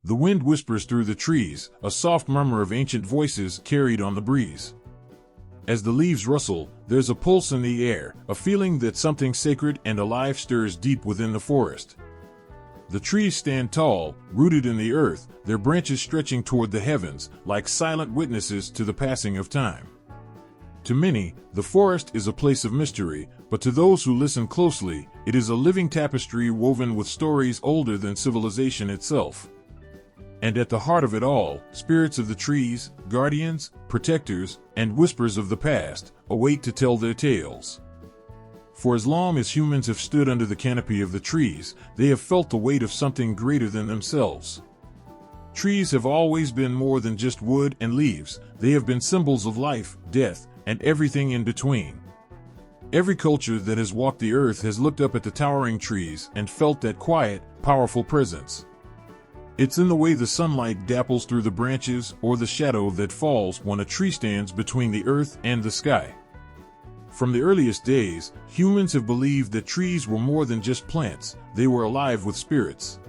The wind whispers through the trees, a soft murmur of ancient voices carried on the breeze. As the leaves rustle, there's a pulse in the air, a feeling that something sacred and alive stirs deep within the forest. The trees stand tall, rooted in the earth, their branches stretching toward the heavens, like silent witnesses to the passing of time. To many, the forest is a place of mystery, but to those who listen closely, it is a living tapestry woven with stories older than civilization itself. And at the heart of it all, spirits of the trees, guardians, protectors, and whispers of the past, await to tell their tales. For as long as humans have stood under the canopy of the trees, they have felt the weight of something greater than themselves. Trees have always been more than just wood and leaves, they have been symbols of life, death, and everything in between. Every culture that has walked the earth has looked up at the towering trees and felt that quiet, powerful presence. It's in the way the sunlight dapples through the branches or the shadow that falls when a tree stands between the earth and the sky. From the earliest days, humans have believed that trees were more than just plants, they were alive with spirits.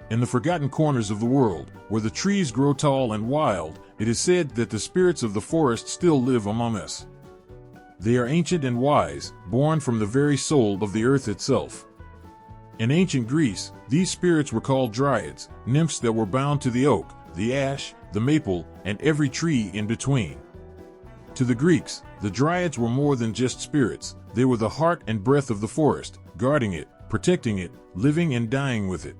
In the forgotten corners of the world, where the trees grow tall and wild, it is said that the spirits of the forest still live among us. They are ancient and wise, born from the very soul of the earth itself. In ancient Greece, these spirits were called dryads, nymphs that were bound to the oak, the ash, the maple, and every tree in between. To the Greeks, the dryads were more than just spirits, they were the heart and breath of the forest, guarding it, protecting it, living and dying with it.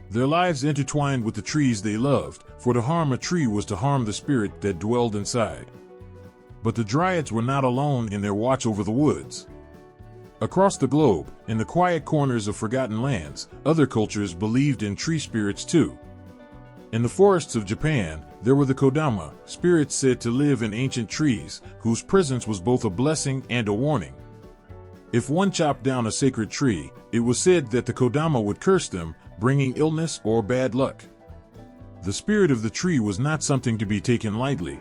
Their lives intertwined with the trees they loved, for to harm a tree was to harm the spirit that dwelled inside. But the dryads were not alone in their watch over the woods. Across the globe, in the quiet corners of forgotten lands, other cultures believed in tree spirits too. In the forests of Japan, there were the Kodama, spirits said to live in ancient trees, whose presence was both a blessing and a warning. If one chopped down a sacred tree, it was said that the Kodama would curse them, bringing illness or bad luck. The spirit of the tree was not something to be taken lightly.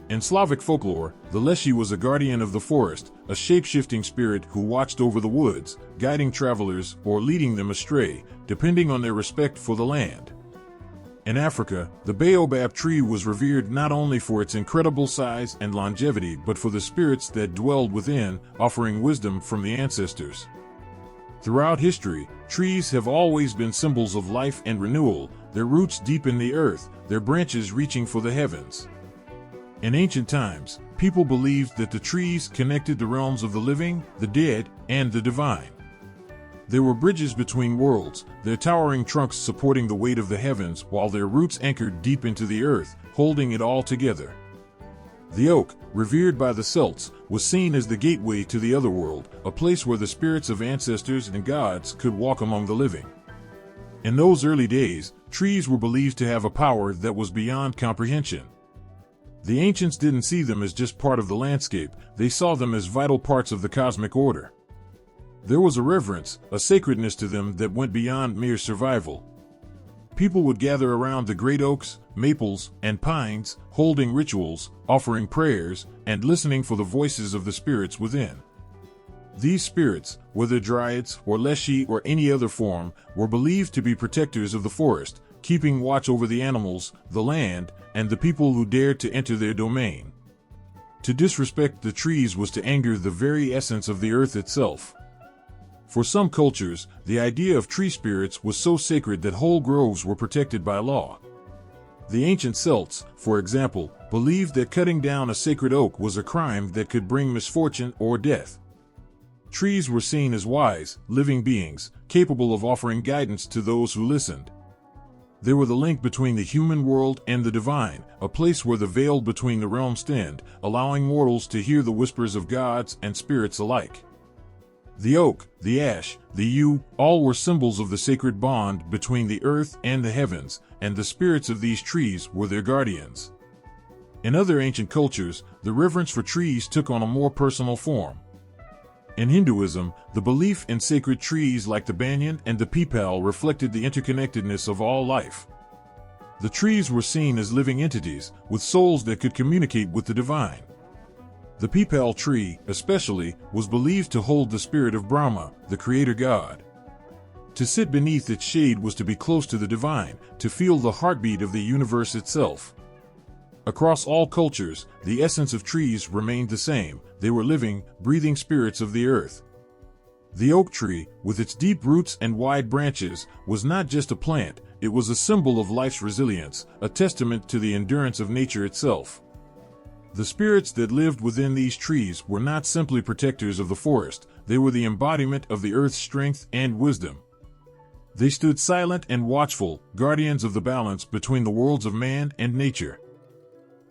In Slavic folklore, the Leshy was a guardian of the forest, a shape-shifting spirit who watched over the woods, guiding travelers or leading them astray, depending on their respect for the land. In Africa, the baobab tree was revered not only for its incredible size and longevity but for the spirits that dwelled within, offering wisdom from the ancestors. Throughout history, trees have always been symbols of life and renewal, their roots deep in the earth, their branches reaching for the heavens. In ancient times, people believed that the trees connected the realms of the living, the dead, and the divine. They were bridges between worlds, their towering trunks supporting the weight of the heavens while their roots anchored deep into the earth, holding it all together. The oak, revered by the Celts, was seen as the gateway to the otherworld, a place where the spirits of ancestors and gods could walk among the living. In those early days, trees were believed to have a power that was beyond comprehension. The ancients didn't see them as just part of the landscape, they saw them as vital parts of the cosmic order. There was a reverence, a sacredness to them that went beyond mere survival. People would gather around the great oaks, maples, and pines, holding rituals, offering prayers, and listening for the voices of the spirits within. These spirits, whether dryads or leshy or any other form, were believed to be protectors of the forest, keeping watch over the animals, the land, and the people who dared to enter their domain. To disrespect the trees was to anger the very essence of the earth itself. For some cultures, the idea of tree spirits was so sacred that whole groves were protected by law. The ancient Celts, for example, believed that cutting down a sacred oak was a crime that could bring misfortune or death. Trees were seen as wise, living beings, capable of offering guidance to those who listened. They were the link between the human world and the divine, a place where the veil between the realms stand, allowing mortals to hear the whispers of gods and spirits alike. The oak, the ash, the yew, all were symbols of the sacred bond between the earth and the heavens, and the spirits of these trees were their guardians. In other ancient cultures, the reverence for trees took on a more personal form. In Hinduism, the belief in sacred trees like the banyan and the peepal reflected the interconnectedness of all life. The trees were seen as living entities, with souls that could communicate with the divine. The peepal tree, especially, was believed to hold the spirit of Brahma, the creator god. To sit beneath its shade was to be close to the divine, to feel the heartbeat of the universe itself. Across all cultures, the essence of trees remained the same. They were living, breathing spirits of the earth. The oak tree, with its deep roots and wide branches, was not just a plant, it was a symbol of life's resilience, a testament to the endurance of nature itself. The spirits that lived within these trees were not simply protectors of the forest, they were the embodiment of the earth's strength and wisdom. They stood silent and watchful, guardians of the balance between the worlds of man and nature.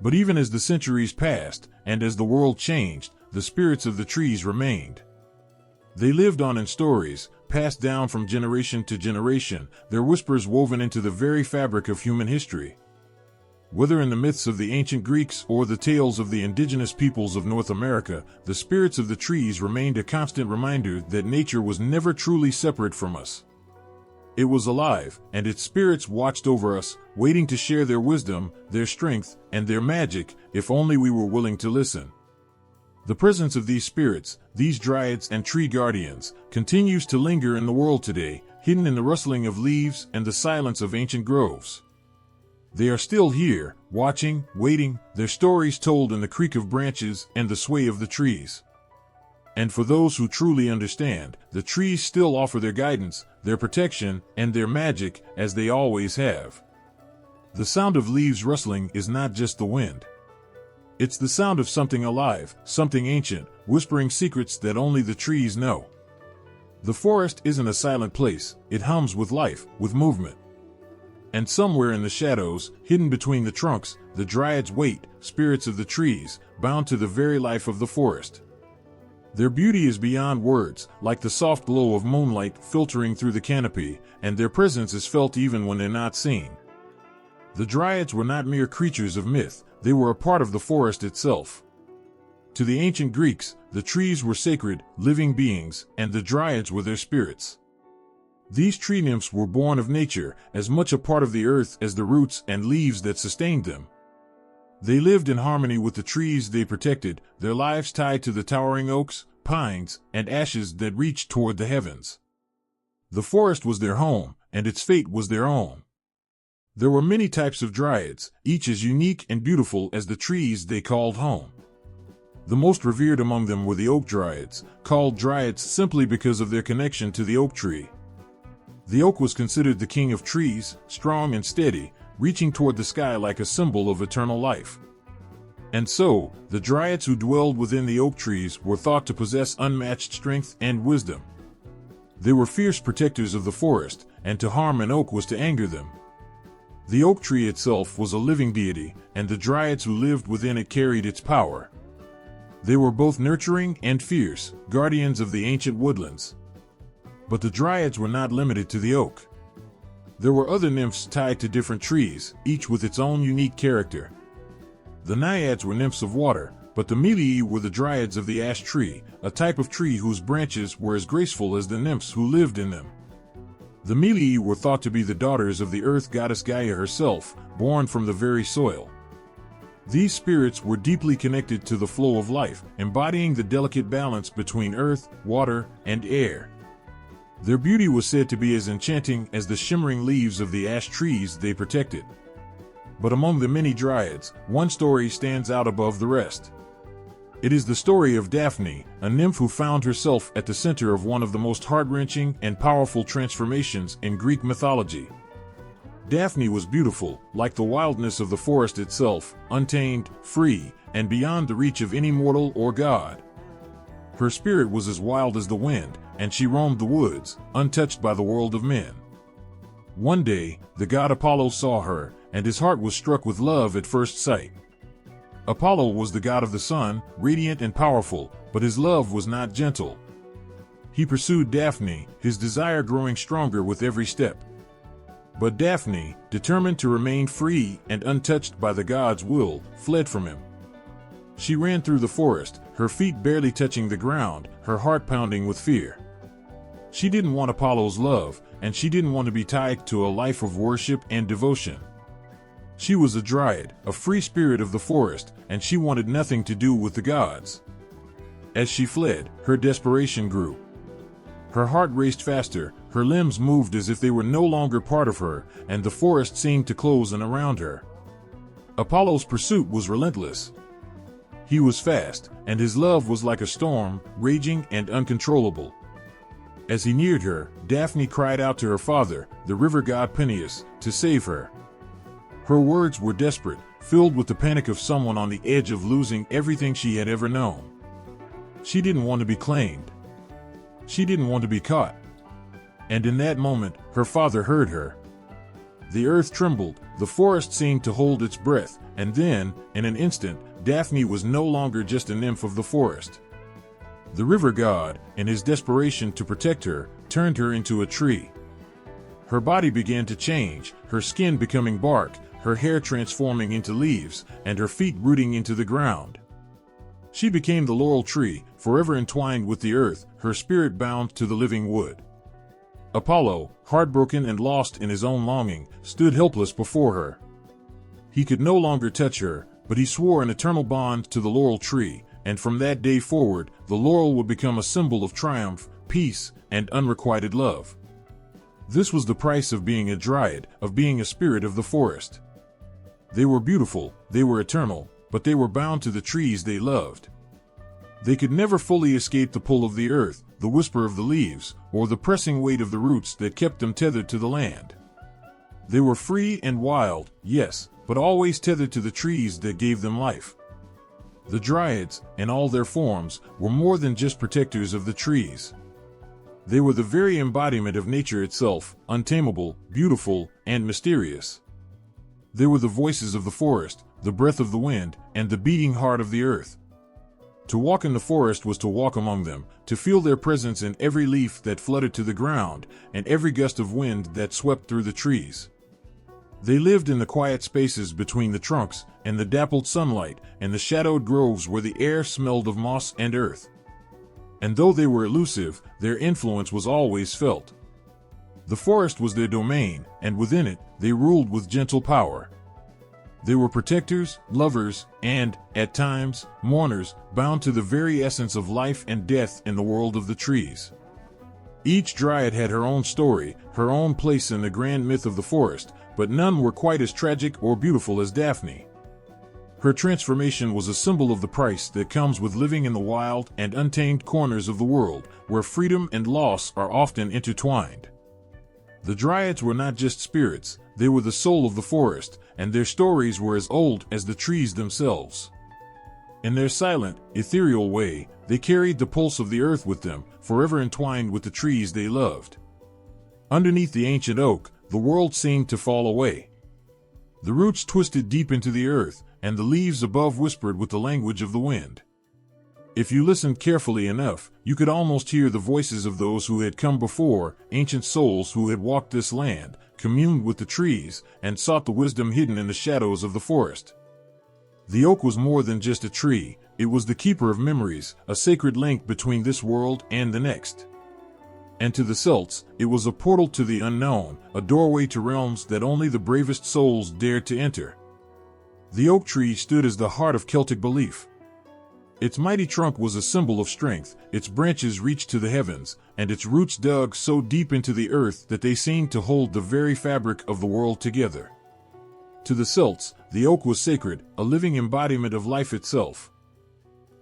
But even as the centuries passed, and as the world changed, the spirits of the trees remained. They lived on in stories, passed down from generation to generation, their whispers woven into the very fabric of human history. Whether in the myths of the ancient Greeks or the tales of the indigenous peoples of North America, the spirits of the trees remained a constant reminder that nature was never truly separate from us. It was alive, and its spirits watched over us, waiting to share their wisdom, their strength, and their magic, if only we were willing to listen. The presence of these spirits, these dryads and tree guardians, continues to linger in the world today, hidden in the rustling of leaves and the silence of ancient groves. They are still here, watching, waiting, their stories told in the creak of branches and the sway of the trees. And for those who truly understand, the trees still offer their guidance, their protection, and their magic, as they always have. The sound of leaves rustling is not just the wind. It's the sound of something alive, something ancient, whispering secrets that only the trees know. The forest isn't a silent place, it hums with life, with movement. And somewhere in the shadows, hidden between the trunks, the dryads wait, spirits of the trees, bound to the very life of the forest. Their beauty is beyond words, like the soft glow of moonlight filtering through the canopy, and their presence is felt even when they're not seen. The dryads were not mere creatures of myth, they were a part of the forest itself. To the ancient Greeks, the trees were sacred, living beings, and the dryads were their spirits. These tree nymphs were born of nature, as much a part of the earth as the roots and leaves that sustained them. They lived in harmony with the trees they protected, their lives tied to the towering oaks, pines, and ashes that reached toward the heavens. The forest was their home, and its fate was their own. There were many types of dryads, each as unique and beautiful as the trees they called home. The most revered among them were the oak dryads, called dryads simply because of their connection to the oak tree. The oak was considered the king of trees, strong and steady, reaching toward the sky like a symbol of eternal life. And so, the dryads who dwelled within the oak trees were thought to possess unmatched strength and wisdom. They were fierce protectors of the forest, and to harm an oak was to anger them. The oak tree itself was a living deity, and the dryads who lived within it carried its power. They were both nurturing and fierce, guardians of the ancient woodlands. But the dryads were not limited to the oak. There were other nymphs tied to different trees, each with its own unique character. The naiads were nymphs of water, but the melii were the dryads of the ash tree, a type of tree whose branches were as graceful as the nymphs who lived in them. The melii were thought to be the daughters of the earth goddess Gaia herself, born from the very soil. These spirits were deeply connected to the flow of life, embodying the delicate balance between earth, water, and air. Their beauty was said to be as enchanting as the shimmering leaves of the ash trees they protected. But among the many dryads, one story stands out above the rest. It is the story of Daphne, a nymph who found herself at the center of one of the most heart-wrenching and powerful transformations in Greek mythology. Daphne was beautiful, like the wildness of the forest itself, untamed, free, and beyond the reach of any mortal or god. Her spirit was as wild as the wind, and she roamed the woods, untouched by the world of men. One day, the god Apollo saw her, and his heart was struck with love at first sight. Apollo was the god of the sun, radiant and powerful, but his love was not gentle. He pursued Daphne, his desire growing stronger with every step. But Daphne, determined to remain free and untouched by the god's will, fled from him. She ran through the forest, her feet barely touching the ground, her heart pounding with fear. She didn't want Apollo's love, and she didn't want to be tied to a life of worship and devotion. She was a dryad, a free spirit of the forest, and she wanted nothing to do with the gods. As she fled, her desperation grew. Her heart raced faster, Her limbs moved as if they were no longer part of her, and the forest seemed to close in around her. Apollo's pursuit was relentless. He was fast, and his love was like a storm, raging and uncontrollable. As he neared her, Daphne cried out to her father, the river god Peneus, to save her. Her words were desperate, filled with the panic of someone on the edge of losing everything she had ever known. She didn't want to be claimed. She didn't want to be caught. And in that moment, her father heard her. The earth trembled, the forest seemed to hold its breath, and then, in an instant, Daphne was no longer just a nymph of the forest. The river god, in his desperation to protect her, turned her into a tree. Her body began to change, her skin becoming bark, her hair transforming into leaves, and her feet rooting into the ground. She became the laurel tree, forever entwined with the earth, her spirit bound to the living wood. Apollo, heartbroken and lost in his own longing, stood helpless before her. He could no longer touch her, but he swore an eternal bond to the laurel tree, and from that day forward, the laurel would become a symbol of triumph, peace, and unrequited love. This was the price of being a dryad, of being a spirit of the forest. They were beautiful, they were eternal, but they were bound to the trees they loved. They could never fully escape the pull of the earth, the whisper of the leaves, or the pressing weight of the roots that kept them tethered to the land. They were free and wild, yes, but always tethered to the trees that gave them life. The dryads, in all their forms, were more than just protectors of the trees. They were the very embodiment of nature itself, untamable, beautiful, and mysterious. They were the voices of the forest, the breath of the wind, and the beating heart of the earth. To walk in the forest was to walk among them, to feel their presence in every leaf that fluttered to the ground, and every gust of wind that swept through the trees. They lived in the quiet spaces between the trunks, in the dappled sunlight, and the shadowed groves where the air smelled of moss and earth. And though they were elusive, their influence was always felt. The forest was their domain, and within it, they ruled with gentle power. They were protectors, lovers, and, at times, mourners, bound to the very essence of life and death in the world of the trees. Each dryad had her own story, her own place in the grand myth of the forest, but none were quite as tragic or beautiful as Daphne. Her transformation was a symbol of the price that comes with living in the wild and untamed corners of the world, where freedom and loss are often intertwined. The dryads were not just spirits, they were the soul of the forest, and their stories were as old as the trees themselves. In their silent, ethereal way, they carried the pulse of the earth with them, forever entwined with the trees they loved. Underneath the ancient oak, the world seemed to fall away. The roots twisted deep into the earth, and the leaves above whispered with the language of the wind. If you listened carefully enough, you could almost hear the voices of those who had come before, ancient souls who had walked this land, communed with the trees, and sought the wisdom hidden in the shadows of the forest. The oak was more than just a tree, it was the keeper of memories, a sacred link between this world and the next. And to the Celts, it was a portal to the unknown, a doorway to realms that only the bravest souls dared to enter. The oak tree stood as the heart of Celtic belief. Its mighty trunk was a symbol of strength, its branches reached to the heavens, and its roots dug so deep into the earth that they seemed to hold the very fabric of the world together. To the Celts, the oak was sacred, a living embodiment of life itself.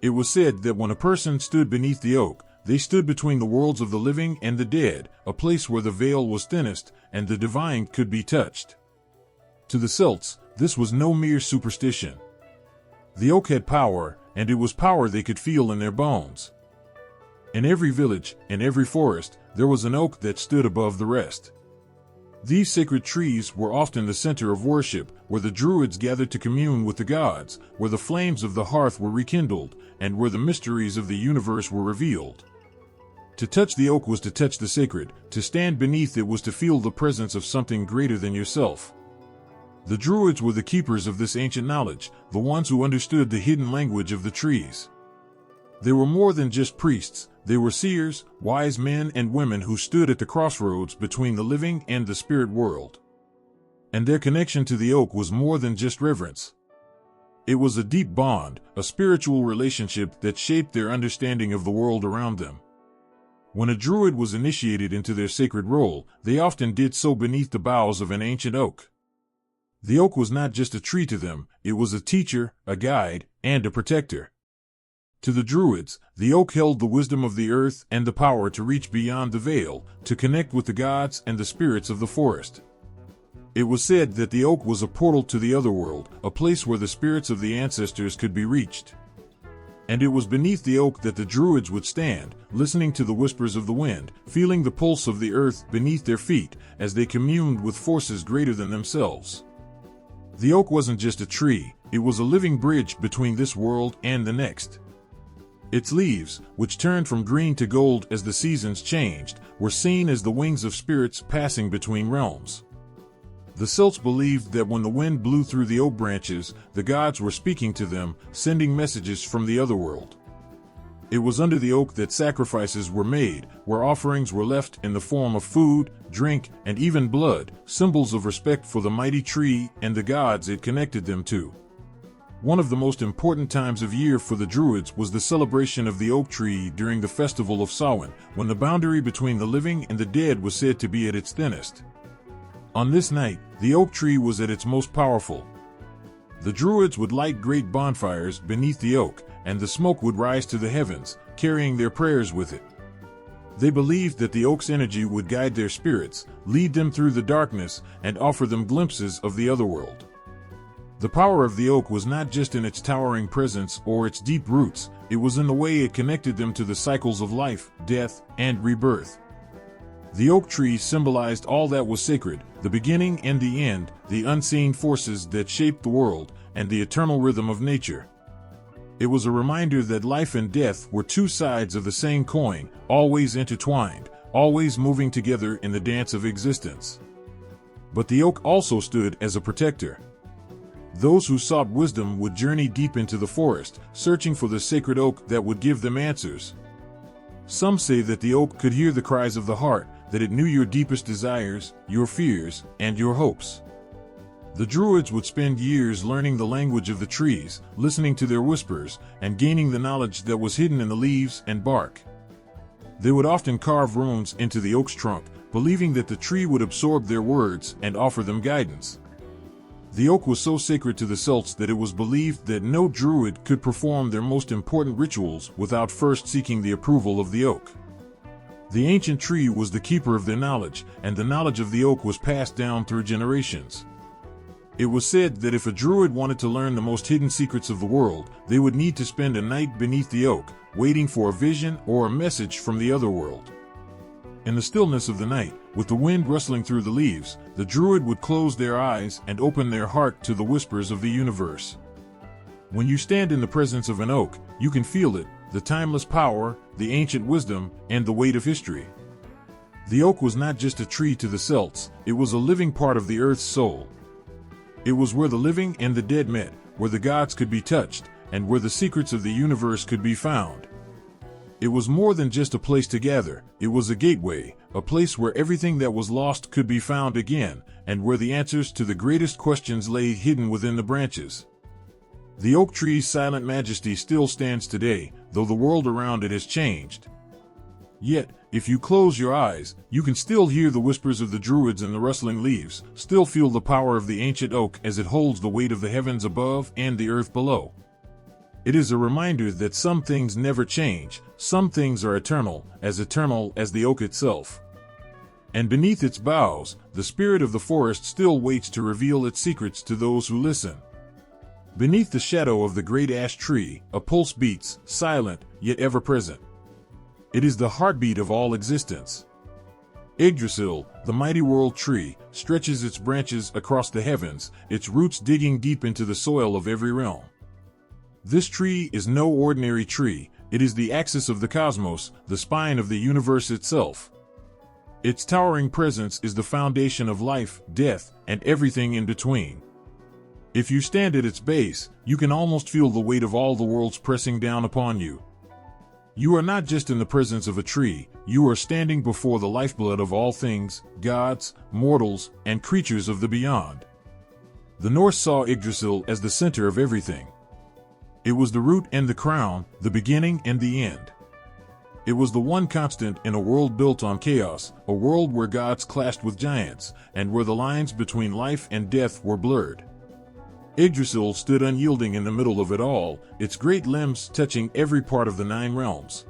It was said that when a person stood beneath the oak, they stood between the worlds of the living and the dead, a place where the veil was thinnest and the divine could be touched. To the Celts, this was no mere superstition. The oak had power, and it was power they could feel in their bones. In every village, in every forest, there was an oak that stood above the rest. These sacred trees were often the center of worship, where the druids gathered to commune with the gods, where the flames of the hearth were rekindled, and where the mysteries of the universe were revealed. To touch the oak was to touch the sacred, to stand beneath it was to feel the presence of something greater than yourself. The druids were the keepers of this ancient knowledge, the ones who understood the hidden language of the trees. They were more than just priests, they were seers, wise men and women who stood at the crossroads between the living and the spirit world. And their connection to the oak was more than just reverence. It was a deep bond, a spiritual relationship that shaped their understanding of the world around them. When a druid was initiated into their sacred role, they often did so beneath the boughs of an ancient oak. The oak was not just a tree to them, it was a teacher, a guide, and a protector. To the Druids, the oak held the wisdom of the earth and the power to reach beyond the veil, to connect with the gods and the spirits of the forest. It was said that the oak was a portal to the otherworld, a place where the spirits of the ancestors could be reached. And it was beneath the oak that the Druids would stand, listening to the whispers of the wind, feeling the pulse of the earth beneath their feet, as they communed with forces greater than themselves. The oak wasn't just a tree, it was a living bridge between this world and the next. Its leaves, which turned from green to gold as the seasons changed, were seen as the wings of spirits passing between realms. The Celts believed that when the wind blew through the oak branches, the gods were speaking to them, sending messages from the otherworld. It was under the oak that sacrifices were made, where offerings were left in the form of food, drink, and even blood, symbols of respect for the mighty tree and the gods it connected them to. One of the most important times of year for the Druids was the celebration of the oak tree during the festival of Samhain, when the boundary between the living and the dead was said to be at its thinnest. On this night, the oak tree was at its most powerful. The Druids would light great bonfires beneath the oak, and the smoke would rise to the heavens, carrying their prayers with it. They believed that the oak's energy would guide their spirits, lead them through the darkness, and offer them glimpses of the otherworld. The power of the oak was not just in its towering presence or its deep roots, it was in the way it connected them to the cycles of life, death, and rebirth. The oak tree symbolized all that was sacred, the beginning and the end, the unseen forces that shaped the world, and the eternal rhythm of nature. It was a reminder that life and death were two sides of the same coin, always intertwined, always moving together in the dance of existence. But the oak also stood as a protector. Those who sought wisdom would journey deep into the forest, searching for the sacred oak that would give them answers. Some say that the oak could hear the cries of the heart, that it knew your deepest desires, your fears, and your hopes. The Druids would spend years learning the language of the trees, listening to their whispers, and gaining the knowledge that was hidden in the leaves and bark. They would often carve runes into the oak's trunk, believing that the tree would absorb their words and offer them guidance. The oak was so sacred to the Celts that it was believed that no druid could perform their most important rituals without first seeking the approval of the oak. The ancient tree was the keeper of their knowledge, and the knowledge of the oak was passed down through generations. It was said that if a druid wanted to learn the most hidden secrets of the world, they would need to spend a night beneath the oak, waiting for a vision or a message from the otherworld. In the stillness of the night, with the wind rustling through the leaves, the druid would close their eyes and open their heart to the whispers of the universe. When you stand in the presence of an oak, you can feel it, the timeless power, the ancient wisdom, and the weight of history. The oak was not just a tree to the Celts, it was a living part of the earth's soul. It was where the living and the dead met, where the gods could be touched, and where the secrets of the universe could be found. It was more than just a place to gather, it was a gateway, a place where everything that was lost could be found again, and where the answers to the greatest questions lay hidden within the branches. The oak tree's silent majesty still stands today, though the world around it has changed. Yet, if you close your eyes, you can still hear the whispers of the druids in the rustling leaves, still feel the power of the ancient oak as it holds the weight of the heavens above and the earth below. It is a reminder that some things never change, some things are eternal as the oak itself. And beneath its boughs, the spirit of the forest still waits to reveal its secrets to those who listen. Beneath the shadow of the great ash tree, a pulse beats, silent, yet ever-present. It is the heartbeat of all existence. Yggdrasil, the mighty world tree, stretches its branches across the heavens, its roots digging deep into the soil of every realm. This tree is no ordinary tree, it is the axis of the cosmos, the spine of the universe itself. Its towering presence is the foundation of life, death, and everything in between. If you stand at its base, you can almost feel the weight of all the worlds pressing down upon you. You are not just in the presence of a tree, you are standing before the lifeblood of all things, gods, mortals, and creatures of the beyond. The Norse saw Yggdrasil as the center of everything. It was the root and the crown, the beginning and the end. It was the one constant in a world built on chaos, a world where gods clashed with giants, and where the lines between life and death were blurred. Yggdrasil stood unyielding in the middle of it all, its great limbs touching every part of the 9 realms.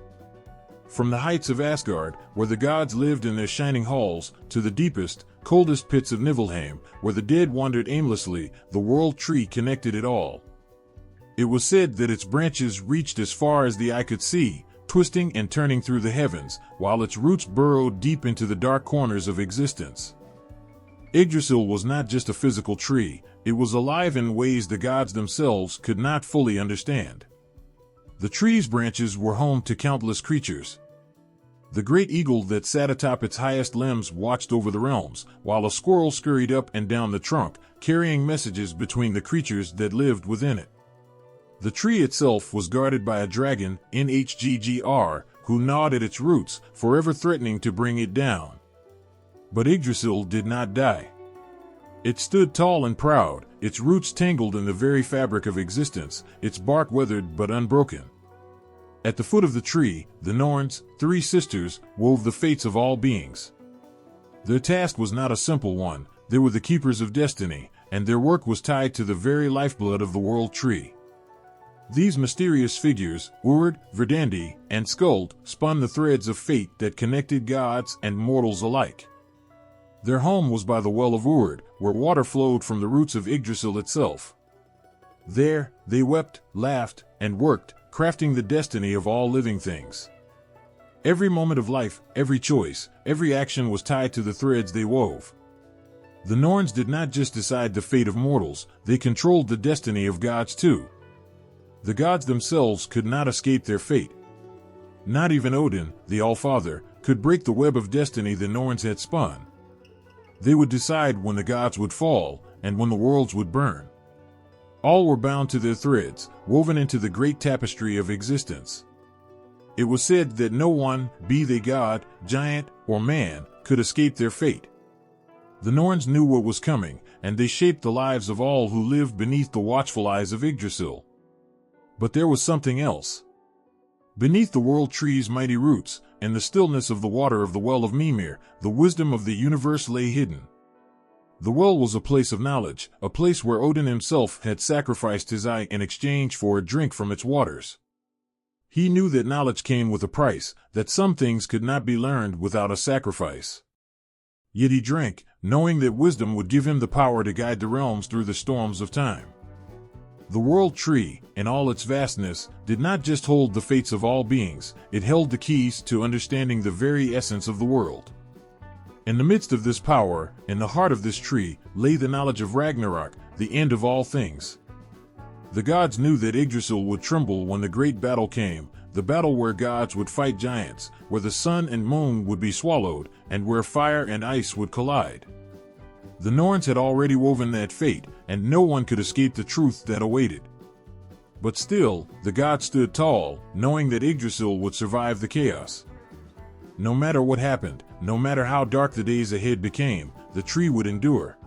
From the heights of Asgard, where the gods lived in their shining halls, to the deepest, coldest pits of Niflheim, where the dead wandered aimlessly, the world tree connected it all. It was said that its branches reached as far as the eye could see, twisting and turning through the heavens, while its roots burrowed deep into the dark corners of existence. Yggdrasil was not just a physical tree, it was alive in ways the gods themselves could not fully understand. The tree's branches were home to countless creatures. The great eagle that sat atop its highest limbs watched over the realms, while a squirrel scurried up and down the trunk, carrying messages between the creatures that lived within it. The tree itself was guarded by a dragon, Nhggr, who gnawed at its roots, forever threatening to bring it down. But Yggdrasil did not die. It stood tall and proud, its roots tangled in the very fabric of existence, its bark weathered but unbroken. At the foot of the tree, the Norns, 3 sisters, wove the fates of all beings. Their task was not a simple one, they were the keepers of destiny, and their work was tied to the very lifeblood of the world tree. These mysterious figures, Urd, Verdandi, and Skuld, spun the threads of fate that connected gods and mortals alike. Their home was by the well of Urd, where water flowed from the roots of Yggdrasil itself. There, they wept, laughed, and worked, crafting the destiny of all living things. Every moment of life, every choice, every action was tied to the threads they wove. The Norns did not just decide the fate of mortals, they controlled the destiny of gods too. The gods themselves could not escape their fate. Not even Odin, the All-Father, could break the web of destiny the Norns had spun. They would decide when the gods would fall, and when the worlds would burn. All were bound to their threads, woven into the great tapestry of existence. It was said that no one, be they god, giant, or man, could escape their fate. The Norns knew what was coming, and they shaped the lives of all who lived beneath the watchful eyes of Yggdrasil. But there was something else. Beneath the world tree's mighty roots, in the stillness of the water of the well of Mimir, the wisdom of the universe lay hidden. The well was a place of knowledge, a place where Odin himself had sacrificed his eye in exchange for a drink from its waters. He knew that knowledge came with a price, that some things could not be learned without a sacrifice. Yet he drank, knowing that wisdom would give him the power to guide the realms through the storms of time. The world tree, in all its vastness, did not just hold the fates of all beings, it held the keys to understanding the very essence of the world. In the midst of this power, in the heart of this tree, lay the knowledge of Ragnarok, the end of all things. The gods knew that Yggdrasil would tremble when the great battle came, the battle where gods would fight giants, where the sun and moon would be swallowed, and where fire and ice would collide. The Norns had already woven that fate, and no one could escape the truth that awaited. But still, the gods stood tall, knowing that Yggdrasil would survive the chaos. No matter what happened, no matter how dark the days ahead became, the tree would endure.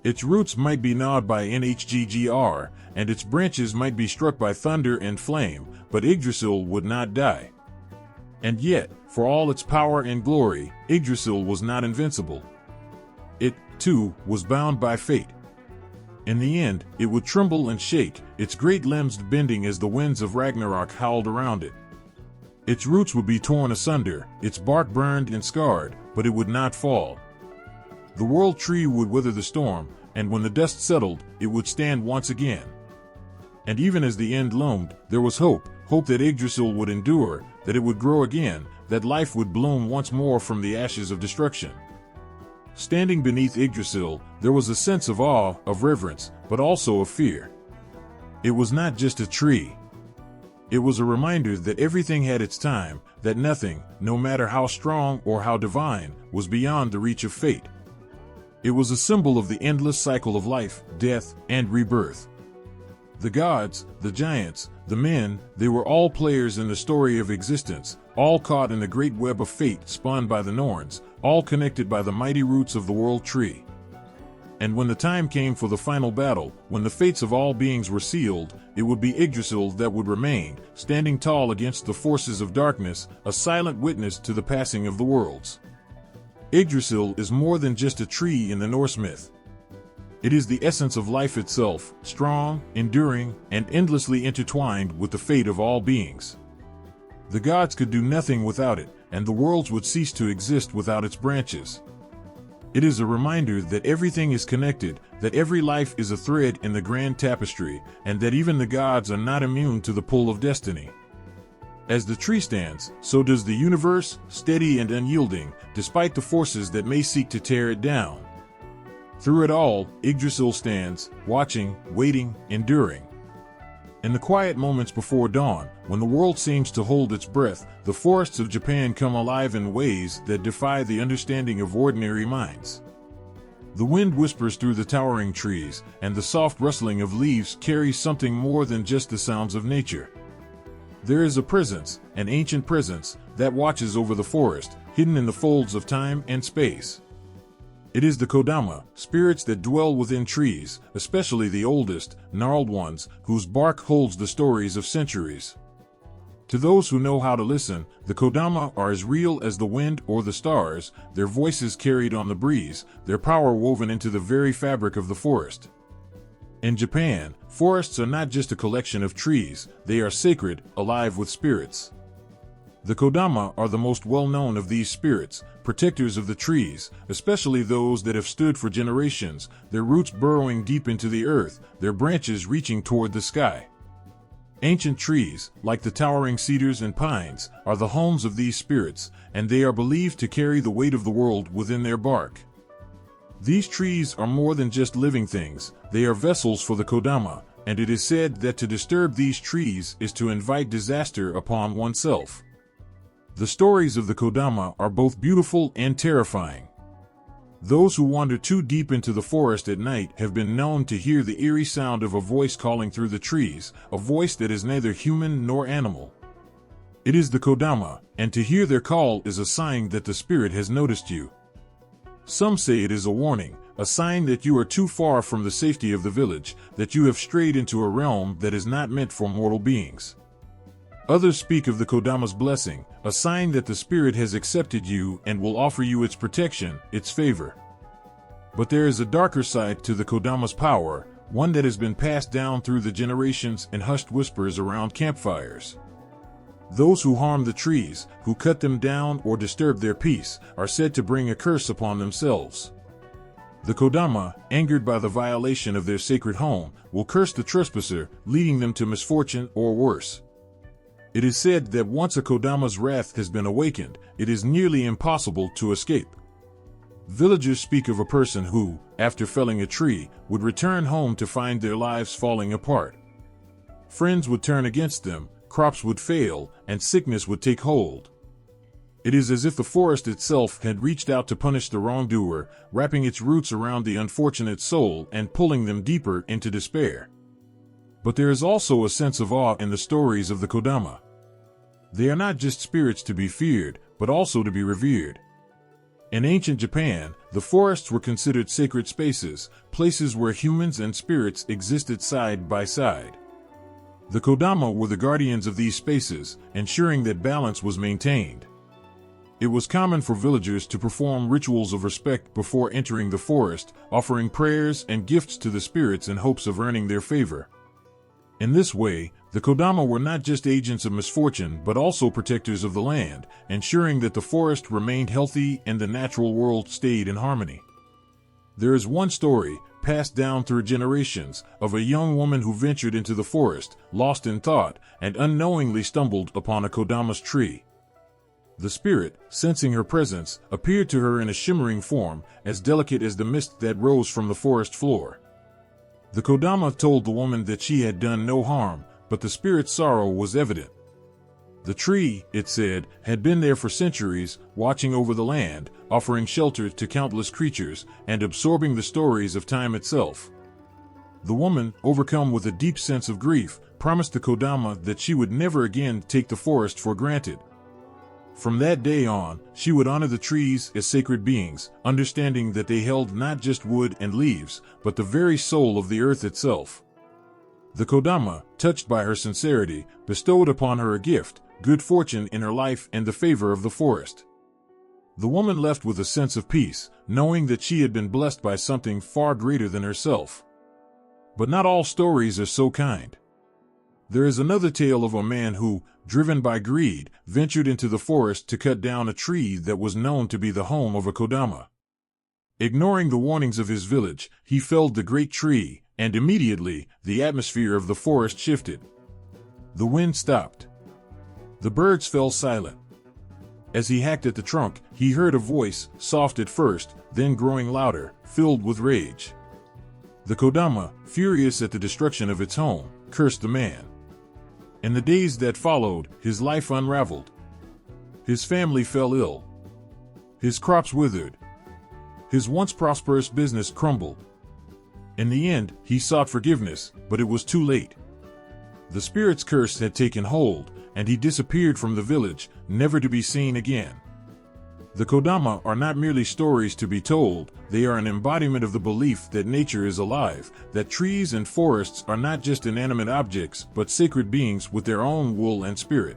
Its roots might be gnawed by Nhggr, and its branches might be struck by thunder and flame, but Yggdrasil would not die. And yet, for all its power and glory, Yggdrasil was not invincible. It, too, was bound by fate. In the end, it would tremble and shake, its great limbs bending as the winds of Ragnarok howled around it. Its roots would be torn asunder, its bark burned and scarred, but it would not fall. The world tree would weather the storm, and when the dust settled, it would stand once again. And even as the end loomed, there was hope that Yggdrasil would endure, that it would grow again, that life would bloom once more from the ashes of destruction. Standing beneath Yggdrasil, there was a sense of awe, of reverence, but also of fear. It was not just a tree. It was a reminder that everything had its time, that nothing, no matter how strong or how divine, was beyond the reach of fate. It was a symbol of the endless cycle of life, death, and rebirth. The gods, the giants, the men, they were all players in the story of existence, all caught in the great web of fate spun by the Norns, all connected by the mighty roots of the world tree. And when the time came for the final battle, when the fates of all beings were sealed, it would be Yggdrasil that would remain, standing tall against the forces of darkness, a silent witness to the passing of the worlds. Yggdrasil is more than just a tree in the Norse myth. It is the essence of life itself, strong, enduring, and endlessly intertwined with the fate of all beings. The gods could do nothing without it, and the worlds would cease to exist without its branches. It is a reminder that everything is connected, that every life is a thread in the grand tapestry, and that even the gods are not immune to the pull of destiny. As the tree stands, so does the universe, steady and unyielding, despite the forces that may seek to tear it down. Through it all, Yggdrasil stands, watching, waiting, enduring. In the quiet moments before dawn, when the world seems to hold its breath, the forests of Japan come alive in ways that defy the understanding of ordinary minds. The wind whispers through the towering trees, and the soft rustling of leaves carries something more than just the sounds of nature. There is a presence, an ancient presence, that watches over the forest, hidden in the folds of time and space. It is the Kodama, spirits that dwell within trees, especially the oldest, gnarled ones, whose bark holds the stories of centuries. To those who know how to listen, the Kodama are as real as the wind or the stars, their voices carried on the breeze, their power woven into the very fabric of the forest. In Japan, forests are not just a collection of trees, they are sacred, alive with spirits. The Kodama are the most well-known of these spirits, protectors of the trees, especially those that have stood for generations, their roots burrowing deep into the earth, their branches reaching toward the sky. Ancient trees, like the towering cedars and pines, are the homes of these spirits, and they are believed to carry the weight of the world within their bark. These trees are more than just living things, they are vessels for the Kodama, and it is said that to disturb these trees is to invite disaster upon oneself. The stories of the Kodama are both beautiful and terrifying. Those who wander too deep into the forest at night have been known to hear the eerie sound of a voice calling through the trees, a voice that is neither human nor animal. It is the Kodama, and to hear their call is a sign that the spirit has noticed you. Some say it is a warning, a sign that you are too far from the safety of the village, that you have strayed into a realm that is not meant for mortal beings. Others speak of the Kodama's blessing, a sign that the spirit has accepted you and will offer you its protection, its favor. But there is a darker side to the Kodama's power, one that has been passed down through the generations in hushed whispers around campfires. Those who harm the trees, who cut them down or disturb their peace, are said to bring a curse upon themselves. The Kodama, angered by the violation of their sacred home, will curse the trespasser, leading them to misfortune or worse. It is said that once a Kodama's wrath has been awakened, it is nearly impossible to escape. Villagers speak of a person who, after felling a tree, would return home to find their lives falling apart. Friends would turn against them, crops would fail, and sickness would take hold. It is as if the forest itself had reached out to punish the wrongdoer, wrapping its roots around the unfortunate soul and pulling them deeper into despair. But there is also a sense of awe in the stories of the Kodama. They are not just spirits to be feared, but also to be revered. In ancient Japan, the forests were considered sacred spaces, places where humans and spirits existed side by side. The Kodama were the guardians of these spaces, ensuring that balance was maintained. It was common for villagers to perform rituals of respect before entering the forest, offering prayers and gifts to the spirits in hopes of earning their favor. In this way, the Kodama were not just agents of misfortune but also protectors of the land, ensuring that the forest remained healthy and the natural world stayed in harmony. There is one story, passed down through generations, of a young woman who ventured into the forest, lost in thought, and unknowingly stumbled upon a Kodama's tree. The spirit, sensing her presence, appeared to her in a shimmering form, as delicate as the mist that rose from the forest floor. The Kodama told the woman that she had done no harm, but the spirit's sorrow was evident. The tree, it said, had been there for centuries, watching over the land, offering shelter to countless creatures, and absorbing the stories of time itself. The woman, overcome with a deep sense of grief, promised the Kodama that she would never again take the forest for granted. From that day on, she would honor the trees as sacred beings, understanding that they held not just wood and leaves, but the very soul of the earth itself. The Kodama, touched by her sincerity, bestowed upon her a gift, good fortune in her life and the favor of the forest. The woman left with a sense of peace, knowing that she had been blessed by something far greater than herself. But not all stories are so kind. There is another tale of a man who, driven by greed, ventured into the forest to cut down a tree that was known to be the home of a Kodama. Ignoring the warnings of his village, he felled the great tree, and immediately, the atmosphere of the forest shifted. The wind stopped. The birds fell silent. As he hacked at the trunk, he heard a voice, soft at first, then growing louder, filled with rage. The Kodama, furious at the destruction of its home, cursed the man. In the days that followed, his life unraveled. His family fell ill. His crops withered. His once prosperous business crumbled. In the end, he sought forgiveness, but it was too late. The spirit's curse had taken hold, and he disappeared from the village, never to be seen again. The Kodama are not merely stories to be told, they are an embodiment of the belief that nature is alive, that trees and forests are not just inanimate objects, but sacred beings with their own will and spirit.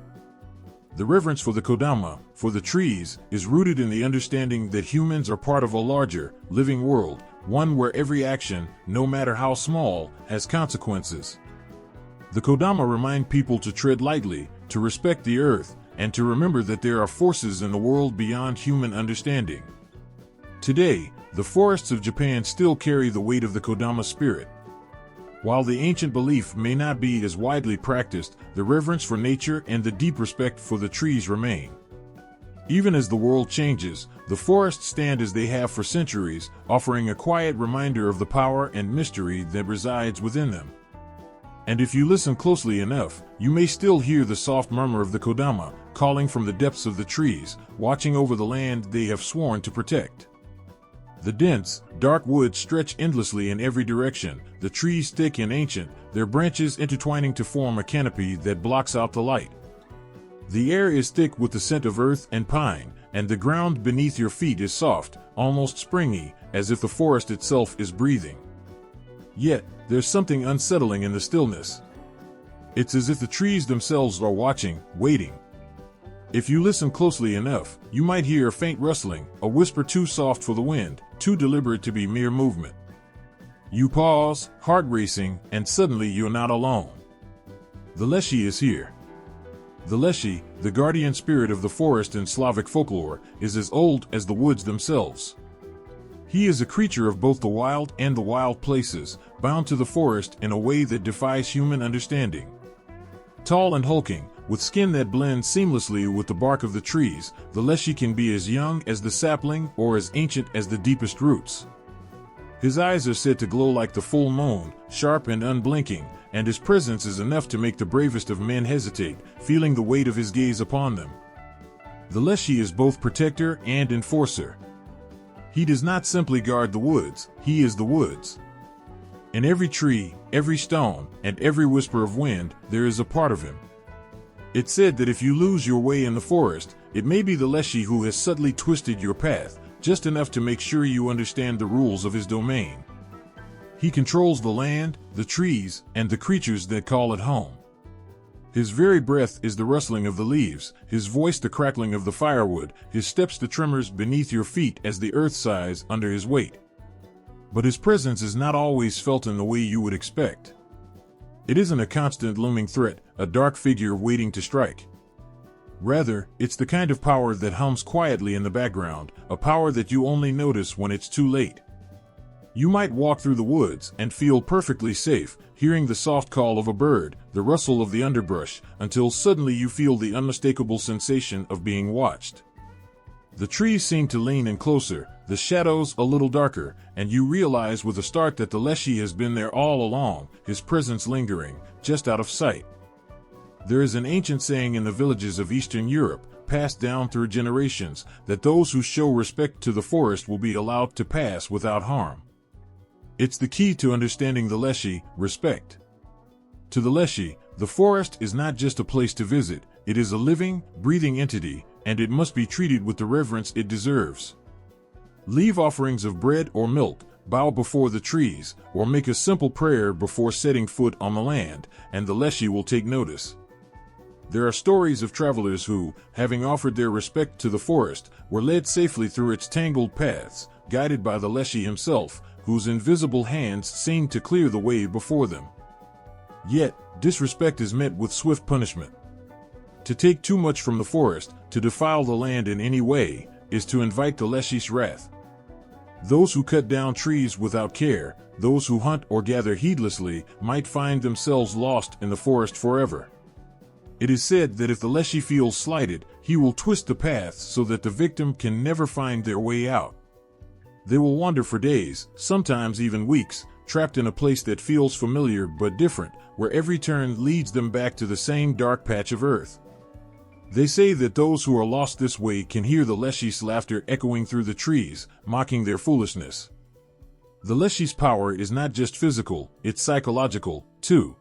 The reverence for the Kodama, for the trees, is rooted in the understanding that humans are part of a larger, living world, one where every action, no matter how small, has consequences. The Kodama remind people to tread lightly, to respect the earth, and to remember that there are forces in the world beyond human understanding. Today, the forests of Japan still carry the weight of the Kodama spirit. While the ancient belief may not be as widely practiced, the reverence for nature and the deep respect for the trees remain. Even as the world changes, the forests stand as they have for centuries, offering a quiet reminder of the power and mystery that resides within them. And if you listen closely enough, you may still hear the soft murmur of the Kodama, calling from the depths of the trees, watching over the land they have sworn to protect. The dense, dark woods stretch endlessly in every direction, the trees thick and ancient, their branches intertwining to form a canopy that blocks out the light. The air is thick with the scent of earth and pine, and the ground beneath your feet is soft, almost springy, as if the forest itself is breathing. Yet, there's something unsettling in the stillness. It's as if the trees themselves are watching, waiting. If you listen closely enough, you might hear a faint rustling, a whisper too soft for the wind, too deliberate to be mere movement. You pause, heart racing, and suddenly you're not alone. The Leshy is here. The Leshy, the guardian spirit of the forest in Slavic folklore, is as old as the woods themselves. He is a creature of both the wild and the wild places, bound to the forest in a way that defies human understanding. Tall and hulking, with skin that blends seamlessly with the bark of the trees, the Leshy can be as young as the sapling or as ancient as the deepest roots. His eyes are said to glow like the full moon, sharp and unblinking, and his presence is enough to make the bravest of men hesitate, feeling the weight of his gaze upon them. The Leshy is both protector and enforcer. He does not simply guard the woods, he is the woods. In every tree, every stone, and every whisper of wind, there is a part of him. It's said that if you lose your way in the forest, it may be the Leshy who has subtly twisted your path, just enough to make sure you understand the rules of his domain. He controls the land, the trees, and the creatures that call it home. His very breath is the rustling of the leaves, his voice the crackling of the firewood, his steps the tremors beneath your feet as the earth sighs under his weight. But his presence is not always felt in the way you would expect. It isn't a constant looming threat, a dark figure waiting to strike. Rather, it's the kind of power that hums quietly in the background, a power that you only notice when it's too late. You might walk through the woods and feel perfectly safe, hearing the soft call of a bird, the rustle of the underbrush, until suddenly you feel the unmistakable sensation of being watched. The trees seem to lean in closer, the shadows a little darker, and you realize with a start that the Leshy has been there all along, his presence lingering, just out of sight. There is an ancient saying in the villages of Eastern Europe, passed down through generations, that those who show respect to the forest will be allowed to pass without harm. It's the key to understanding the Leshy, respect. To the Leshy, the forest is not just a place to visit, it is a living, breathing entity, and it must be treated with the reverence it deserves. Leave offerings of bread or milk, bow before the trees, or make a simple prayer before setting foot on the land, and the leshy will take notice. There are stories of travelers who, having offered their respect to the forest, were led safely through its tangled paths, guided by the leshy himself, whose invisible hands seemed to clear the way before them. Yet, disrespect is met with swift punishment. To take too much from the forest, to defile the land in any way, is to invite the leshy's wrath. Those who cut down trees without care, those who hunt or gather heedlessly, might find themselves lost in the forest forever. It is said that if the leshy feels slighted, he will twist the paths so that the victim can never find their way out. They will wander for days, sometimes even weeks, trapped in a place that feels familiar but different, where every turn leads them back to the same dark patch of earth. They say that those who are lost this way can hear the leshy's laughter echoing through the trees, mocking their foolishness. The leshy's power is not just physical, it's psychological, too.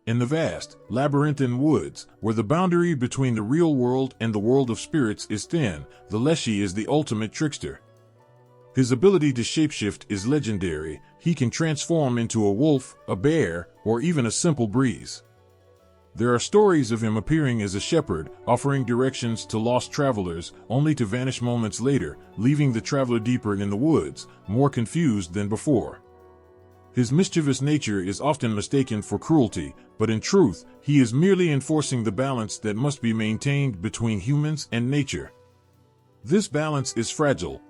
In the vast, labyrinthine woods, where the boundary between the real world and the world of spirits is thin, the leshy is the ultimate trickster. His ability to shapeshift is legendary. He can transform into a wolf, a bear, or even a simple breeze. There are stories of him appearing as a shepherd, offering directions to lost travelers, only to vanish moments later, leaving the traveler deeper in the woods, more confused than before. His mischievous nature is often mistaken for cruelty, but in truth, he is merely enforcing the balance that must be maintained between humans and nature. This balance is fragile.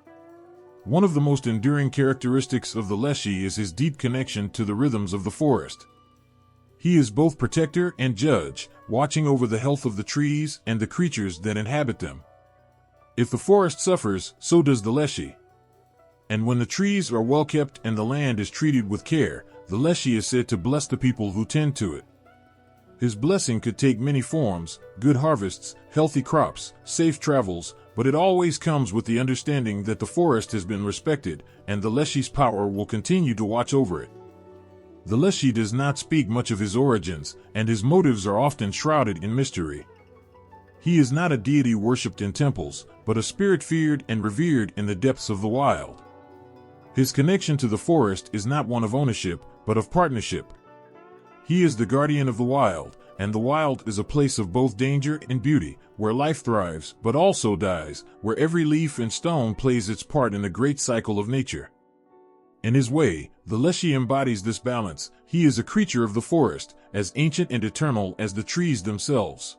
One of the most enduring characteristics of the leshy is his deep connection to the rhythms of the forest. He is both protector and judge, watching over the health of the trees and the creatures that inhabit them. If the forest suffers, so does the leshy. And when the trees are well kept and the land is treated with care, the leshy is said to bless the people who tend to it. His blessing could take many forms: good harvests, healthy crops, safe travels, but it always comes with the understanding that the forest has been respected, and the leshy's power will continue to watch over it. The leshy does not speak much of his origins, and his motives are often shrouded in mystery. He is not a deity worshipped in temples, but a spirit feared and revered in the depths of the wild. His connection to the forest is not one of ownership, but of partnership. He is the guardian of the wild, and the wild is a place of both danger and beauty, where life thrives but also dies, where every leaf and stone plays its part in the great cycle of nature. In his way, the leshy embodies this balance. He is a creature of the forest, as ancient and eternal as the trees themselves.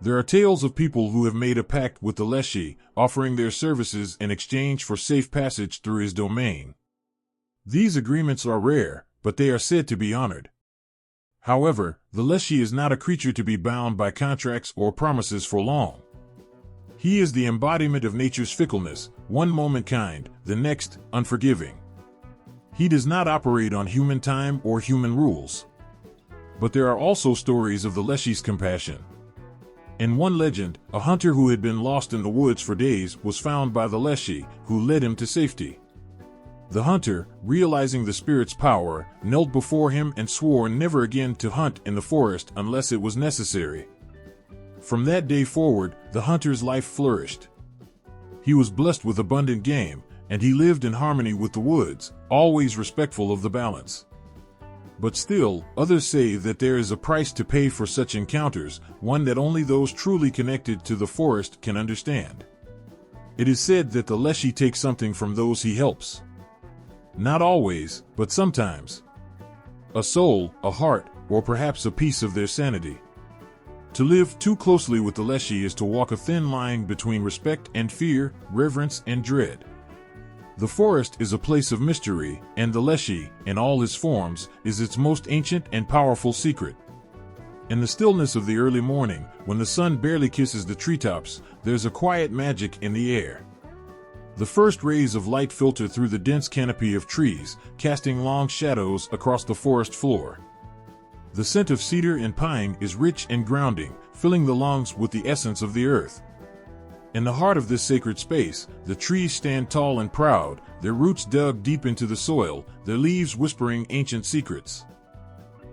There are tales of people who have made a pact with the leshy, offering their services in exchange for safe passage through his domain. These agreements are rare, but they are said to be honored. However, the leshy is not a creature to be bound by contracts or promises for long. He is the embodiment of nature's fickleness, one moment kind, the next unforgiving. He does not operate on human time or human rules. But there are also stories of the leshy's compassion. In one legend, a hunter who had been lost in the woods for days was found by the leshy, who led him to safety. The hunter, realizing the spirit's power, knelt before him and swore never again to hunt in the forest unless it was necessary. From that day forward, the hunter's life flourished. He was blessed with abundant game, and he lived in harmony with the woods, always respectful of the balance. But still, others say that there is a price to pay for such encounters, one that only those truly connected to the forest can understand. It is said that the leshy takes something from those he helps. Not always, but sometimes. A soul, a heart, or perhaps a piece of their sanity. To live too closely with the leshy is to walk a thin line between respect and fear, reverence and dread. The forest is a place of mystery, and the leshy, in all his forms, is its most ancient and powerful secret. In the stillness of the early morning, when the sun barely kisses the treetops, there's a quiet magic in the air. The first rays of light filter through the dense canopy of trees, casting long shadows across the forest floor. The scent of cedar and pine is rich and grounding, filling the lungs with the essence of the earth. In the heart of this sacred space, the trees stand tall and proud, their roots dug deep into the soil, their leaves whispering ancient secrets.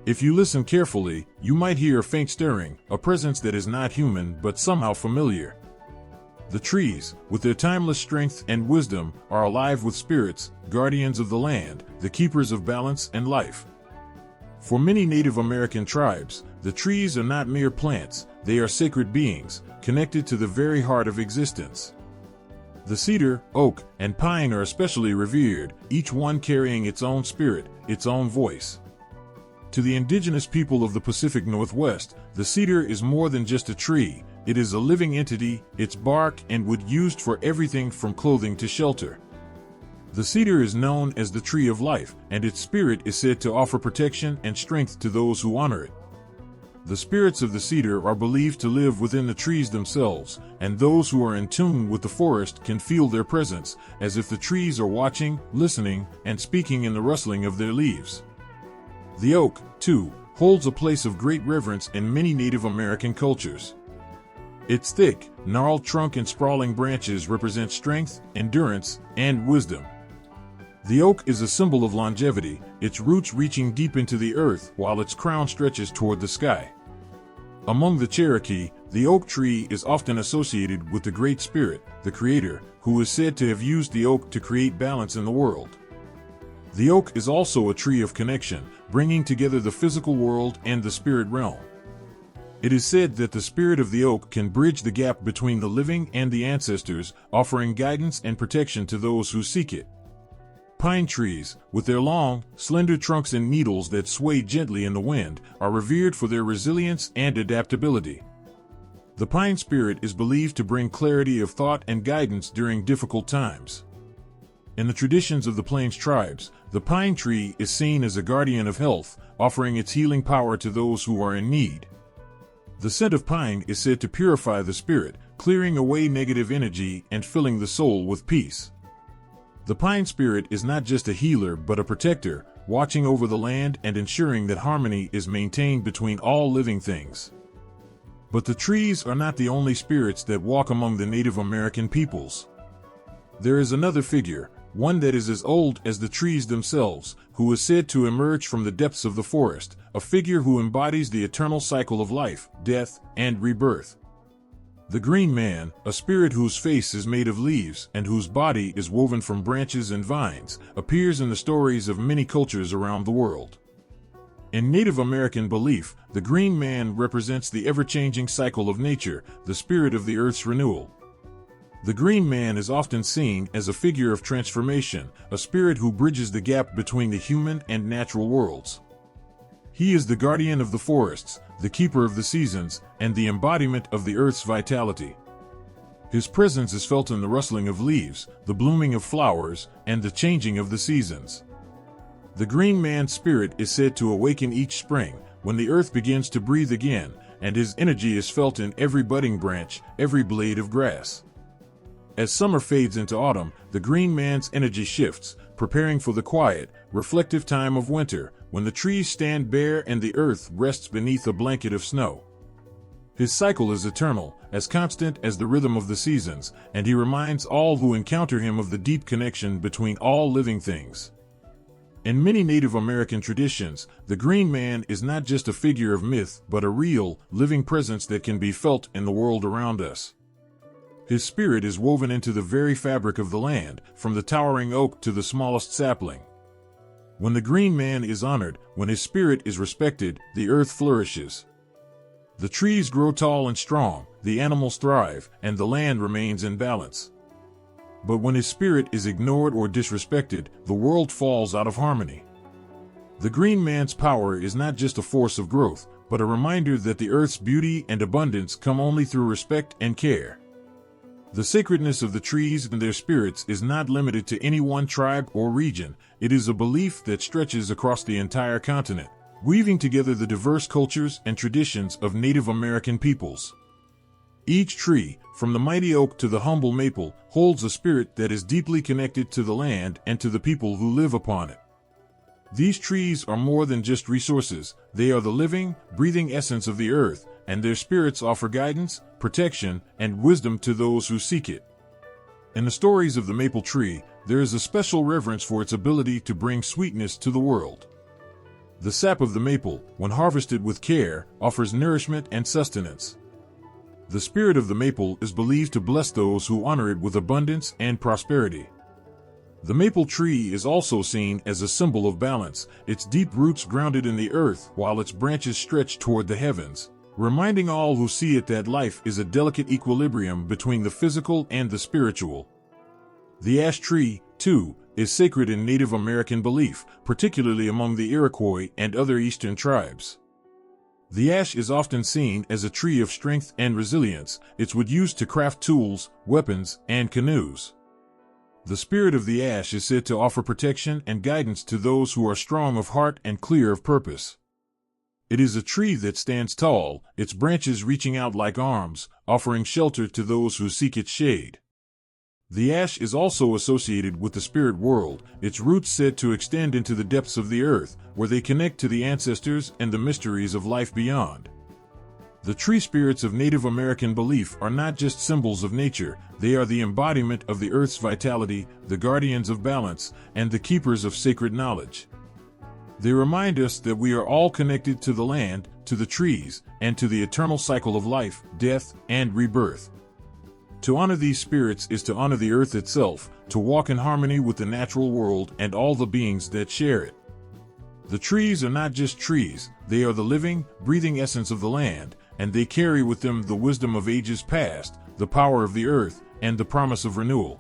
If you listen carefully, you might hear a faint stirring, a presence that is not human but somehow familiar. The trees, with their timeless strength and wisdom, are alive with spirits, guardians of the land, the keepers of balance and life. For many Native American tribes, the trees are not mere plants, they are sacred beings, connected to the very heart of existence. The cedar, oak, and pine are especially revered, each one carrying its own spirit, its own voice. To the indigenous people of the Pacific Northwest, the cedar is more than just a tree, it is a living entity, its bark and wood used for everything from clothing to shelter. The cedar is known as the tree of life, and its spirit is said to offer protection and strength to those who honor it. The spirits of the cedar are believed to live within the trees themselves, and those who are in tune with the forest can feel their presence, as if the trees are watching, listening, and speaking in the rustling of their leaves. The oak, too, holds a place of great reverence in many Native American cultures. Its thick, gnarled trunk and sprawling branches represent strength, endurance, and wisdom. The oak is a symbol of longevity, its roots reaching deep into the earth while its crown stretches toward the sky. Among the Cherokee, the oak tree is often associated with the Great Spirit, the Creator, who is said to have used the oak to create balance in the world. The oak is also a tree of connection, bringing together the physical world and the spirit realm. It is said that the spirit of the oak can bridge the gap between the living and the ancestors, offering guidance and protection to those who seek it. Pine trees, with their long, slender trunks and needles that sway gently in the wind, are revered for their resilience and adaptability. The pine spirit is believed to bring clarity of thought and guidance during difficult times. In the traditions of the Plains tribes, the pine tree is seen as a guardian of health, offering its healing power to those who are in need. The scent of pine is said to purify the spirit, clearing away negative energy and filling the soul with peace. The pine spirit is not just a healer but a protector, watching over the land and ensuring that harmony is maintained between all living things. But the trees are not the only spirits that walk among the Native American peoples. There is another figure, one that is as old as the trees themselves, who is said to emerge from the depths of the forest, a figure who embodies the eternal cycle of life, death, and rebirth. The Green Man, a spirit whose face is made of leaves and whose body is woven from branches and vines, appears in the stories of many cultures around the world. In Native American belief, the Green Man represents the ever-changing cycle of nature, the spirit of the earth's renewal. The Green Man is often seen as a figure of transformation, a spirit who bridges the gap between the human and natural worlds. He is the guardian of the forests, the keeper of the seasons, and the embodiment of the earth's vitality. His presence is felt in the rustling of leaves, the blooming of flowers, and the changing of the seasons. The Green Man's spirit is said to awaken each spring, when the earth begins to breathe again, and his energy is felt in every budding branch, every blade of grass. As summer fades into autumn, the Green Man's energy shifts, preparing for the quiet, reflective time of winter, when the trees stand bare and the earth rests beneath a blanket of snow. His cycle is eternal, as constant as the rhythm of the seasons, and he reminds all who encounter him of the deep connection between all living things. In many Native American traditions, the Green Man is not just a figure of myth, but a real, living presence that can be felt in the world around us. His spirit is woven into the very fabric of the land, from the towering oak to the smallest sapling. When the Green Man is honored, when his spirit is respected, the earth flourishes. The trees grow tall and strong, the animals thrive, and the land remains in balance. But when his spirit is ignored or disrespected, the world falls out of harmony. The Green Man's power is not just a force of growth, but a reminder that the earth's beauty and abundance come only through respect and care. The sacredness of the trees and their spirits is not limited to any one tribe or region. It is a belief that stretches across the entire continent, weaving together the diverse cultures and traditions of Native American peoples. Each tree, from the mighty oak to the humble maple, holds a spirit that is deeply connected to the land and to the people who live upon it. These trees are more than just resources, they are the living, breathing essence of the earth, and their spirits offer guidance, protection, and wisdom to those who seek it. In the stories of the maple tree, there is a special reverence for its ability to bring sweetness to the world. The sap of the maple, when harvested with care, offers nourishment and sustenance. The spirit of the maple is believed to bless those who honor it with abundance and prosperity. The maple tree is also seen as a symbol of balance, its deep roots grounded in the earth while its branches stretch toward the heavens, reminding all who see it that life is a delicate equilibrium between the physical and the spiritual. The ash tree, too, is sacred in Native American belief, particularly among the Iroquois and other eastern tribes. The ash is often seen as a tree of strength and resilience. It's wood used to craft tools, weapons, and canoes. The spirit of the ash is said to offer protection and guidance to those who are strong of heart and clear of purpose. It is a tree that stands tall, its branches reaching out like arms, offering shelter to those who seek its shade. The ash is also associated with the spirit world, its roots said to extend into the depths of the earth, where they connect to the ancestors and the mysteries of life beyond. The tree spirits of Native American belief are not just symbols of nature, they are the embodiment of the earth's vitality, the guardians of balance, and the keepers of sacred knowledge. They remind us that we are all connected to the land, to the trees, and to the eternal cycle of life, death, and rebirth. To honor these spirits is to honor the earth itself, to walk in harmony with the natural world and all the beings that share it. The trees are not just trees, they are the living, breathing essence of the land, and they carry with them the wisdom of ages past, the power of the earth, and the promise of renewal.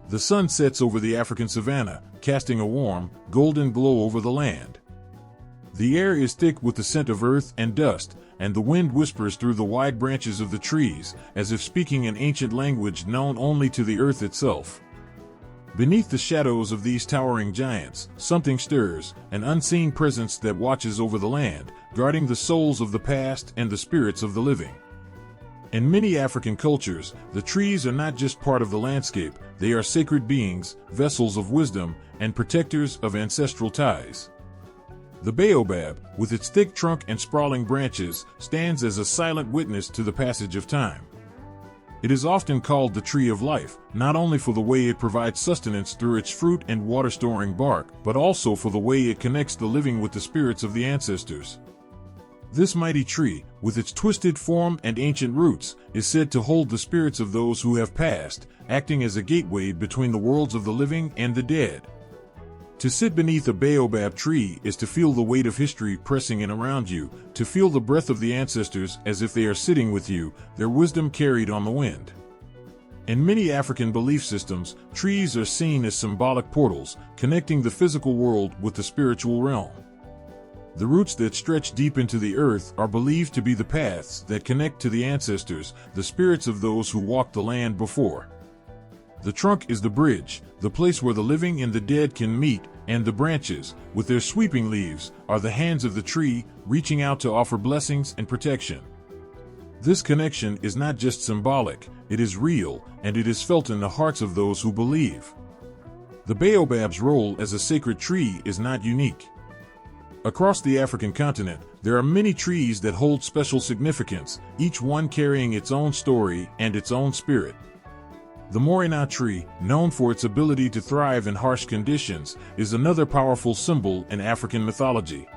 The sun sets over the African savanna, casting a warm, golden glow over the land. The air is thick with the scent of earth and dust, and the wind whispers through the wide branches of the trees, as if speaking an ancient language known only to the earth itself. Beneath the shadows of these towering giants, something stirs, an unseen presence that watches over the land, guarding the souls of the past and the spirits of the living. In many African cultures, the trees are not just part of the landscape, they are sacred beings, vessels of wisdom, and protectors of ancestral ties. The baobab, with its thick trunk and sprawling branches, stands as a silent witness to the passage of time. It is often called the tree of life, not only for the way it provides sustenance through its fruit and water-storing bark, but also for the way it connects the living with the spirits of the ancestors. This mighty tree, with its twisted form and ancient roots, is said to hold the spirits of those who have passed, acting as a gateway between the worlds of the living and the dead. To sit beneath a baobab tree is to feel the weight of history pressing in around you, to feel the breath of the ancestors as if they are sitting with you, their wisdom carried on the wind. In many African belief systems, trees are seen as symbolic portals, connecting the physical world with the spiritual realm. The roots that stretch deep into the earth are believed to be the paths that connect to the ancestors, the spirits of those who walked the land before. The trunk is the bridge, the place where the living and the dead can meet, and the branches, with their sweeping leaves, are the hands of the tree, reaching out to offer blessings and protection. This connection is not just symbolic, it is real, and it is felt in the hearts of those who believe. The baobab's role as a sacred tree is not unique. Across the African continent, there are many trees that hold special significance, each one carrying its own story and its own spirit. The Morina tree, known for its ability to thrive in harsh conditions, is another powerful symbol in African mythology.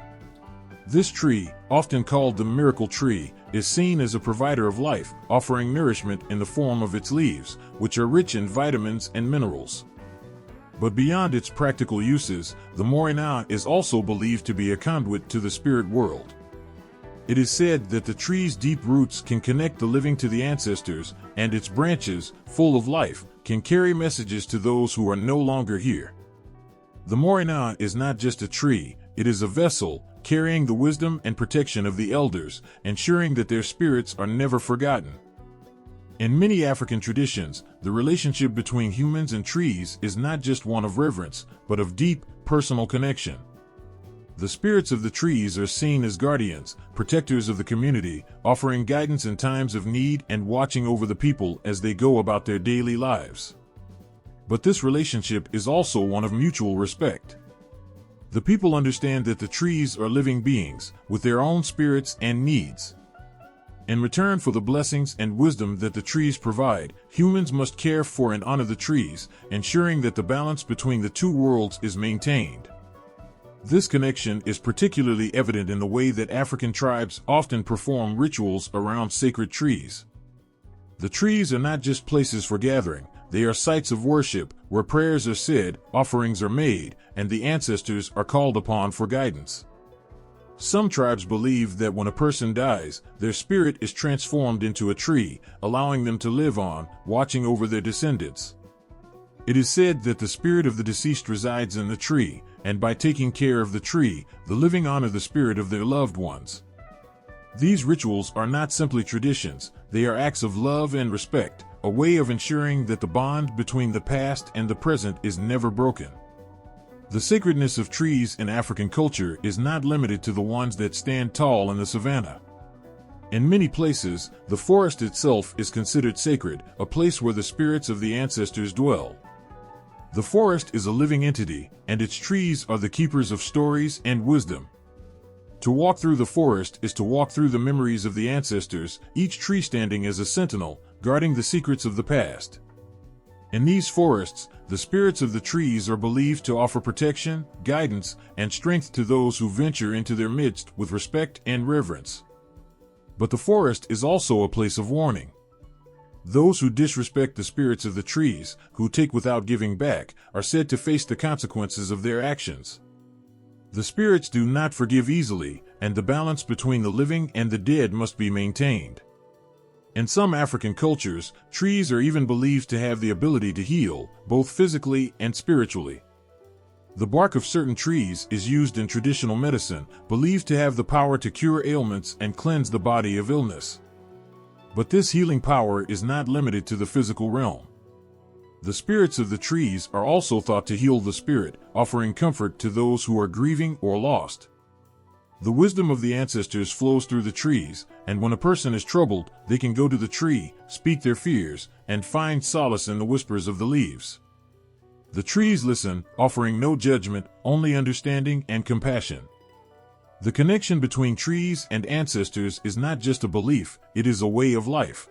This tree, often called the miracle tree, is seen as a provider of life, offering nourishment in the form of its leaves, which are rich in vitamins and minerals. But beyond its practical uses, the Morina is also believed to be a conduit to the spirit world. It is said that the tree's deep roots can connect the living to the ancestors, and its branches, full of life, can carry messages to those who are no longer here. The Morina is not just a tree, it is a vessel, carrying the wisdom and protection of the elders, ensuring that their spirits are never forgotten. In many African traditions, the relationship between humans and trees is not just one of reverence, but of deep, personal connection. The spirits of the trees are seen as guardians, protectors of the community, offering guidance in times of need and watching over the people as they go about their daily lives. But this relationship is also one of mutual respect. The people understand that the trees are living beings, with their own spirits and needs. In return for the blessings and wisdom that the trees provide, humans must care for and honor the trees, ensuring that the balance between the two worlds is maintained. This connection is particularly evident in the way that African tribes often perform rituals around sacred trees. The trees are not just places for gathering, they are sites of worship, where prayers are said, offerings are made, and the ancestors are called upon for guidance. Some tribes believe that when a person dies, their spirit is transformed into a tree, allowing them to live on, watching over their descendants. It is said that the spirit of the deceased resides in the tree, and by taking care of the tree, the living honor the spirit of their loved ones. These rituals are not simply traditions, they are acts of love and respect, a way of ensuring that the bond between the past and the present is never broken. The sacredness of trees in African culture is not limited to the ones that stand tall in the savanna. In many places, the forest itself is considered sacred, a place where the spirits of the ancestors dwell. The forest is a living entity, and its trees are the keepers of stories and wisdom. To walk through the forest is to walk through the memories of the ancestors, each tree standing as a sentinel, guarding the secrets of the past. In these forests, the spirits of the trees are believed to offer protection, guidance, and strength to those who venture into their midst with respect and reverence. But the forest is also a place of warning. Those who disrespect the spirits of the trees, who take without giving back, are said to face the consequences of their actions. The spirits do not forgive easily, and the balance between the living and the dead must be maintained. In some African cultures, trees are even believed to have the ability to heal, both physically and spiritually. The bark of certain trees is used in traditional medicine, believed to have the power to cure ailments and cleanse the body of illness. But this healing power is not limited to the physical realm. The spirits of the trees are also thought to heal the spirit, offering comfort to those who are grieving or lost. The wisdom of the ancestors flows through the trees, and when a person is troubled, they can go to the tree, speak their fears, and find solace in the whispers of the leaves. The trees listen, offering no judgment, only understanding and compassion. The connection between trees and ancestors is not just a belief, it is a way of life.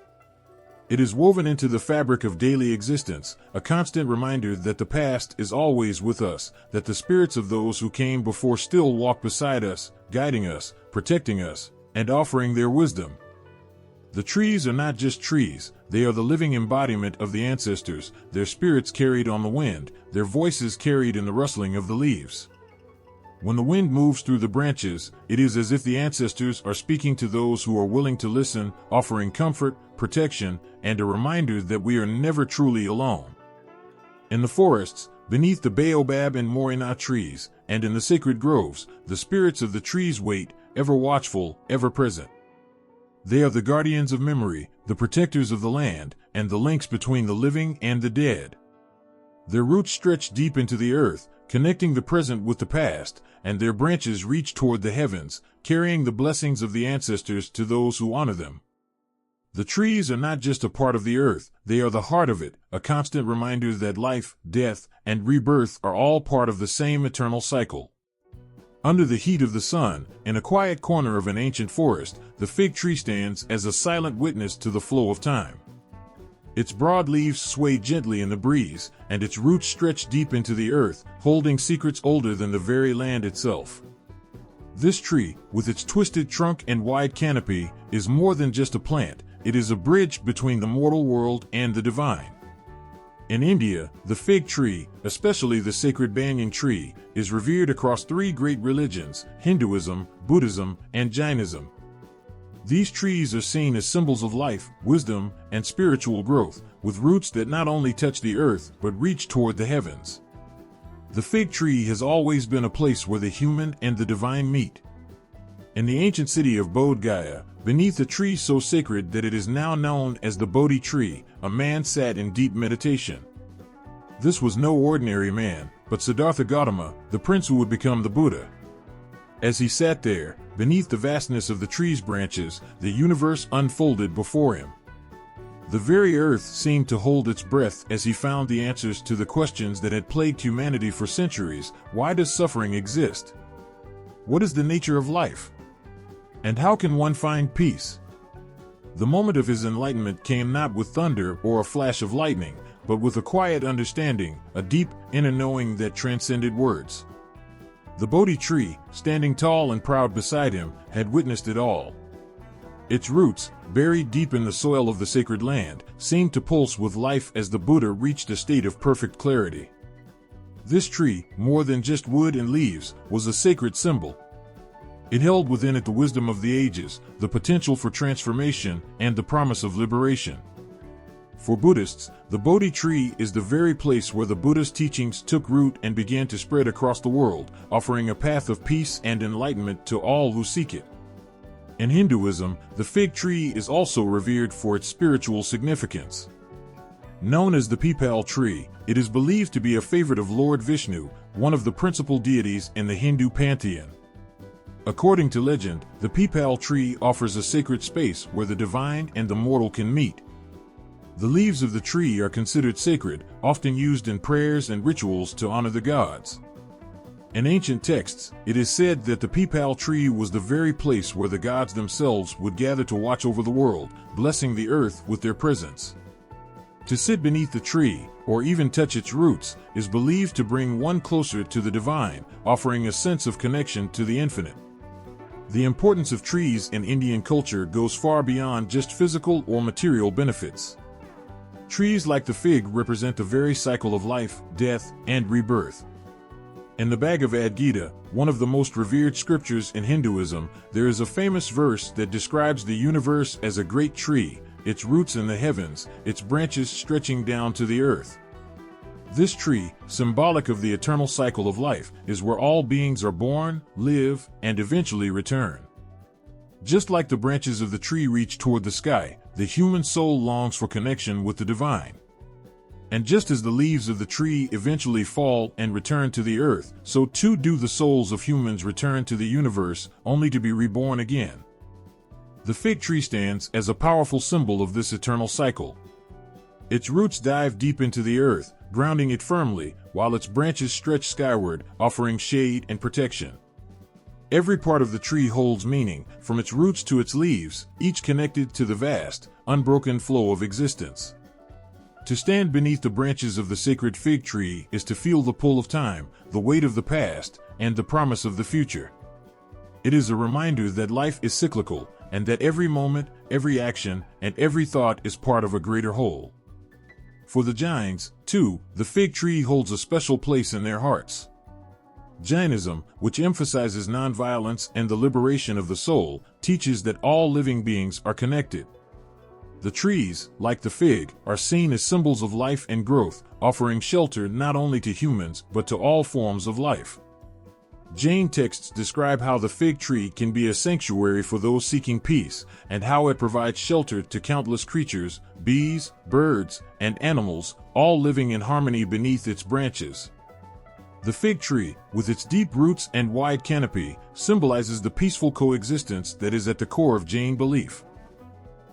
It is woven into the fabric of daily existence, a constant reminder that the past is always with us, that the spirits of those who came before still walk beside us, guiding us, protecting us, and offering their wisdom. The trees are not just trees, they are the living embodiment of the ancestors, their spirits carried on the wind, their voices carried in the rustling of the leaves. When the wind moves through the branches, it is as if the ancestors are speaking to those who are willing to listen, offering comfort, protection, and a reminder that we are never truly alone. In the forests, beneath the baobab and moringa trees, and in the sacred groves, the spirits of the trees wait, ever watchful, ever present. They are the guardians of memory, the protectors of the land, and the links between the living and the dead. Their roots stretch deep into the earth, connecting the present with the past, and their branches reach toward the heavens, carrying the blessings of the ancestors to those who honor them. The trees are not just a part of the earth, they are the heart of it, a constant reminder that life, death, and rebirth are all part of the same eternal cycle. Under the heat of the sun, in a quiet corner of an ancient forest, the fig tree stands as a silent witness to the flow of time. Its broad leaves sway gently in the breeze, and its roots stretch deep into the earth, holding secrets older than the very land itself. This tree, with its twisted trunk and wide canopy, is more than just a plant, it is a bridge between the mortal world and the divine. In India, the fig tree, especially the sacred banyan tree, is revered across three great religions, Hinduism, Buddhism, and Jainism. These trees are seen as symbols of life, wisdom, and spiritual growth, with roots that not only touch the earth but reach toward the heavens. The fig tree has always been a place where the human and the divine meet. In the ancient city of Bodh Gaya, beneath a tree so sacred that it is now known as the Bodhi tree, a man sat in deep meditation. This was no ordinary man, but Siddhartha Gautama, the prince who would become the Buddha. As he sat there, beneath the vastness of the tree's branches, the universe unfolded before him. The very earth seemed to hold its breath as he found the answers to the questions that had plagued humanity for centuries. Why does suffering exist? What is the nature of life? And how can one find peace? The moment of his enlightenment came not with thunder or a flash of lightning, but with a quiet understanding, a deep, inner knowing that transcended words. The Bodhi tree, standing tall and proud beside him, had witnessed it all. Its roots, buried deep in the soil of the sacred land, seemed to pulse with life as the Buddha reached a state of perfect clarity. This tree, more than just wood and leaves, was a sacred symbol. It held within it the wisdom of the ages, the potential for transformation, and the promise of liberation. For Buddhists, the Bodhi tree is the very place where the Buddha's teachings took root and began to spread across the world, offering a path of peace and enlightenment to all who seek it. In Hinduism, the fig tree is also revered for its spiritual significance. Known as the peepal tree, it is believed to be a favorite of Lord Vishnu, one of the principal deities in the Hindu pantheon. According to legend, the peepal tree offers a sacred space where the divine and the mortal can meet. The leaves of the tree are considered sacred, often used in prayers and rituals to honor the gods. In ancient texts, it is said that the peepal tree was the very place where the gods themselves would gather to watch over the world, blessing the earth with their presence. To sit beneath the tree, or even touch its roots, is believed to bring one closer to the divine, offering a sense of connection to the infinite. The importance of trees in Indian culture goes far beyond just physical or material benefits. Trees like the fig represent the very cycle of life, death, and rebirth. In the Bhagavad Gita, one of the most revered scriptures in Hinduism, there is a famous verse that describes the universe as a great tree, its roots in the heavens, its branches stretching down to the earth. This tree, symbolic of the eternal cycle of life, is where all beings are born, live, and eventually return. Just like the branches of the tree reach toward the sky, the human soul longs for connection with the divine. And just as the leaves of the tree eventually fall and return to the earth, so too do the souls of humans return to the universe, only to be reborn again. The fig tree stands as a powerful symbol of this eternal cycle. Its roots dive deep into the earth, grounding it firmly, while its branches stretch skyward, offering shade and protection. Every part of the tree holds meaning, from its roots to its leaves, each connected to the vast, unbroken flow of existence. To stand beneath the branches of the sacred fig tree is to feel the pull of time, the weight of the past, and the promise of the future. It is a reminder that life is cyclical, and that every moment, every action, and every thought is part of a greater whole. For the Jains, too, the fig tree holds a special place in their hearts. Jainism, which emphasizes nonviolence and the liberation of the soul, teaches that all living beings are connected. The trees, like the fig, are seen as symbols of life and growth, offering shelter not only to humans but to all forms of life. Jain texts describe how the fig tree can be a sanctuary for those seeking peace, and how it provides shelter to countless creatures, bees, birds, and animals, all living in harmony beneath its branches. The fig tree, with its deep roots and wide canopy, symbolizes the peaceful coexistence that is at the core of Jain belief.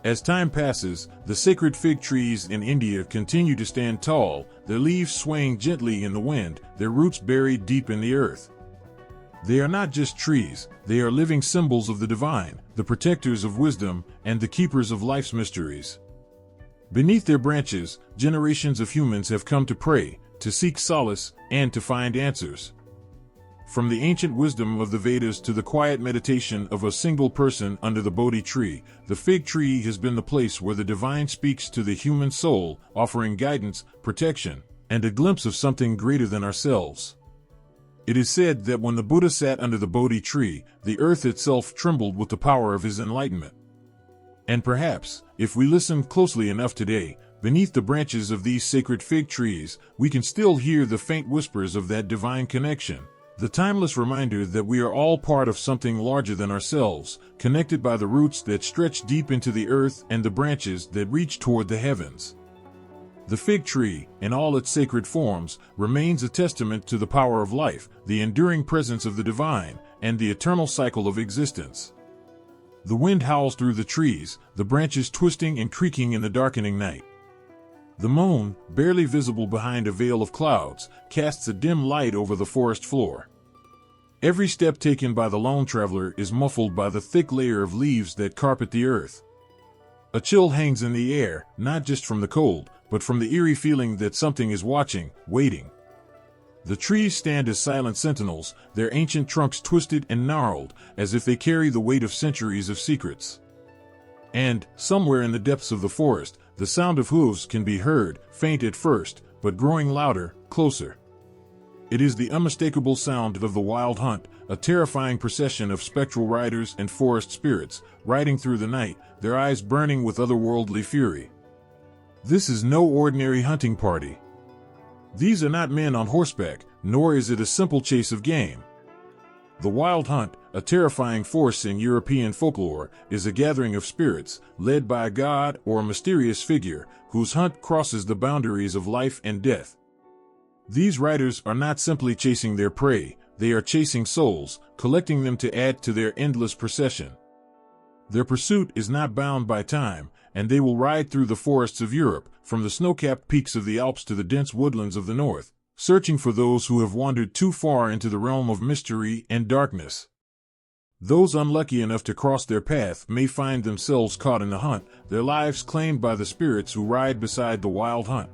As time passes, the sacred fig trees in India continue to stand tall, their leaves swaying gently in the wind, their roots buried deep in the earth. They are not just trees, they are living symbols of the divine, the protectors of wisdom, and the keepers of life's mysteries. Beneath their branches, generations of humans have come to pray, to seek solace, and to find answers. From the ancient wisdom of the Vedas to the quiet meditation of a single person under the Bodhi tree, the fig tree has been the place where the divine speaks to the human soul, offering guidance, protection, and a glimpse of something greater than ourselves. It is said that when the Buddha sat under the Bodhi tree, the earth itself trembled with the power of his enlightenment. And perhaps, if we listen closely enough today, beneath the branches of these sacred fig trees, we can still hear the faint whispers of that divine connection, the timeless reminder that we are all part of something larger than ourselves, connected by the roots that stretch deep into the earth and the branches that reach toward the heavens. The fig tree, in all its sacred forms, remains a testament to the power of life, the enduring presence of the divine, and the eternal cycle of existence. The wind howls through the trees, the branches twisting and creaking in the darkening night. The moon, barely visible behind a veil of clouds, casts a dim light over the forest floor. Every step taken by the lone traveler is muffled by the thick layer of leaves that carpet the earth. A chill hangs in the air, not just from the cold, but from the eerie feeling that something is watching, waiting. The trees stand as silent sentinels, their ancient trunks twisted and gnarled, as if they carry the weight of centuries of secrets. And, somewhere in the depths of the forest, the sound of hooves can be heard, faint at first, but growing louder, closer. It is the unmistakable sound of the wild hunt, a terrifying procession of spectral riders and forest spirits, riding through the night, their eyes burning with otherworldly fury. This is no ordinary hunting party. These are not men on horseback, nor is it a simple chase of game. The wild hunt, a terrifying force in European folklore, is a gathering of spirits, led by a god or a mysterious figure, whose hunt crosses the boundaries of life and death. These riders are not simply chasing their prey, they are chasing souls, collecting them to add to their endless procession. Their pursuit is not bound by time, and they will ride through the forests of Europe, from the snow-capped peaks of the Alps to the dense woodlands of the north, searching for those who have wandered too far into the realm of mystery and darkness. Those unlucky enough to cross their path may find themselves caught in the hunt, their lives claimed by the spirits who ride beside the wild hunt.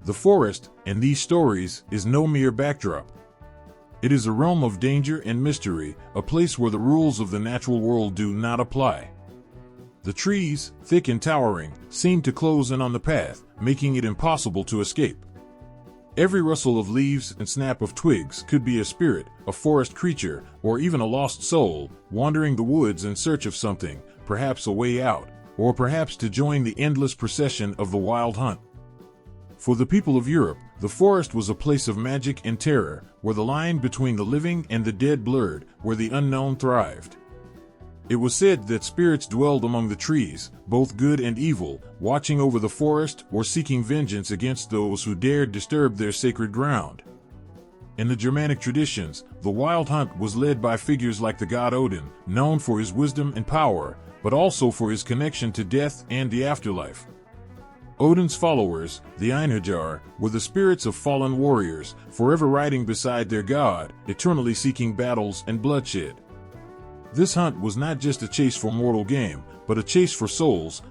The forest, in these stories, is no mere backdrop. It is a realm of danger and mystery, a place where the rules of the natural world do not apply. The trees, thick and towering, seem to close in on the path, making it impossible to escape. Every rustle of leaves and snap of twigs could be a spirit, a forest creature, or even a lost soul, wandering the woods in search of something, perhaps a way out, or perhaps to join the endless procession of the wild hunt. For the people of Europe, the forest was a place of magic and terror, where the line between the living and the dead blurred, where the unknown thrived. It was said that spirits dwelled among the trees, both good and evil, watching over the forest or seeking vengeance against those who dared disturb their sacred ground. In the Germanic traditions, the wild hunt was led by figures like the god Odin, known for his wisdom and power, but also for his connection to death and the afterlife. Odin's followers, the Einherjar, were the spirits of fallen warriors, forever riding beside their god, eternally seeking battles and bloodshed. This hunt was not just a chase for mortal game, but a chase for souls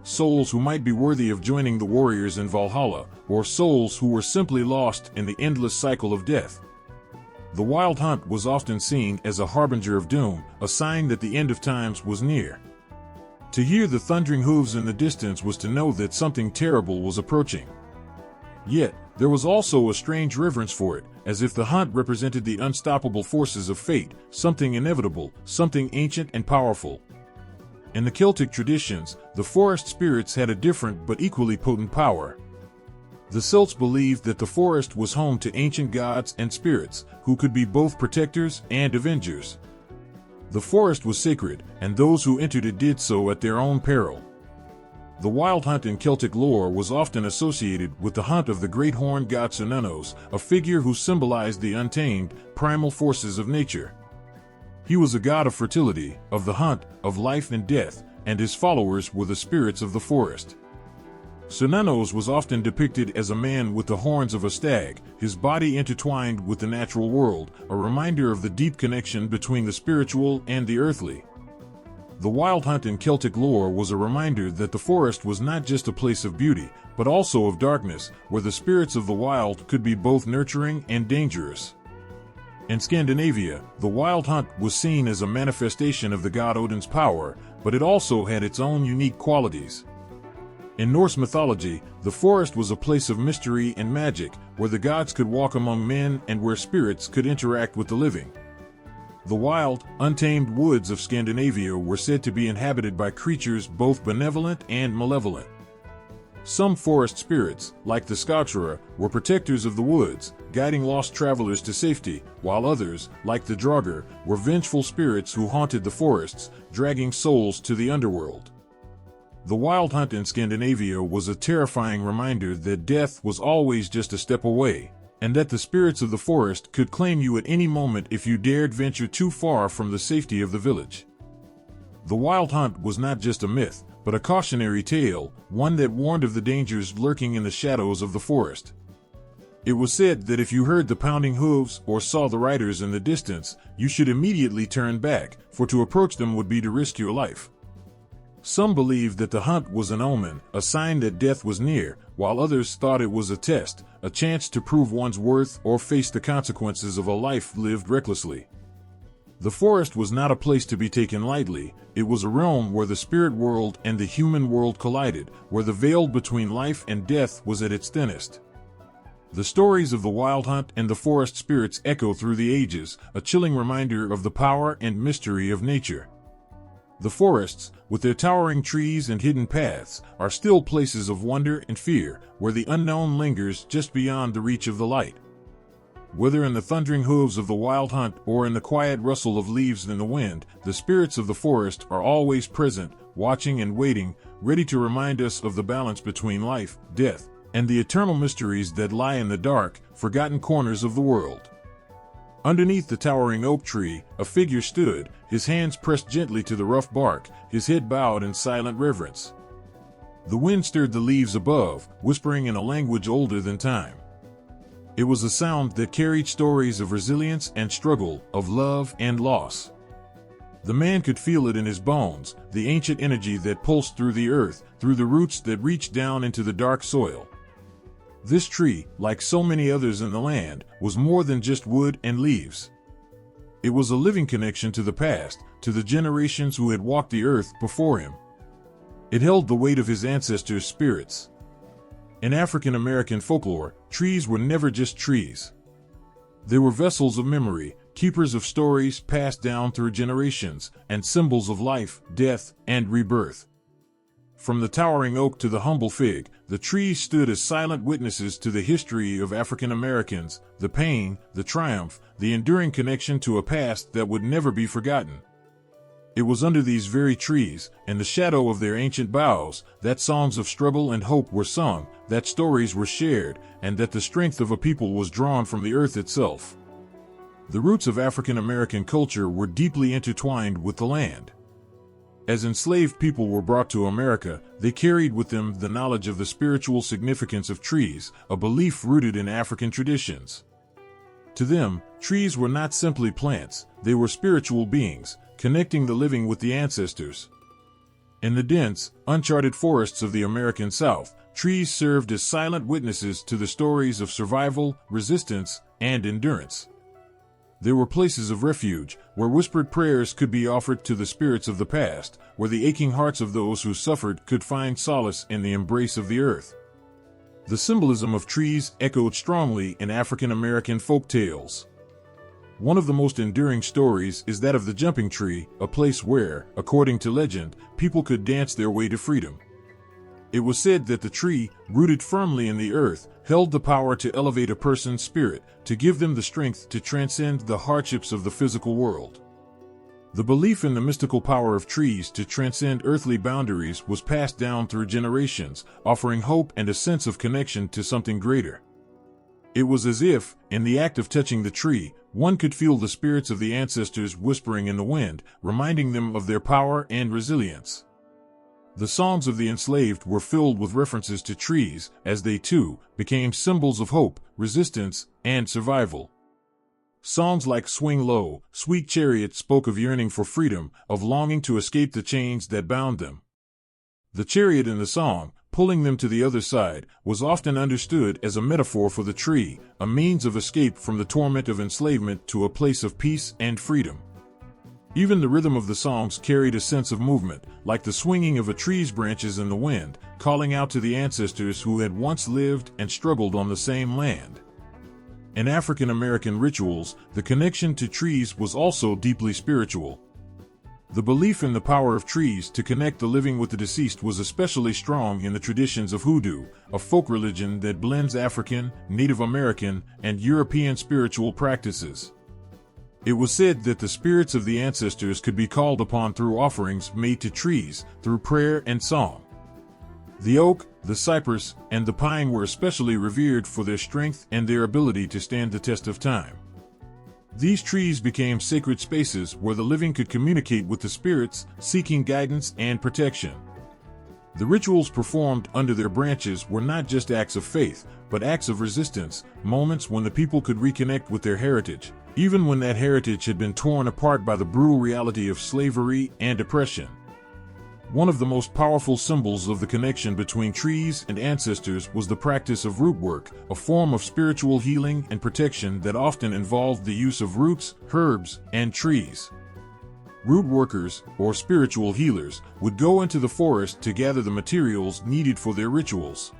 who might be worthy of joining the warriors in Valhalla, or souls who were simply lost in the endless cycle of death. The wild hunt was often seen as a harbinger of doom, a sign that the end of times was near. To hear the thundering hooves in the distance was to know that something terrible was approaching. Yet, there was also a strange reverence for it, as if the hunt represented the unstoppable forces of fate, something inevitable, something ancient and powerful. In the Celtic traditions, the forest spirits had a different but equally potent power. The Celts believed that the forest was home to ancient gods and spirits, who could be both protectors and avengers. The forest was sacred, and those who entered it did so at their own peril. The wild hunt in Celtic lore was often associated with the hunt of the great horned god Cernunnos, a figure who symbolized the untamed, primal forces of nature. He was a god of fertility, of the hunt, of life and death, and his followers were the spirits of the forest. Cernunnos was often depicted as a man with the horns of a stag, his body intertwined with the natural world, a reminder of the deep connection between the spiritual and the earthly. The wild hunt in Celtic lore was a reminder that the forest was not just a place of beauty, but also of darkness, where the spirits of the wild could be both nurturing and dangerous. In Scandinavia, the wild hunt was seen as a manifestation of the god Odin's power, but it also had its own unique qualities. In Norse mythology, the forest was a place of mystery and magic, where the gods could walk among men and where spirits could interact with the living. The wild, untamed woods of Scandinavia were said to be inhabited by creatures both benevolent and malevolent. Some forest spirits, like the Skogtra, were protectors of the woods, guiding lost travelers to safety, while others, like the Draugr, were vengeful spirits who haunted the forests, dragging souls to the underworld. The wild hunt in Scandinavia was a terrifying reminder that death was always just a step away, and that the spirits of the forest could claim you at any moment if you dared venture too far from the safety of the village. The wild hunt was not just a myth, but a cautionary tale, one that warned of the dangers lurking in the shadows of the forest. It was said that if you heard the pounding hooves or saw the riders in the distance, you should immediately turn back, for to approach them would be to risk your life. Some believed that the hunt was an omen, a sign that death was near, while others thought it was a test, a chance to prove one's worth or face the consequences of a life lived recklessly. The forest was not a place to be taken lightly. It was a realm where the spirit world and the human world collided, where the veil between life and death was at its thinnest. The stories of the wild hunt and the forest spirits echo through the ages, a chilling reminder of the power and mystery of nature. The forests, with their towering trees and hidden paths, are still places of wonder and fear, where the unknown lingers just beyond the reach of the light. Whether in the thundering hooves of the wild hunt or in the quiet rustle of leaves in the wind, the spirits of the forest are always present, watching and waiting, ready to remind us of the balance between life, death, and the eternal mysteries that lie in the dark, forgotten corners of the world. Underneath the towering oak tree, a figure stood, his hands pressed gently to the rough bark, his head bowed in silent reverence. The wind stirred the leaves above, whispering in a language older than time. It was a sound that carried stories of resilience and struggle, of love and loss. The man could feel it in his bones, the ancient energy that pulsed through the earth, through the roots that reached down into the dark soil. This tree, like so many others in the land, was more than just wood and leaves. It was a living connection to the past, to the generations who had walked the earth before him. It held the weight of his ancestors' spirits. In African American folklore, trees were never just trees. They were vessels of memory, keepers of stories passed down through generations, and symbols of life, death, and rebirth. From the towering oak to the humble fig, the trees stood as silent witnesses to the history of African Americans, the pain, the triumph, the enduring connection to a past that would never be forgotten. It was under these very trees, in the shadow of their ancient boughs, that songs of struggle and hope were sung, that stories were shared, and that the strength of a people was drawn from the earth itself. The roots of African American culture were deeply intertwined with the land. As enslaved people were brought to America, they carried with them the knowledge of the spiritual significance of trees, a belief rooted in African traditions. To them, trees were not simply plants, they were spiritual beings, connecting the living with the ancestors. In the dense, uncharted forests of the American South, trees served as silent witnesses to the stories of survival, resistance, and endurance. They were places of refuge, where whispered prayers could be offered to the spirits of the past, where the aching hearts of those who suffered could find solace in the embrace of the earth. The symbolism of trees echoed strongly in African American folk tales. One of the most enduring stories is that of the jumping tree, a place where, according to legend, people could dance their way to freedom. It was said that the tree, rooted firmly in the earth, held the power to elevate a person's spirit, to give them the strength to transcend the hardships of the physical world. The belief in the mystical power of trees to transcend earthly boundaries was passed down through generations, offering hope and a sense of connection to something greater. It was as if, in the act of touching the tree, one could feel the spirits of the ancestors whispering in the wind, reminding them of their power and resilience. The songs of the enslaved were filled with references to trees, as they too became symbols of hope, resistance, and survival. Songs like Swing Low, Sweet Chariot spoke of yearning for freedom, of longing to escape the chains that bound them. The chariot in the song, pulling them to the other side, was often understood as a metaphor for the tree, a means of escape from the torment of enslavement to a place of peace and freedom. Even the rhythm of the songs carried a sense of movement, like the swinging of a tree's branches in the wind, calling out to the ancestors who had once lived and struggled on the same land. In African American rituals, the connection to trees was also deeply spiritual. The belief in the power of trees to connect the living with the deceased was especially strong in the traditions of hoodoo, a folk religion that blends African, Native American, and European spiritual practices. It was said that the spirits of the ancestors could be called upon through offerings made to trees, through prayer and song. The oak, the cypress, and the pine were especially revered for their strength and their ability to stand the test of time. These trees became sacred spaces where the living could communicate with the spirits, seeking guidance and protection. The rituals performed under their branches were not just acts of faith, but acts of resistance, moments when the people could reconnect with their heritage, even when that heritage had been torn apart by the brutal reality of slavery and oppression. One of the most powerful symbols of the connection between trees and ancestors was the practice of root work, a form of spiritual healing and protection that often involved the use of roots, herbs, and trees. Root workers, or spiritual healers, would go into the forest to gather the materials needed for their rituals.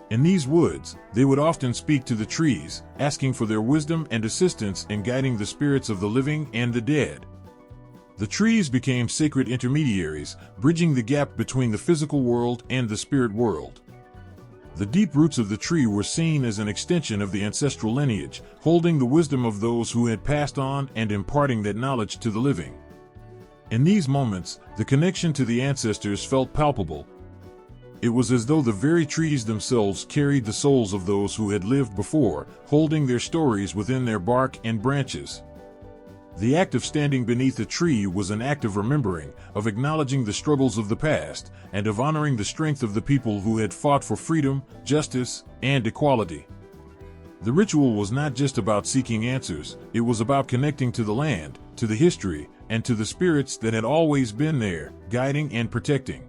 In these woods, they would often speak to the trees, asking for their wisdom and assistance in guiding the spirits of the living and the dead. The trees became sacred intermediaries, bridging the gap between the physical world and the spirit world. The deep roots of the tree were seen as an extension of the ancestral lineage, holding the wisdom of those who had passed on and imparting that knowledge to the living. In these moments, the connection to the ancestors felt palpable. It was as though the very trees themselves carried the souls of those who had lived before, holding their stories within their bark and branches. The act of standing beneath a tree was an act of remembering, of acknowledging the struggles of the past, and of honoring the strength of the people who had fought for freedom, justice, and equality. The ritual was not just about seeking answers, it was about connecting to the land, to the history, and to the spirits that had always been there, guiding and protecting.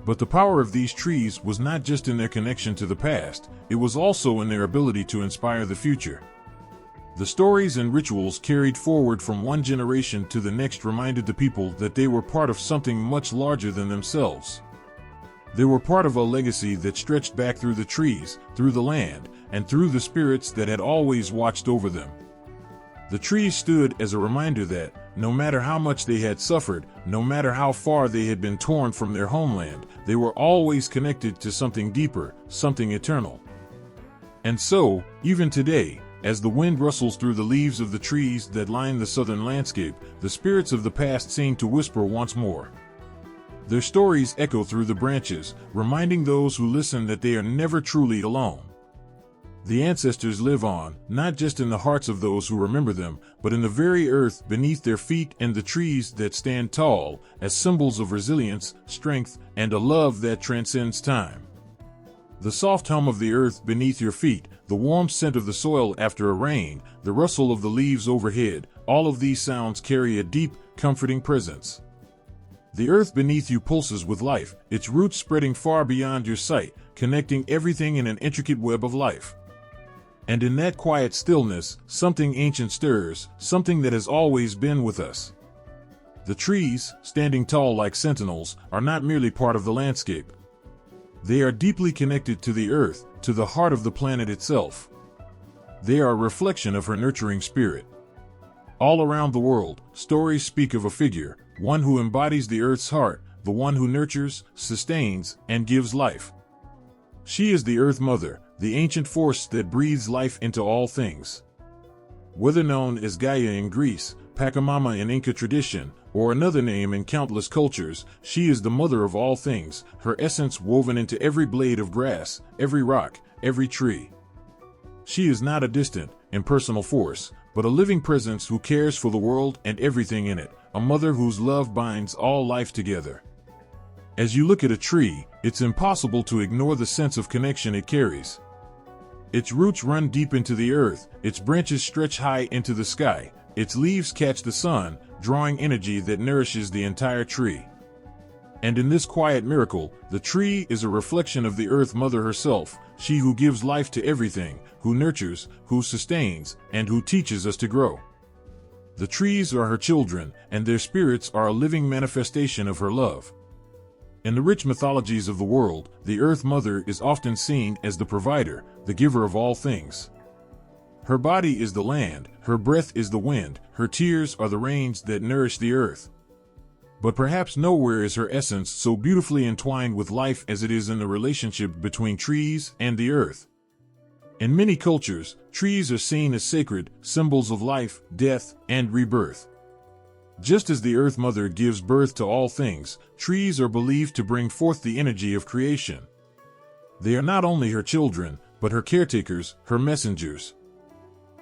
But the power of these trees was not just in their connection to the past, it was also in their ability to inspire the future. The stories and rituals carried forward from one generation to the next reminded the people that they were part of something much larger than themselves. They were part of a legacy that stretched back through the trees, through the land, and through the spirits that had always watched over them. The trees stood as a reminder that, no matter how much they had suffered, no matter how far they had been torn from their homeland, they were always connected to something deeper, something eternal. And so, even today, as the wind rustles through the leaves of the trees that line the southern landscape, the spirits of the past seem to whisper once more. Their stories echo through the branches, reminding those who listen that they are never truly alone. The ancestors live on, not just in the hearts of those who remember them, but in the very earth beneath their feet and the trees that stand tall, as symbols of resilience, strength, and a love that transcends time. The soft hum of the earth beneath your feet, the warm scent of the soil after a rain, the rustle of the leaves overhead, all of these sounds carry a deep, comforting presence. The earth beneath you pulses with life, its roots spreading far beyond your sight, connecting everything in an intricate web of life. And in that quiet stillness, something ancient stirs, something that has always been with us. The trees, standing tall like sentinels, are not merely part of the landscape. They are deeply connected to the earth, to the heart of the planet itself. They are a reflection of her nurturing spirit. All around the world, stories speak of a figure, one who embodies the earth's heart, the one who nurtures, sustains, and gives life. She is the Earth Mother, the ancient force that breathes life into all things. Whether known as Gaia in Greece, Pachamama in Inca tradition, or another name in countless cultures, she is the mother of all things, her essence woven into every blade of grass, every rock, every tree. She is not a distant, impersonal force, but a living presence who cares for the world and everything in it, a mother whose love binds all life together. As you look at a tree, it's impossible to ignore the sense of connection it carries. Its roots run deep into the earth, its branches stretch high into the sky, its leaves catch the sun, drawing energy that nourishes the entire tree. And in this quiet miracle, the tree is a reflection of the Earth Mother herself, she who gives life to everything, who nurtures, who sustains, and who teaches us to grow. The trees are her children, and their spirits are a living manifestation of her love. In the rich mythologies of the world, the Earth Mother is often seen as the provider, the giver of all things. Her body is the land, her breath is the wind, her tears are the rains that nourish the earth. But perhaps nowhere is her essence so beautifully entwined with life as it is in the relationship between trees and the earth. In many cultures, trees are seen as sacred, symbols of life, death, and rebirth. Just as the Earth Mother gives birth to all things, trees are believed to bring forth the energy of creation. They are not only her children, but her caretakers, her messengers.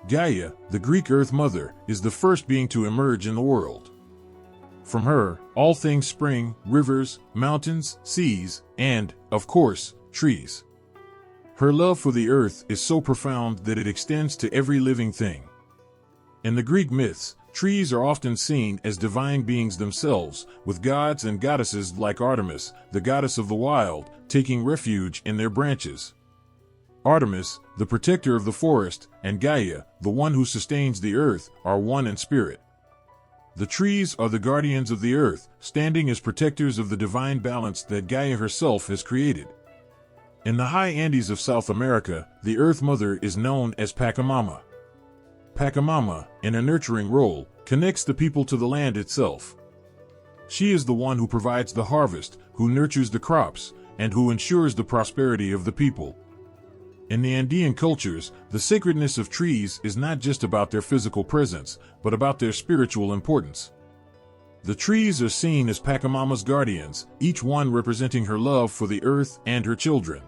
Gaia, the Greek Earth Mother, is the first being to emerge in the world. From her, all things spring, rivers, mountains, seas, and, of course, trees. Her love for the earth is so profound that it extends to every living thing. In the Greek myths, trees are often seen as divine beings themselves, with gods and goddesses like Artemis, the goddess of the wild, taking refuge in their branches. Artemis, the protector of the forest, and Gaia, the one who sustains the earth, are one in spirit. The trees are the guardians of the earth, standing as protectors of the divine balance that Gaia herself has created. In the high Andes of South America, the Earth Mother is known as Pachamama. Pachamama, in a nurturing role, connects the people to the land itself. She is the one who provides the harvest, who nurtures the crops, and who ensures the prosperity of the people. In the Andean cultures, the sacredness of trees is not just about their physical presence, but about their spiritual importance. The trees are seen as Pachamama's guardians, each one representing her love for the earth and her children.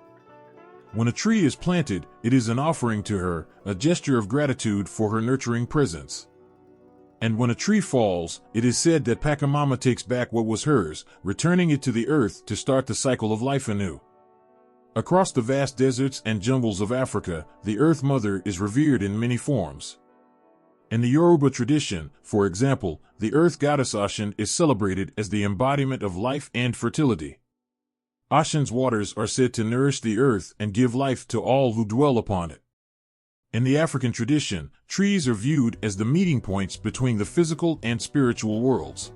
When a tree is planted, it is an offering to her, a gesture of gratitude for her nurturing presence. And when a tree falls, it is said that Pachamama takes back what was hers, returning it to the earth to start the cycle of life anew. Across the vast deserts and jungles of Africa, the Earth Mother is revered in many forms. In the Yoruba tradition, for example, the Earth Goddess Ashin is celebrated as the embodiment of life and fertility. Ashin's waters are said to nourish the earth and give life to all who dwell upon it. In the African tradition, trees are viewed as the meeting points between the physical and spiritual worlds.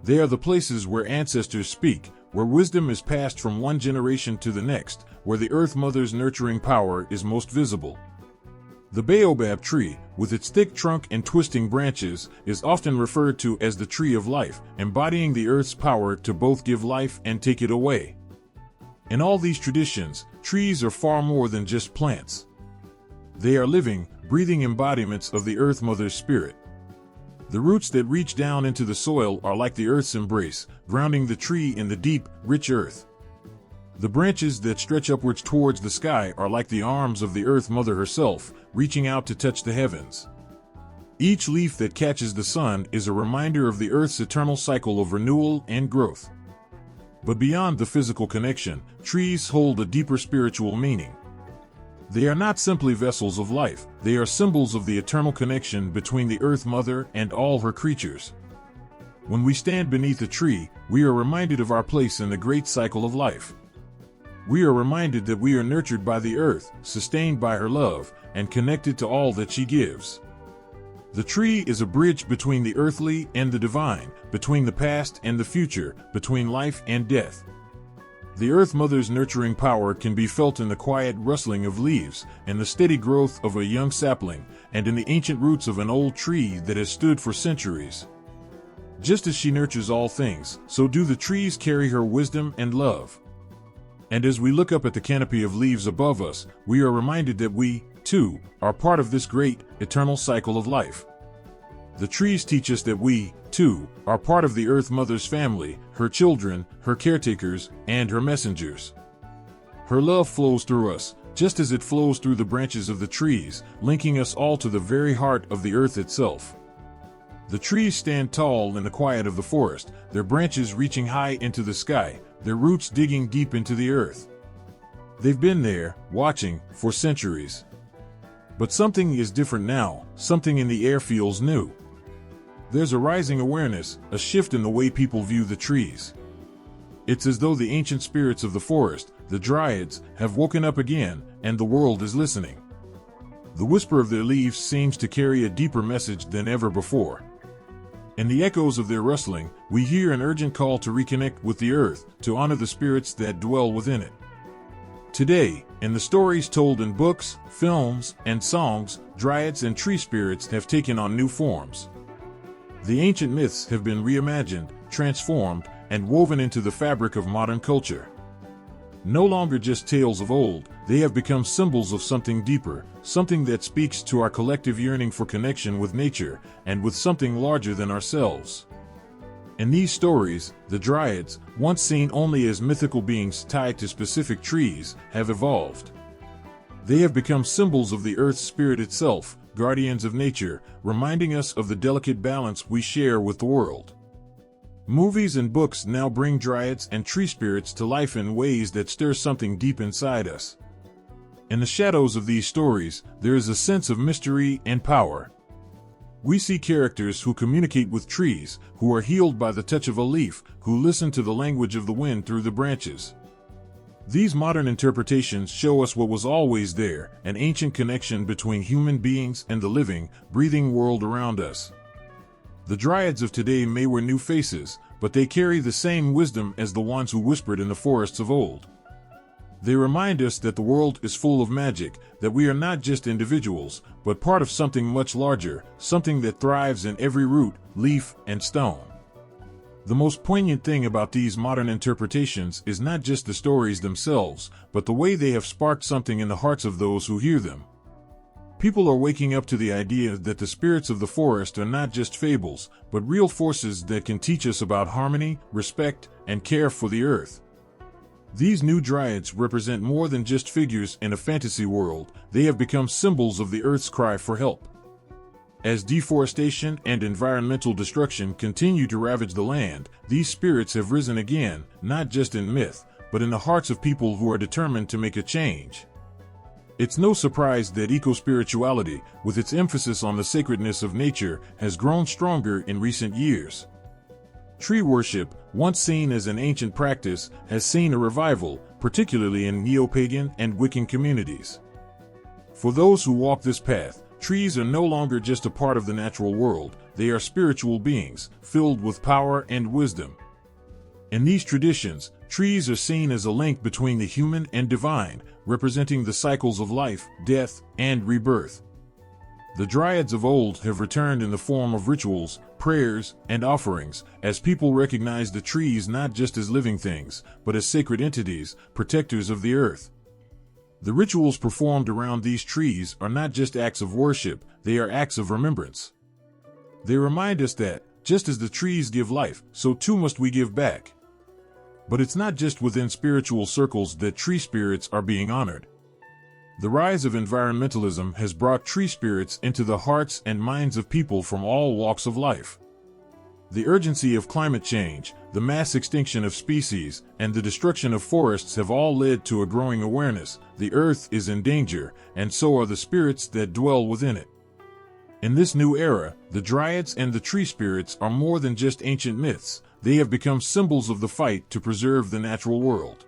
They are the places where ancestors speak, where wisdom is passed from one generation to the next, where the Earth Mother's nurturing power is most visible. The baobab tree, with its thick trunk and twisting branches, is often referred to as the tree of life, embodying the earth's power to both give life and take it away. In all these traditions, trees are far more than just plants. They are living, breathing embodiments of the Earth Mother's spirit. The roots that reach down into the soil are like the earth's embrace, grounding the tree in the deep, rich earth. The branches that stretch upwards towards the sky are like the arms of the Earth Mother herself, reaching out to touch the heavens. Each leaf that catches the sun is a reminder of the earth's eternal cycle of renewal and growth. But beyond the physical connection, trees hold a deeper spiritual meaning. They are not simply vessels of life, they are symbols of the eternal connection between the Earth Mother and all her creatures. When we stand beneath a tree, we are reminded of our place in the great cycle of life. We are reminded that we are nurtured by the earth, sustained by her love, and connected to all that she gives. The tree is a bridge between the earthly and the divine, between the past and the future, between life and death. The Earth Mother's nurturing power can be felt in the quiet rustling of leaves, in the steady growth of a young sapling, and in the ancient roots of an old tree that has stood for centuries. Just as she nurtures all things, so do the trees carry her wisdom and love. And as we look up at the canopy of leaves above us, we are reminded that we, too, are part of this great, eternal cycle of life. The trees teach us that we, too, are part of the Earth Mother's family, her children, her caretakers, and her messengers. Her love flows through us, just as it flows through the branches of the trees, linking us all to the very heart of the earth itself. The trees stand tall in the quiet of the forest, their branches reaching high into the sky, their roots digging deep into the earth. They've been there, watching, for centuries. But something is different now, something in the air feels new. There's a rising awareness, a shift in the way people view the trees. It's as though the ancient spirits of the forest, the dryads, have woken up again, and the world is listening. The whisper of their leaves seems to carry a deeper message than ever before. In the echoes of their rustling, we hear an urgent call to reconnect with the earth, to honor the spirits that dwell within it. Today, in the stories told in books, films, and songs, dryads and tree spirits have taken on new forms. The ancient myths have been reimagined, transformed, and woven into the fabric of modern culture. No longer just tales of old, they have become symbols of something deeper, something that speaks to our collective yearning for connection with nature and with something larger than ourselves. In these stories, the dryads, once seen only as mythical beings tied to specific trees, have evolved. They have become symbols of the earth's spirit itself, guardians of nature, reminding us of the delicate balance we share with the world. Movies and books now bring dryads and tree spirits to life in ways that stir something deep inside us. In the shadows of these stories, there is a sense of mystery and power. We see characters who communicate with trees, who are healed by the touch of a leaf, who listen to the language of the wind through the branches. These modern interpretations show us what was always there, an ancient connection between human beings and the living, breathing world around us. The dryads of today may wear new faces, but they carry the same wisdom as the ones who whispered in the forests of old. They remind us that the world is full of magic, that we are not just individuals, but part of something much larger, something that thrives in every root, leaf, and stone. The most poignant thing about these modern interpretations is not just the stories themselves, but the way they have sparked something in the hearts of those who hear them. People are waking up to the idea that the spirits of the forest are not just fables, but real forces that can teach us about harmony, respect, and care for the earth. These new dryads represent more than just figures in a fantasy world. They have become symbols of the earth's cry for help. As deforestation and environmental destruction continue to ravage the land, these spirits have risen again, not just in myth, but in the hearts of people who are determined to make a change. It's no surprise that eco-spirituality, with its emphasis on the sacredness of nature, has grown stronger in recent years. Tree worship, once seen as an ancient practice, has seen a revival, particularly in neo-pagan and Wiccan communities. For those who walk this path, trees are no longer just a part of the natural world, they are spiritual beings, filled with power and wisdom. In these traditions, trees are seen as a link between the human and divine, representing the cycles of life, death, and rebirth. The dryads of old have returned in the form of rituals, prayers, and offerings, as people recognize the trees not just as living things, but as sacred entities, protectors of the earth. The rituals performed around these trees are not just acts of worship, they are acts of remembrance. They remind us that, just as the trees give life, so too must we give back. But it's not just within spiritual circles that tree spirits are being honored. The rise of environmentalism has brought tree spirits into the hearts and minds of people from all walks of life. The urgency of climate change, the mass extinction of species, and the destruction of forests have all led to a growing awareness. The earth is in danger, and so are the spirits that dwell within it. In this new era, the dryads and the tree spirits are more than just ancient myths. They have become symbols of the fight to preserve the natural world.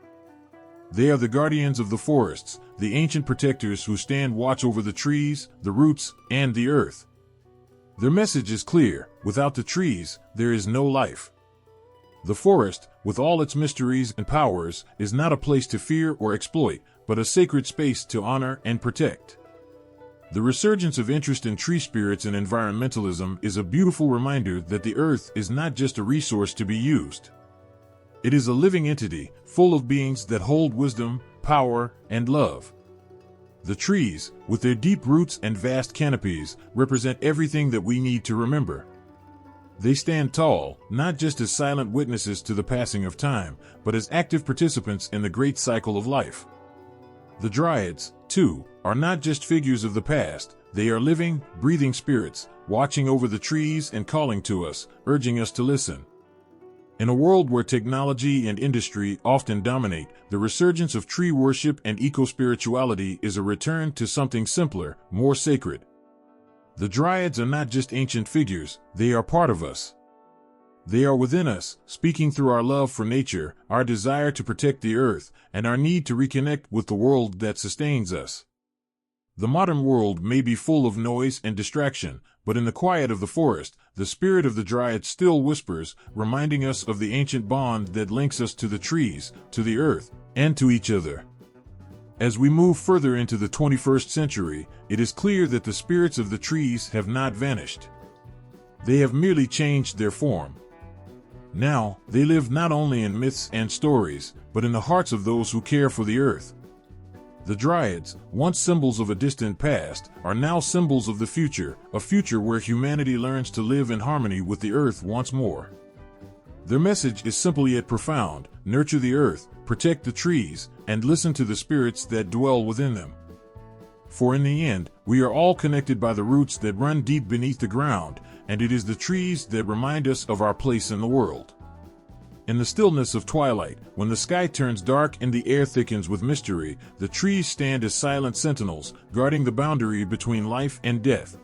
They are the guardians of the forests, the ancient protectors who stand watch over the trees, the roots, and the earth. Their message is clear: without the trees, there is no life. The forest, with all its mysteries and powers, is not a place to fear or exploit, but a sacred space to honor and protect. The resurgence of interest in tree spirits and environmentalism is a beautiful reminder that the earth is not just a resource to be used. It is a living entity, full of beings that hold wisdom, power, and love. The trees, with their deep roots and vast canopies, represent everything that we need to remember. They stand tall, not just as silent witnesses to the passing of time, but as active participants in the great cycle of life. The dryads, too, are not just figures of the past, they are living, breathing spirits, watching over the trees and calling to us, urging us to listen. In a world where technology and industry often dominate, the resurgence of tree worship and eco-spirituality is a return to something simpler, more sacred. The dryads are not just ancient figures, they are part of us. They are within us, speaking through our love for nature, our desire to protect the earth, and our need to reconnect with the world that sustains us. The modern world may be full of noise and distraction, but in the quiet of the forest, the spirit of the dryad still whispers, reminding us of the ancient bond that links us to the trees, to the earth, and to each other. As we move further into the 21st century, it is clear that the spirits of the trees have not vanished. They have merely changed their form. Now, they live not only in myths and stories, but in the hearts of those who care for the earth. The dryads, once symbols of a distant past, are now symbols of the future, a future where humanity learns to live in harmony with the earth once more. Their message is simple yet profound: nurture the earth, protect the trees, and listen to the spirits that dwell within them. For in the end, we are all connected by the roots that run deep beneath the ground, and it is the trees that remind us of our place in the world. In the stillness of twilight, when the sky turns dark and the air thickens with mystery, the trees stand as silent sentinels, guarding the boundary between life and death.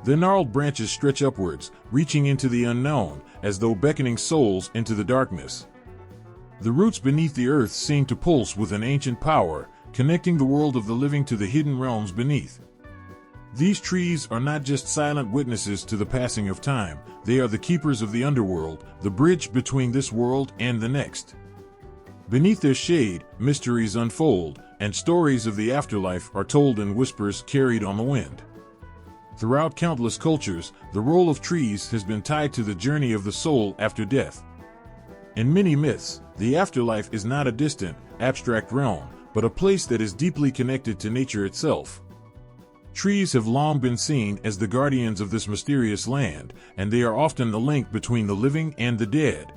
Their gnarled branches stretch upwards, reaching into the unknown, as though beckoning souls into the darkness. The roots beneath the earth seem to pulse with an ancient power, connecting the world of the living to the hidden realms beneath. These trees are not just silent witnesses to the passing of time, they are the keepers of the underworld, the bridge between this world and the next. Beneath their shade, mysteries unfold, and stories of the afterlife are told in whispers carried on the wind. Throughout countless cultures, the role of trees has been tied to the journey of the soul after death. In many myths, the afterlife is not a distant, abstract realm, but a place that is deeply connected to nature itself. Trees have long been seen as the guardians of this mysterious land, and they are often the link between the living and the dead.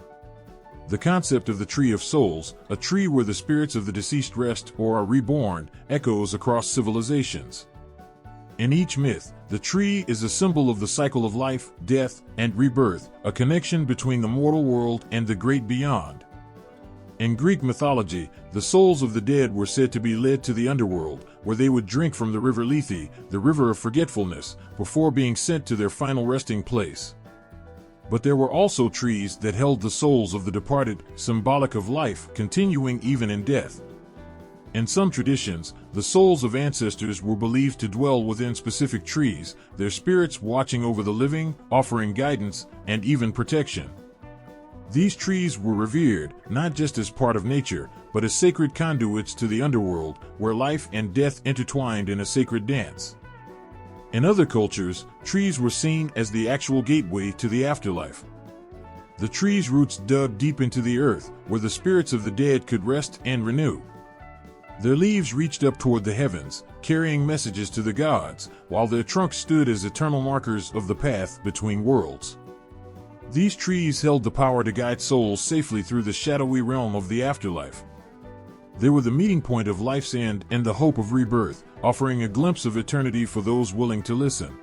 The concept of the Tree of Souls, a tree where the spirits of the deceased rest or are reborn, echoes across civilizations. In each myth, the tree is a symbol of the cycle of life, death, and rebirth, a connection between the mortal world and the great beyond. In Greek mythology, the souls of the dead were said to be led to the underworld, where they would drink from the river Lethe, the river of forgetfulness, before being sent to their final resting place. But there were also trees that held the souls of the departed, symbolic of life continuing even in death. In some traditions, the souls of ancestors were believed to dwell within specific trees, their spirits watching over the living, offering guidance, and even protection. These trees were revered, not just as part of nature, but as sacred conduits to the underworld, where life and death intertwined in a sacred dance. In other cultures, trees were seen as the actual gateway to the afterlife. The tree's roots dug deep into the earth, where the spirits of the dead could rest and renew. Their leaves reached up toward the heavens, carrying messages to the gods, while their trunks stood as eternal markers of the path between worlds. These trees held the power to guide souls safely through the shadowy realm of the afterlife. They were the meeting point of life's end and the hope of rebirth, offering a glimpse of eternity for those willing to listen.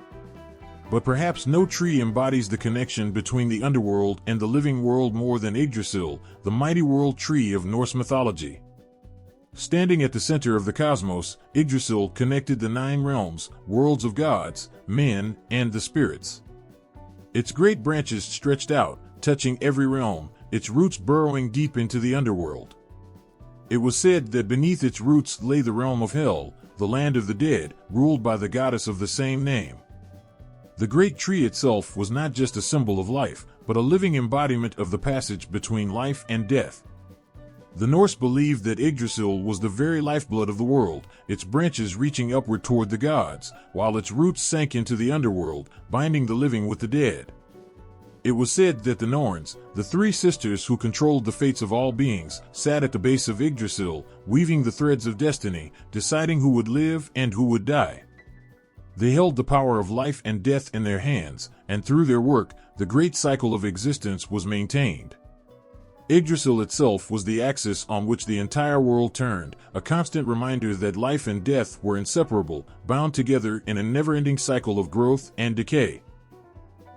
But perhaps no tree embodies the connection between the underworld and the living world more than Yggdrasil, the mighty world tree of Norse mythology. Standing at the center of the cosmos, Yggdrasil connected the 9 realms, worlds of gods, men, and the spirits. Its great branches stretched out, touching every realm, its roots burrowing deep into the underworld. It was said that beneath its roots lay the realm of Hell, the land of the dead, ruled by the goddess of the same name. The great tree itself was not just a symbol of life, but a living embodiment of the passage between life and death. The Norse believed that Yggdrasil was the very lifeblood of the world, its branches reaching upward toward the gods, while its roots sank into the underworld, binding the living with the dead. It was said that the Norns, the 3 sisters who controlled the fates of all beings, sat at the base of Yggdrasil, weaving the threads of destiny, deciding who would live and who would die. They held the power of life and death in their hands, and through their work, the great cycle of existence was maintained. Yggdrasil itself was the axis on which the entire world turned, a constant reminder that life and death were inseparable, bound together in a never-ending cycle of growth and decay.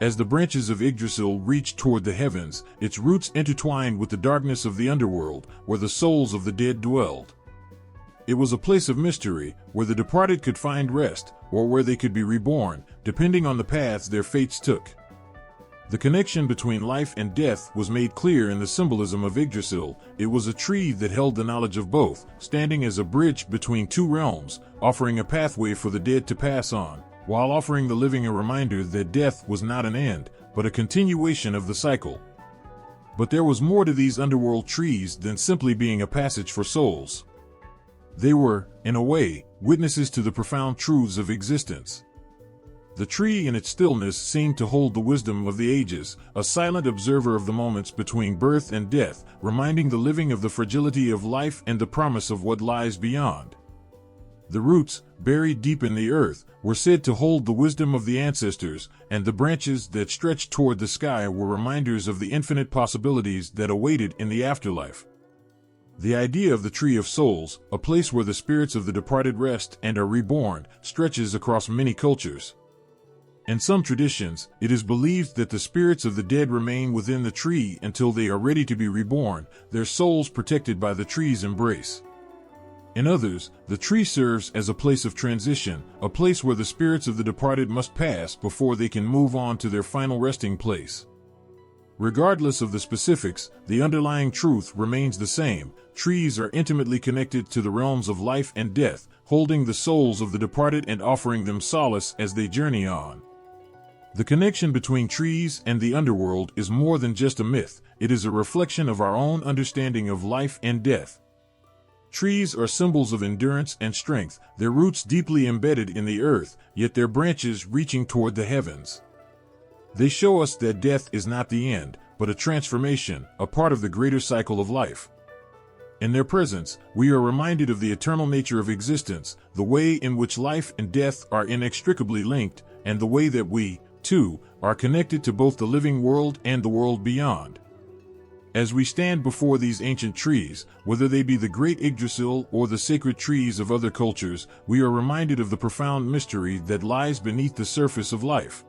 As the branches of Yggdrasil reached toward the heavens, its roots intertwined with the darkness of the underworld, where the souls of the dead dwelled. It was a place of mystery, where the departed could find rest, or where they could be reborn, depending on the paths their fates took. The connection between life and death was made clear in the symbolism of Yggdrasil. It was a tree that held the knowledge of both, standing as a bridge between 2 realms, offering a pathway for the dead to pass on, while offering the living a reminder that death was not an end, but a continuation of the cycle. But there was more to these underworld trees than simply being a passage for souls. They were, in a way, witnesses to the profound truths of existence. The tree in its stillness seemed to hold the wisdom of the ages, a silent observer of the moments between birth and death, reminding the living of the fragility of life and the promise of what lies beyond. The roots, buried deep in the earth, were said to hold the wisdom of the ancestors, and the branches that stretched toward the sky were reminders of the infinite possibilities that awaited in the afterlife. The idea of the Tree of Souls, a place where the spirits of the departed rest and are reborn, stretches across many cultures. In some traditions, it is believed that the spirits of the dead remain within the tree until they are ready to be reborn, their souls protected by the tree's embrace. In others, the tree serves as a place of transition, a place where the spirits of the departed must pass before they can move on to their final resting place. Regardless of the specifics, the underlying truth remains the same. Trees are intimately connected to the realms of life and death, holding the souls of the departed and offering them solace as they journey on. The connection between trees and the underworld is more than just a myth, it is a reflection of our own understanding of life and death. Trees are symbols of endurance and strength, their roots deeply embedded in the earth, yet their branches reaching toward the heavens. They show us that death is not the end, but a transformation, a part of the greater cycle of life. In their presence, we are reminded of the eternal nature of existence, the way in which life and death are inextricably linked, and the way that we, too, are connected to both the living world and the world beyond. As we stand before these ancient trees, whether they be the great Yggdrasil or the sacred trees of other cultures, we are reminded of the profound mystery that lies beneath the surface of life.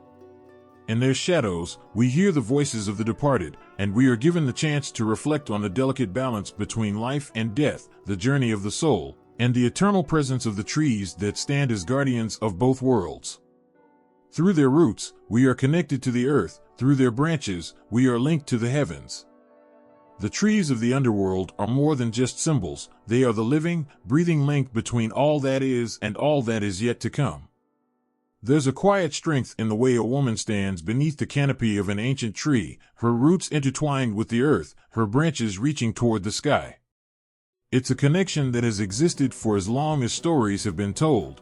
In their shadows, we hear the voices of the departed, and we are given the chance to reflect on the delicate balance between life and death, the journey of the soul, and the eternal presence of the trees that stand as guardians of both worlds. Through their roots, we are connected to the earth, through their branches, we are linked to the heavens. The trees of the underworld are more than just symbols, they are the living, breathing link between all that is and all that is yet to come. There's a quiet strength in the way a woman stands beneath the canopy of an ancient tree, her roots intertwined with the earth, her branches reaching toward the sky. It's a connection that has existed for as long as stories have been told.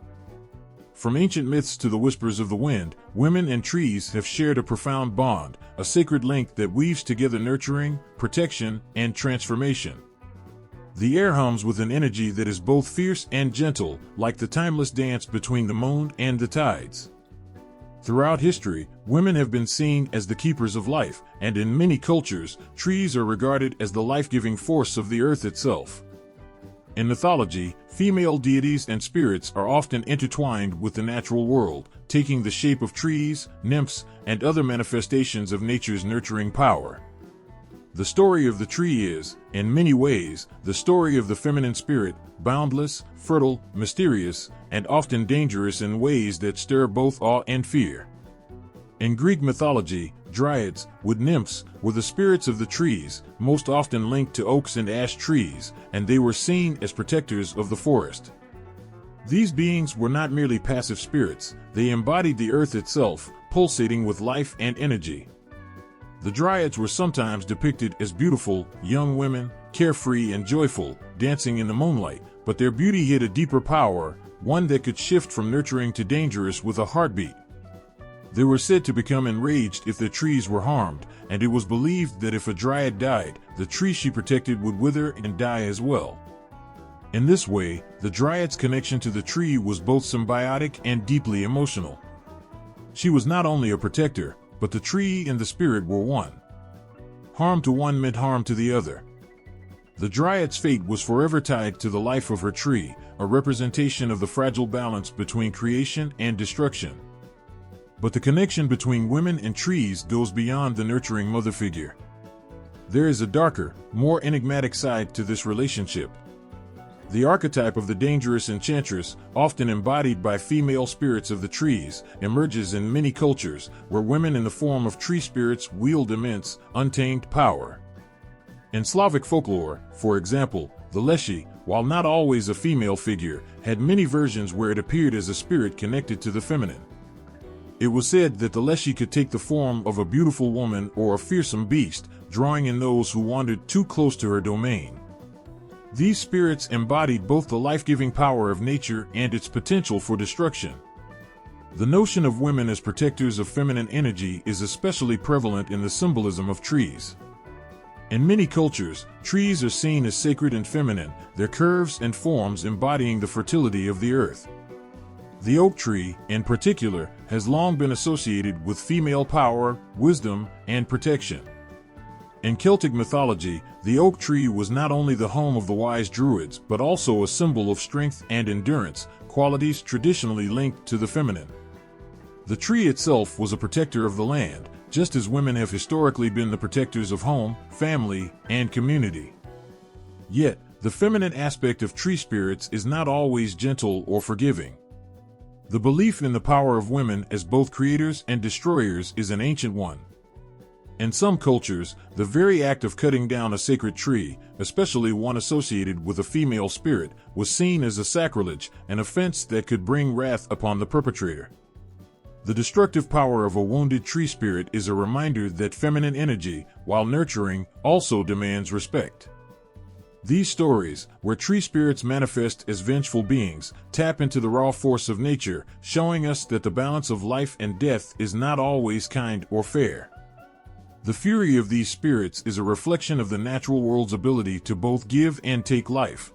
From ancient myths to the whispers of the wind, women and trees have shared a profound bond, a sacred link that weaves together nurturing, protection, and transformation. The air hums with an energy that is both fierce and gentle, like the timeless dance between the moon and the tides. Throughout history, women have been seen as the keepers of life, and in many cultures, trees are regarded as the life-giving force of the earth itself. In mythology, female deities and spirits are often intertwined with the natural world, taking the shape of trees, nymphs, and other manifestations of nature's nurturing power. The story of the tree is, in many ways, the story of the feminine spirit, boundless, fertile, mysterious, and often dangerous in ways that stir both awe and fear. In Greek mythology, dryads, wood nymphs, were the spirits of the trees, most often linked to oaks and ash trees, and they were seen as protectors of the forest. These beings were not merely passive spirits, they embodied the earth itself, pulsating with life and energy. The dryads were sometimes depicted as beautiful, young women, carefree and joyful, dancing in the moonlight, but their beauty hid a deeper power, one that could shift from nurturing to dangerous with a heartbeat. They were said to become enraged if their trees were harmed, and it was believed that if a dryad died, the tree she protected would wither and die as well. In this way, the dryad's connection to the tree was both symbiotic and deeply emotional. She was not only a protector, but the tree and the spirit were one. Harm to one meant harm to the other. The dryad's fate was forever tied to the life of her tree, a representation of the fragile balance between creation and destruction. But the connection between women and trees goes beyond the nurturing mother figure. There is a darker, more enigmatic side to this relationship. The archetype of the dangerous enchantress, often embodied by female spirits of the trees, emerges in many cultures, where women in the form of tree spirits wield immense, untamed power. In Slavic folklore, for example, the leshy, while not always a female figure, had many versions where it appeared as a spirit connected to the feminine. It was said that the leshy could take the form of a beautiful woman or a fearsome beast, drawing in those who wandered too close to her domain. These spirits embodied both the life-giving power of nature and its potential for destruction. The notion of women as protectors of feminine energy is especially prevalent in the symbolism of trees. In many cultures, trees are seen as sacred and feminine, their curves and forms embodying the fertility of the earth. The oak tree, in particular, has long been associated with female power, wisdom, and protection. In Celtic mythology, the oak tree was not only the home of the wise druids but also a symbol of strength and endurance, qualities traditionally linked to the feminine. The tree itself was a protector of the land, just as women have historically been the protectors of home, family, and community. Yet, the feminine aspect of tree spirits is not always gentle or forgiving. The belief in the power of women as both creators and destroyers is an ancient one. In some cultures, the very act of cutting down a sacred tree, especially one associated with a female spirit, was seen as a sacrilege, an offense that could bring wrath upon the perpetrator. The destructive power of a wounded tree spirit is a reminder that feminine energy, while nurturing, also demands respect. These stories, where tree spirits manifest as vengeful beings, tap into the raw force of nature, showing us that the balance of life and death is not always kind or fair. The fury of these spirits is a reflection of the natural world's ability to both give and take life.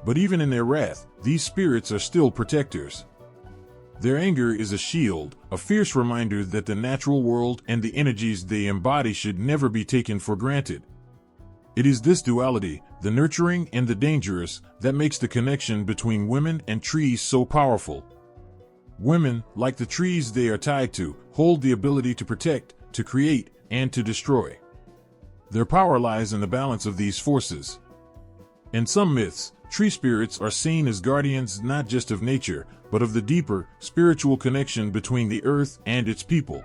But even in their wrath, these spirits are still protectors. Their anger is a shield, a fierce reminder that the natural world and the energies they embody should never be taken for granted. It is this duality, the nurturing and the dangerous, that makes the connection between women and trees so powerful. Women, like the trees they are tied to, hold the ability to protect, to create, and to destroy. Their power lies in the balance of these forces. In some myths, tree spirits are seen as guardians not just of nature, but of the deeper, spiritual connection between the earth and its people.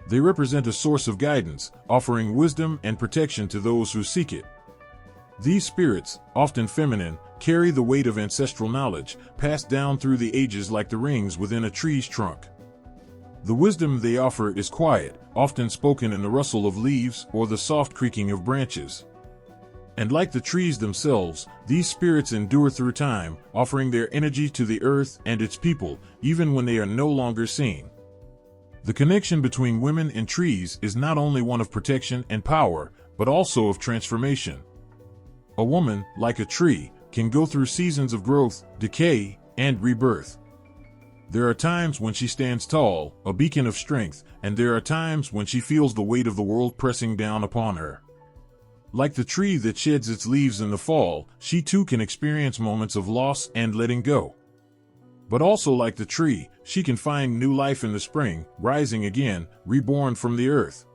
They represent a source of guidance, offering wisdom and protection to those who seek it. These spirits, often feminine, carry the weight of ancestral knowledge, passed down through the ages like the rings within a tree's trunk. The wisdom they offer is quiet, often spoken in the rustle of leaves or the soft creaking of branches. And like the trees themselves, these spirits endure through time, offering their energy to the earth and its people, even when they are no longer seen. The connection between women and trees is not only one of protection and power, but also of transformation. A woman, like a tree, can go through seasons of growth, decay, and rebirth. There are times when she stands tall, a beacon of strength, and there are times when she feels the weight of the world pressing down upon her. Like the tree that sheds its leaves in the fall, she too can experience moments of loss and letting go. But also like the tree, she can find new life in the spring, rising again, reborn from the earth.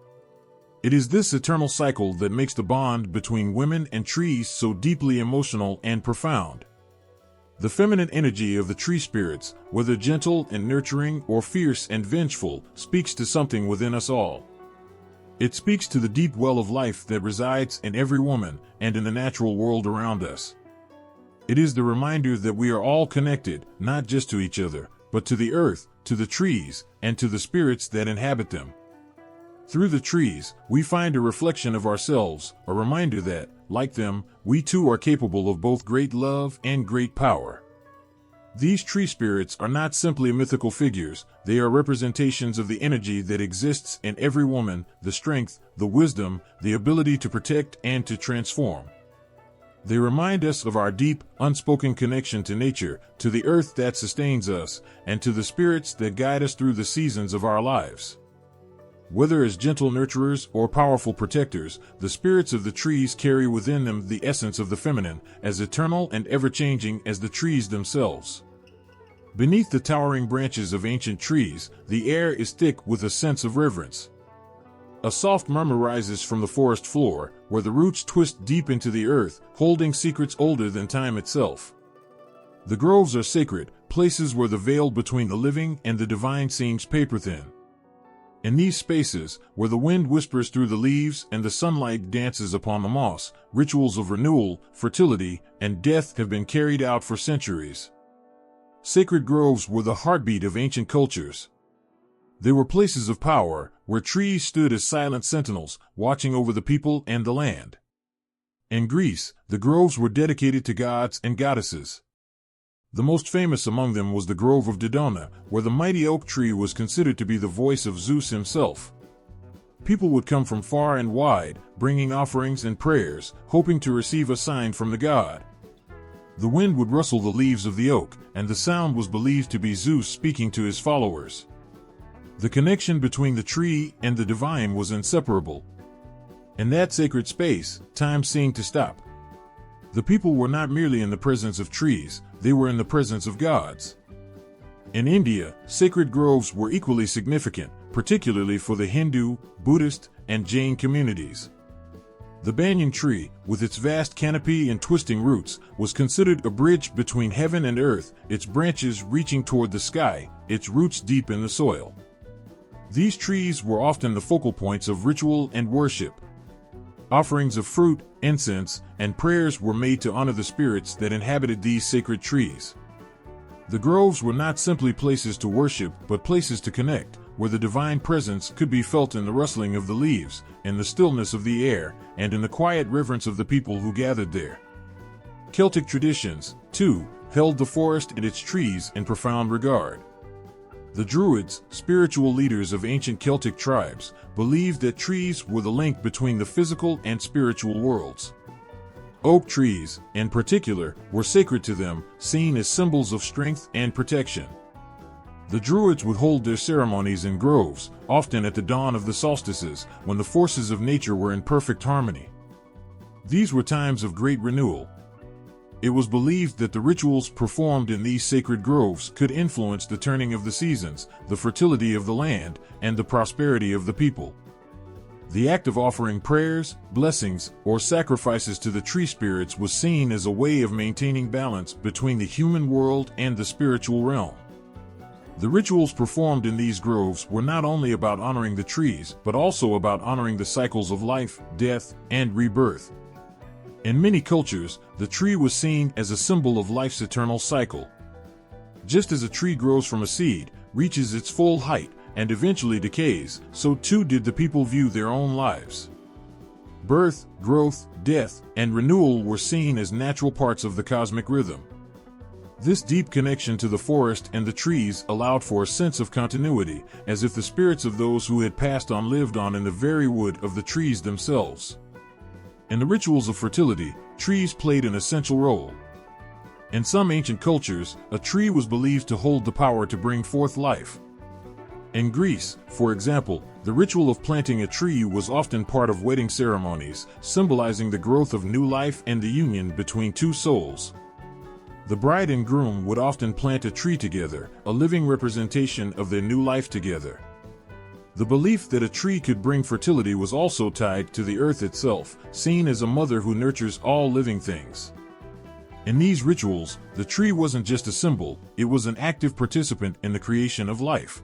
It is this eternal cycle that makes the bond between women and trees so deeply emotional and profound. The feminine energy of the tree spirits, whether gentle and nurturing or fierce and vengeful, speaks to something within us all. It speaks to the deep well of life that resides in every woman and in the natural world around us. It is the reminder that we are all connected, not just to each other, but to the earth, to the trees, and to the spirits that inhabit them. Through the trees, we find a reflection of ourselves, a reminder that, like them, we too are capable of both great love and great power. These tree spirits are not simply mythical figures, they are representations of the energy that exists in every woman, the strength, the wisdom, the ability to protect and to transform. They remind us of our deep, unspoken connection to nature, to the earth that sustains us, and to the spirits that guide us through the seasons of our lives. Whether as gentle nurturers or powerful protectors, the spirits of the trees carry within them the essence of the feminine, as eternal and ever-changing as the trees themselves. Beneath the towering branches of ancient trees, the air is thick with a sense of reverence. A soft murmur rises from the forest floor, where the roots twist deep into the earth, holding secrets older than time itself. The groves are sacred, places where the veil between the living and the divine seems paper-thin. In these spaces, where the wind whispers through the leaves and the sunlight dances upon the moss, rituals of renewal, fertility, and death have been carried out for centuries. Sacred groves were the heartbeat of ancient cultures. They were places of power, where trees stood as silent sentinels, watching over the people and the land. In Greece, the groves were dedicated to gods and goddesses. The most famous among them was the Grove of Dodona, where the mighty oak tree was considered to be the voice of Zeus himself. People would come from far and wide, bringing offerings and prayers, hoping to receive a sign from the god. The wind would rustle the leaves of the oak, and the sound was believed to be Zeus speaking to his followers. The connection between the tree and the divine was inseparable. In that sacred space, time seemed to stop. The people were not merely in the presence of trees, they were in the presence of gods. In India, sacred groves were equally significant, particularly for the Hindu, Buddhist, and Jain communities. The banyan tree, with its vast canopy and twisting roots, was considered a bridge between heaven and earth, its branches reaching toward the sky, its roots deep in the soil. These trees were often the focal points of ritual and worship. Offerings of fruit, incense, and prayers were made to honor the spirits that inhabited these sacred trees. The groves were not simply places to worship, but places to connect, where the divine presence could be felt in the rustling of the leaves, in the stillness of the air, and in the quiet reverence of the people who gathered there. Celtic traditions, too, held the forest and its trees in profound regard. The Druids, spiritual leaders of ancient Celtic tribes, believed that trees were the link between the physical and spiritual worlds. Oak trees, in particular, were sacred to them, seen as symbols of strength and protection. The Druids would hold their ceremonies in groves, often at the dawn of the solstices, when the forces of nature were in perfect harmony. These were times of great renewal. It was believed that the rituals performed in these sacred groves could influence the turning of the seasons, the fertility of the land, and the prosperity of the people. The act of offering prayers, blessings, or sacrifices to the tree spirits was seen as a way of maintaining balance between the human world and the spiritual realm. The rituals performed in these groves were not only about honoring the trees, but also about honoring the cycles of life, death, and rebirth. In many cultures, the tree was seen as a symbol of life's eternal cycle. Just as a tree grows from a seed, reaches its full height, and eventually decays, so too did the people view their own lives. Birth, growth, death, and renewal were seen as natural parts of the cosmic rhythm. This deep connection to the forest and the trees allowed for a sense of continuity, as if the spirits of those who had passed on lived on in the very wood of the trees themselves. In the rituals of fertility, trees played an essential role. In some ancient cultures, a tree was believed to hold the power to bring forth life. In Greece, for example, the ritual of planting a tree was often part of wedding ceremonies, symbolizing the growth of new life and the union between two souls. The bride and groom would often plant a tree together, a living representation of their new life together. The belief that a tree could bring fertility was also tied to the earth itself, seen as a mother who nurtures all living things. In these rituals, the tree wasn't just a symbol, it was an active participant in the creation of life.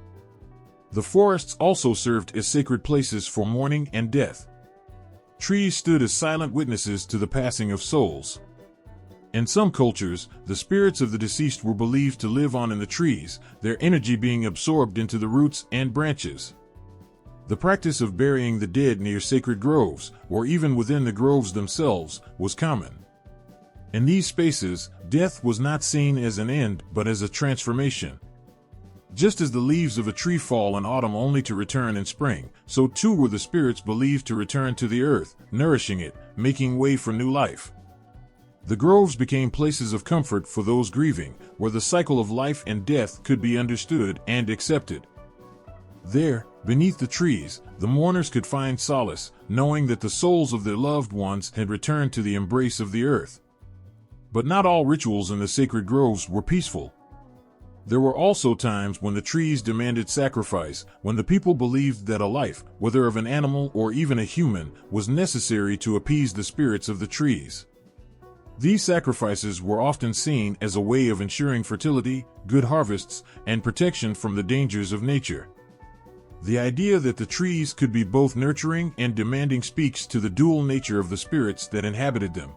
The forests also served as sacred places for mourning and death. Trees stood as silent witnesses to the passing of souls. In some cultures, the spirits of the deceased were believed to live on in the trees, their energy being absorbed into the roots and branches. The practice of burying the dead near sacred groves, or even within the groves themselves, was common. In these spaces, death was not seen as an end but as a transformation. Just as the leaves of a tree fall in autumn only to return in spring, so too were the spirits believed to return to the earth, nourishing it, making way for new life. The groves became places of comfort for those grieving, where the cycle of life and death could be understood and accepted. There, beneath the trees, the mourners could find solace, knowing that the souls of their loved ones had returned to the embrace of the earth. But not all rituals in the sacred groves were peaceful. There were also times when the trees demanded sacrifice, when the people believed that a life, whether of an animal or even a human, was necessary to appease the spirits of the trees. These sacrifices were often seen as a way of ensuring fertility, good harvests, and protection from the dangers of nature. The idea that the trees could be both nurturing and demanding speaks to the dual nature of the spirits that inhabited them.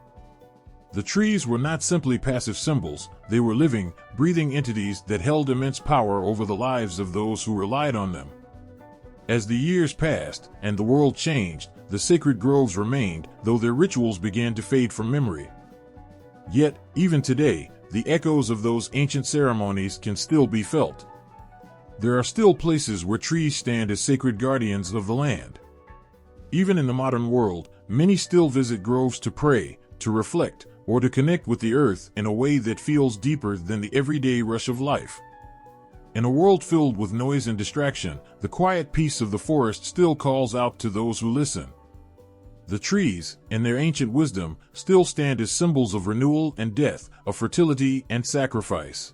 The trees were not simply passive symbols, they were living, breathing entities that held immense power over the lives of those who relied on them. As the years passed, and the world changed, the sacred groves remained, though their rituals began to fade from memory. Yet, even today, the echoes of those ancient ceremonies can still be felt. There are still places where trees stand as sacred guardians of the land. Even in the modern world, many still visit groves to pray, to reflect, or to connect with the earth in a way that feels deeper than the everyday rush of life. In a world filled with noise and distraction, the quiet peace of the forest still calls out to those who listen. The trees, in their ancient wisdom, still stand as symbols of renewal and death, of fertility and sacrifice.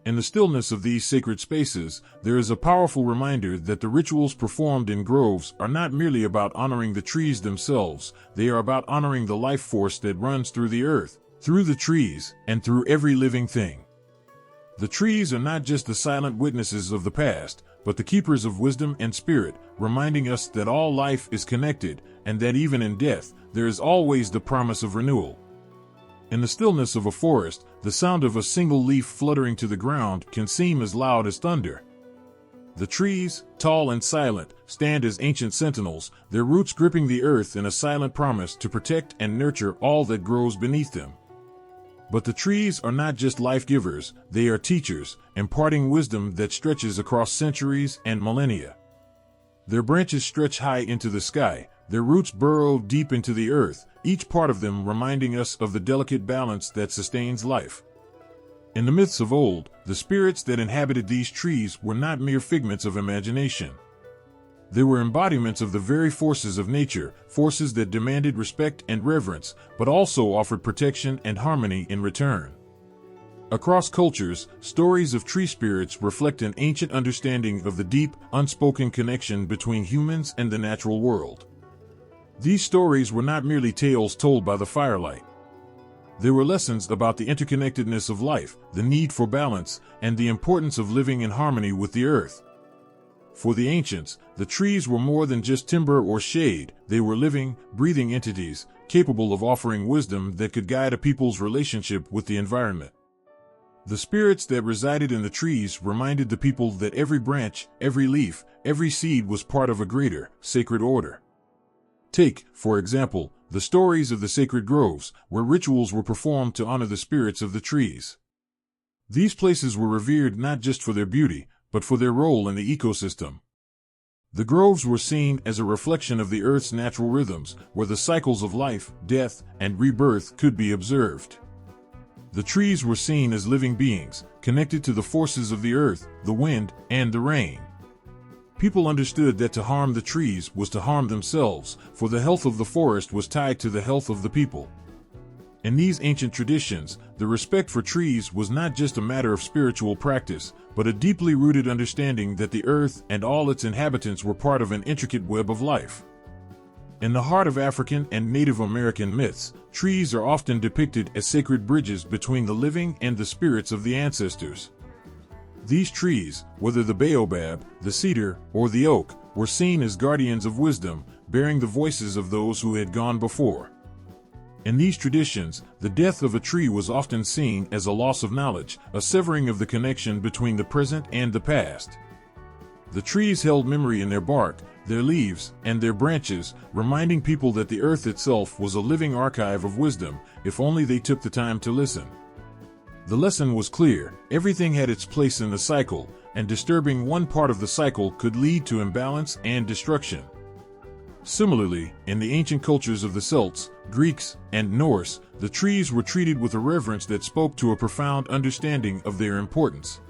In the stillness of these sacred spaces, there is a powerful reminder that the rituals performed in groves are not merely about honoring the trees themselves, they are about honoring the life force that runs through the earth, through the trees, and through every living thing. The trees are not just the silent witnesses of the past, but the keepers of wisdom and spirit, reminding us that all life is connected, and that even in death, there is always the promise of renewal. In the stillness of a forest, the sound of a single leaf fluttering to the ground can seem as loud as thunder. The trees, tall and silent, stand as ancient sentinels, their roots gripping the earth in a silent promise to protect and nurture all that grows beneath them. But the trees are not just life-givers, they are teachers, imparting wisdom that stretches across centuries and millennia. Their branches stretch high into the sky, their roots burrow deep into the earth, each part of them reminding us of the delicate balance that sustains life. In the myths of old, the spirits that inhabited these trees were not mere figments of imagination. They were embodiments of the very forces of nature, forces that demanded respect and reverence, but also offered protection and harmony in return. Across cultures, stories of tree spirits reflect an ancient understanding of the deep, unspoken connection between humans and the natural world. These stories were not merely tales told by the firelight. They were lessons about the interconnectedness of life, the need for balance, and the importance of living in harmony with the earth. For the ancients, the trees were more than just timber or shade, they were living, breathing entities, capable of offering wisdom that could guide a people's relationship with the environment. The spirits that resided in the trees reminded the people that every branch, every leaf, every seed was part of a greater, sacred order. Take, for example, the stories of the sacred groves, where rituals were performed to honor the spirits of the trees. These places were revered not just for their beauty, but for their role in the ecosystem. The groves were seen as a reflection of the earth's natural rhythms, where the cycles of life, death, and rebirth could be observed. The trees were seen as living beings, connected to the forces of the earth, the wind, and the rain. People understood that to harm the trees was to harm themselves, for the health of the forest was tied to the health of the people. In these ancient traditions, the respect for trees was not just a matter of spiritual practice, but a deeply rooted understanding that the earth and all its inhabitants were part of an intricate web of life. In the heart of African and Native American myths, trees are often depicted as sacred bridges between the living and the spirits of the ancestors. These trees, whether the baobab, the cedar, or the oak, were seen as guardians of wisdom, bearing the voices of those who had gone before. In these traditions, the death of a tree was often seen as a loss of knowledge, a severing of the connection between the present and the past. The trees held memory in their bark, their leaves, and their branches, reminding people that the earth itself was a living archive of wisdom, if only they took the time to listen. The lesson was clear: everything had its place in the cycle, and disturbing one part of the cycle could lead to imbalance and destruction. Similarly, in the ancient cultures of the Celts, Greeks, and Norse, the trees were treated with a reverence that spoke to a profound understanding of their importance.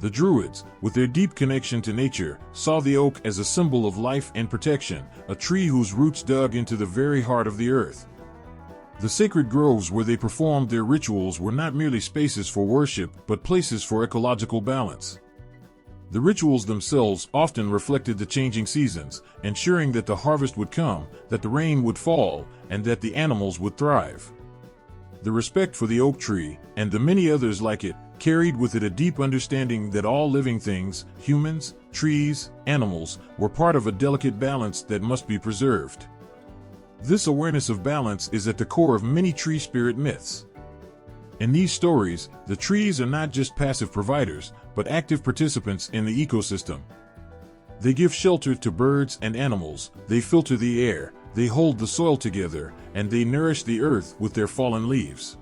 The Druids, with their deep connection to nature, saw the oak as a symbol of life and protection, a tree whose roots dug into the very heart of the earth. The sacred groves where they performed their rituals were not merely spaces for worship, but places for ecological balance. The rituals themselves often reflected the changing seasons, ensuring that the harvest would come, that the rain would fall, and that the animals would thrive. The respect for the oak tree, and the many others like it, carried with it a deep understanding that all living things, humans, trees, animals, were part of a delicate balance that must be preserved. This awareness of balance is at the core of many tree spirit myths. In these stories, the trees are not just passive providers, but active participants in the ecosystem. They give shelter to birds and animals, they filter the air, they hold the soil together, and they nourish the earth with their fallen leaves.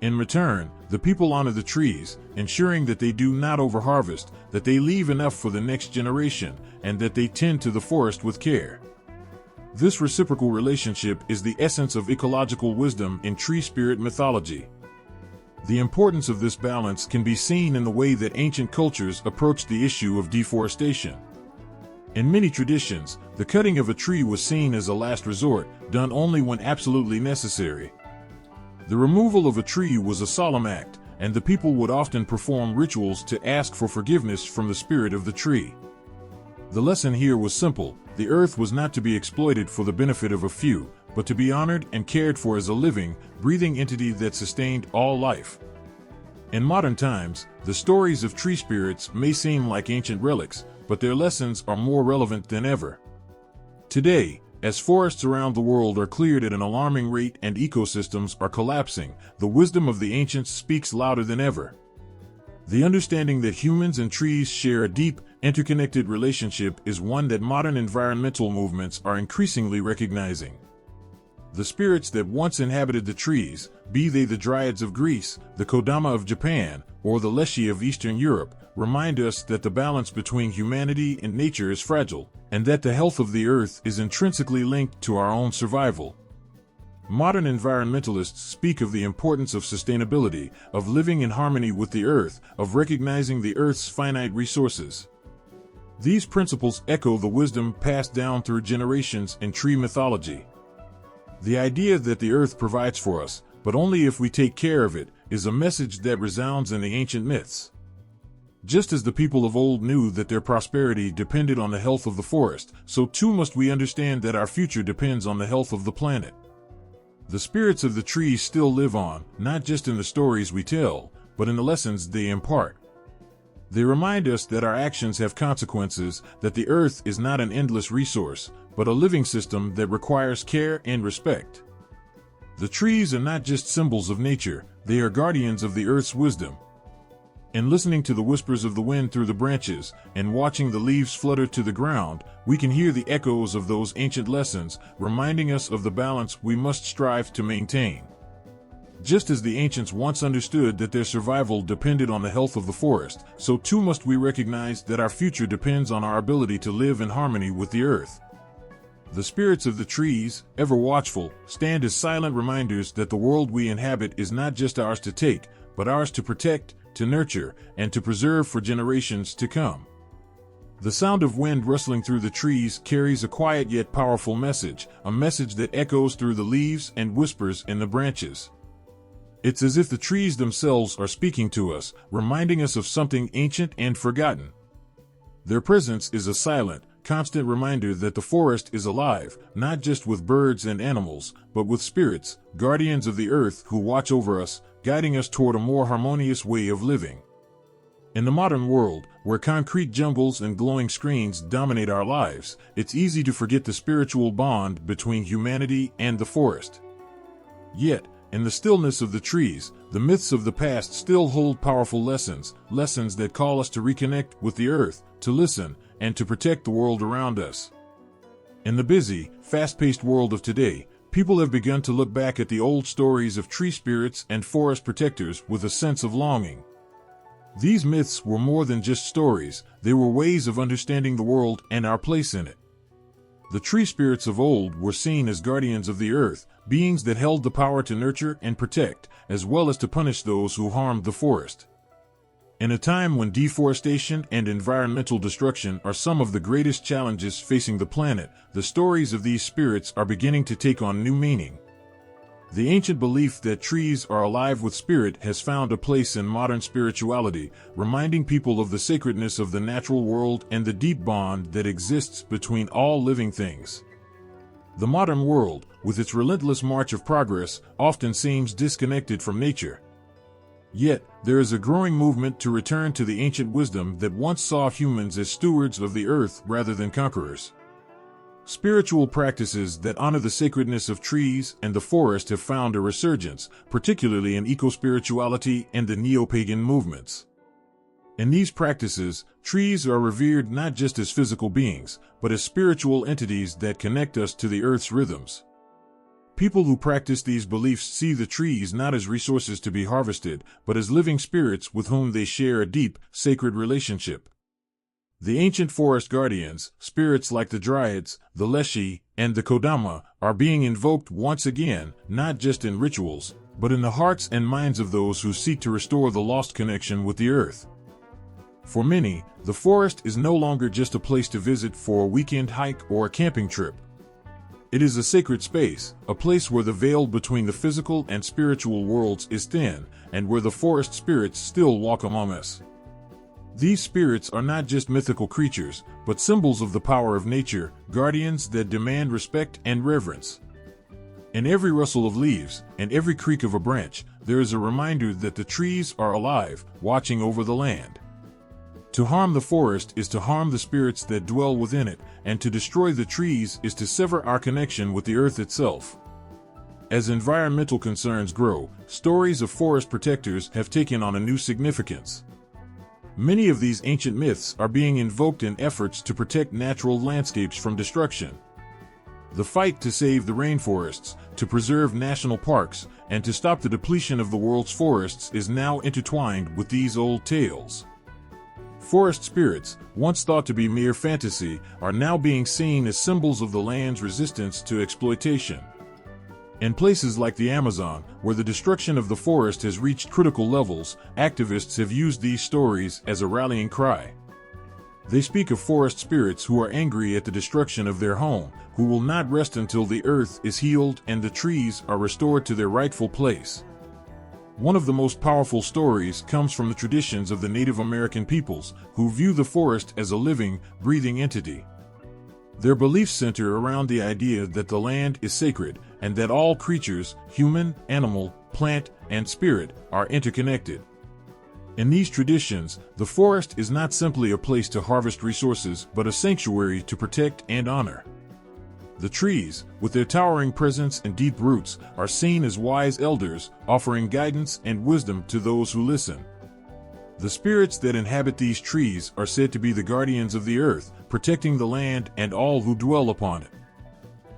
In return, the people honor the trees, ensuring that they do not overharvest, that they leave enough for the next generation, and that they tend to the forest with care. This reciprocal relationship is the essence of ecological wisdom in tree spirit mythology. The importance of this balance can be seen in the way that ancient cultures approached the issue of deforestation. In many traditions, the cutting of a tree was seen as a last resort, done only when absolutely necessary. The removal of a tree was a solemn act, and the people would often perform rituals to ask for forgiveness from the spirit of the tree. The lesson here was simple: the earth was not to be exploited for the benefit of a few, but to be honored and cared for as a living, breathing entity that sustained all life. In modern times, the stories of tree spirits may seem like ancient relics, but their lessons are more relevant than ever. Today, as forests around the world are cleared at an alarming rate and ecosystems are collapsing, the wisdom of the ancients speaks louder than ever. The understanding that humans and trees share a deep, interconnected relationship is one that modern environmental movements are increasingly recognizing. The spirits that once inhabited the trees, be they the Dryads of Greece, the Kodama of Japan, or the Leshy of Eastern Europe, remind us that the balance between humanity and nature is fragile, and that the health of the earth is intrinsically linked to our own survival. Modern environmentalists speak of the importance of sustainability, of living in harmony with the earth, of recognizing the earth's finite resources. These principles echo the wisdom passed down through generations in tree mythology. The idea that the earth provides for us, but only if we take care of it, is a message that resounds in the ancient myths. Just as the people of old knew that their prosperity depended on the health of the forest, so too must we understand that our future depends on the health of the planet. The spirits of the trees still live on, not just in the stories we tell, but in the lessons they impart. They remind us that our actions have consequences, that the earth is not an endless resource, but a living system that requires care and respect. The trees are not just symbols of nature, they are guardians of the earth's wisdom. In listening to the whispers of the wind through the branches, and watching the leaves flutter to the ground, we can hear the echoes of those ancient lessons, reminding us of the balance we must strive to maintain. Just as the ancients once understood that their survival depended on the health of the forest, so too must we recognize that our future depends on our ability to live in harmony with the earth. The spirits of the trees, ever watchful, stand as silent reminders that the world we inhabit is not just ours to take, but ours to protect, to nurture, and to preserve for generations to come. The sound of wind rustling through the trees carries a quiet yet powerful message, a message that echoes through the leaves and whispers in the branches. It's as if the trees themselves are speaking to us, reminding us of something ancient and forgotten. Their presence is a silent, constant reminder that the forest is alive, not just with birds and animals, but with spirits, guardians of the earth who watch over us, guiding us toward a more harmonious way of living. In the modern world, where concrete jungles and glowing screens dominate our lives, it's easy to forget the spiritual bond between humanity and the forest. Yet, in the stillness of the trees, the myths of the past still hold powerful lessons that call us to reconnect with the earth, to listen, and to protect the world around us. In the busy, fast-paced world of today, people have begun to look back at the old stories of tree spirits and forest protectors with a sense of longing. These myths were more than just stories, they were ways of understanding the world and our place in it. The tree spirits of old were seen as guardians of the earth, beings that held the power to nurture and protect, as well as to punish those who harmed the forest. In a time when deforestation and environmental destruction are some of the greatest challenges facing the planet, the stories of these spirits are beginning to take on new meaning. The ancient belief that trees are alive with spirit has found a place in modern spirituality, reminding people of the sacredness of the natural world and the deep bond that exists between all living things. The modern world, with its relentless march of progress, often seems disconnected from nature. Yet, there is a growing movement to return to the ancient wisdom that once saw humans as stewards of the earth rather than conquerors. Spiritual practices that honor the sacredness of trees and the forest have found a resurgence, particularly in eco-spirituality and the neo-pagan movements. In these practices, trees are revered not just as physical beings, but as spiritual entities that connect us to the earth's rhythms. People who practice these beliefs see the trees not as resources to be harvested, but as living spirits with whom they share a deep, sacred relationship. The ancient forest guardians, spirits like the Dryads, the Leshy, and the Kodama, are being invoked once again, not just in rituals, but in the hearts and minds of those who seek to restore the lost connection with the earth. For many, the forest is no longer just a place to visit for a weekend hike or a camping trip. It is a sacred space, a place where the veil between the physical and spiritual worlds is thin, and where the forest spirits still walk among us. These spirits are not just mythical creatures, but symbols of the power of nature, guardians that demand respect and reverence. In every rustle of leaves and every creak of a branch, there is a reminder that the trees are alive, watching over the land. To harm the forest is to harm the spirits that dwell within it, and to destroy the trees is to sever our connection with the earth itself. As environmental concerns grow, stories of forest protectors have taken on a new significance. Many of these ancient myths are being invoked in efforts to protect natural landscapes from destruction. The fight to save the rainforests, to preserve national parks, and to stop the depletion of the world's forests is now intertwined with these old tales. Forest spirits, once thought to be mere fantasy, are now being seen as symbols of the land's resistance to exploitation. In places like the Amazon, where the destruction of the forest has reached critical levels, activists have used these stories as a rallying cry. They speak of forest spirits who are angry at the destruction of their home, who will not rest until the earth is healed and the trees are restored to their rightful place. One of the most powerful stories comes from the traditions of the Native American peoples, who view the forest as a living, breathing entity. Their beliefs center around the idea that the land is sacred, and that all creatures, human, animal, plant, and spirit, are interconnected. In these traditions, the forest is not simply a place to harvest resources, but a sanctuary to protect and honor. The trees, with their towering presence and deep roots, are seen as wise elders, offering guidance and wisdom to those who listen. The spirits that inhabit these trees are said to be the guardians of the earth, protecting the land and all who dwell upon it.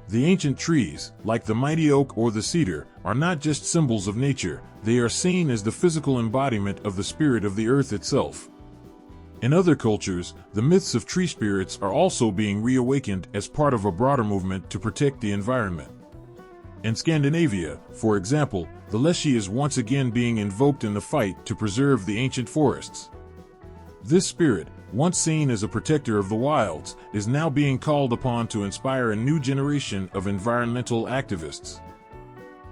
The ancient trees, like the mighty oak or the cedar, are not just symbols of nature, they are seen as the physical embodiment of the spirit of the earth itself. In other cultures, the myths of tree spirits are also being reawakened as part of a broader movement to protect the environment. In Scandinavia, for example, the Leshy is once again being invoked in the fight to preserve the ancient forests. This spirit, once seen as a protector of the wilds, is now being called upon to inspire a new generation of environmental activists.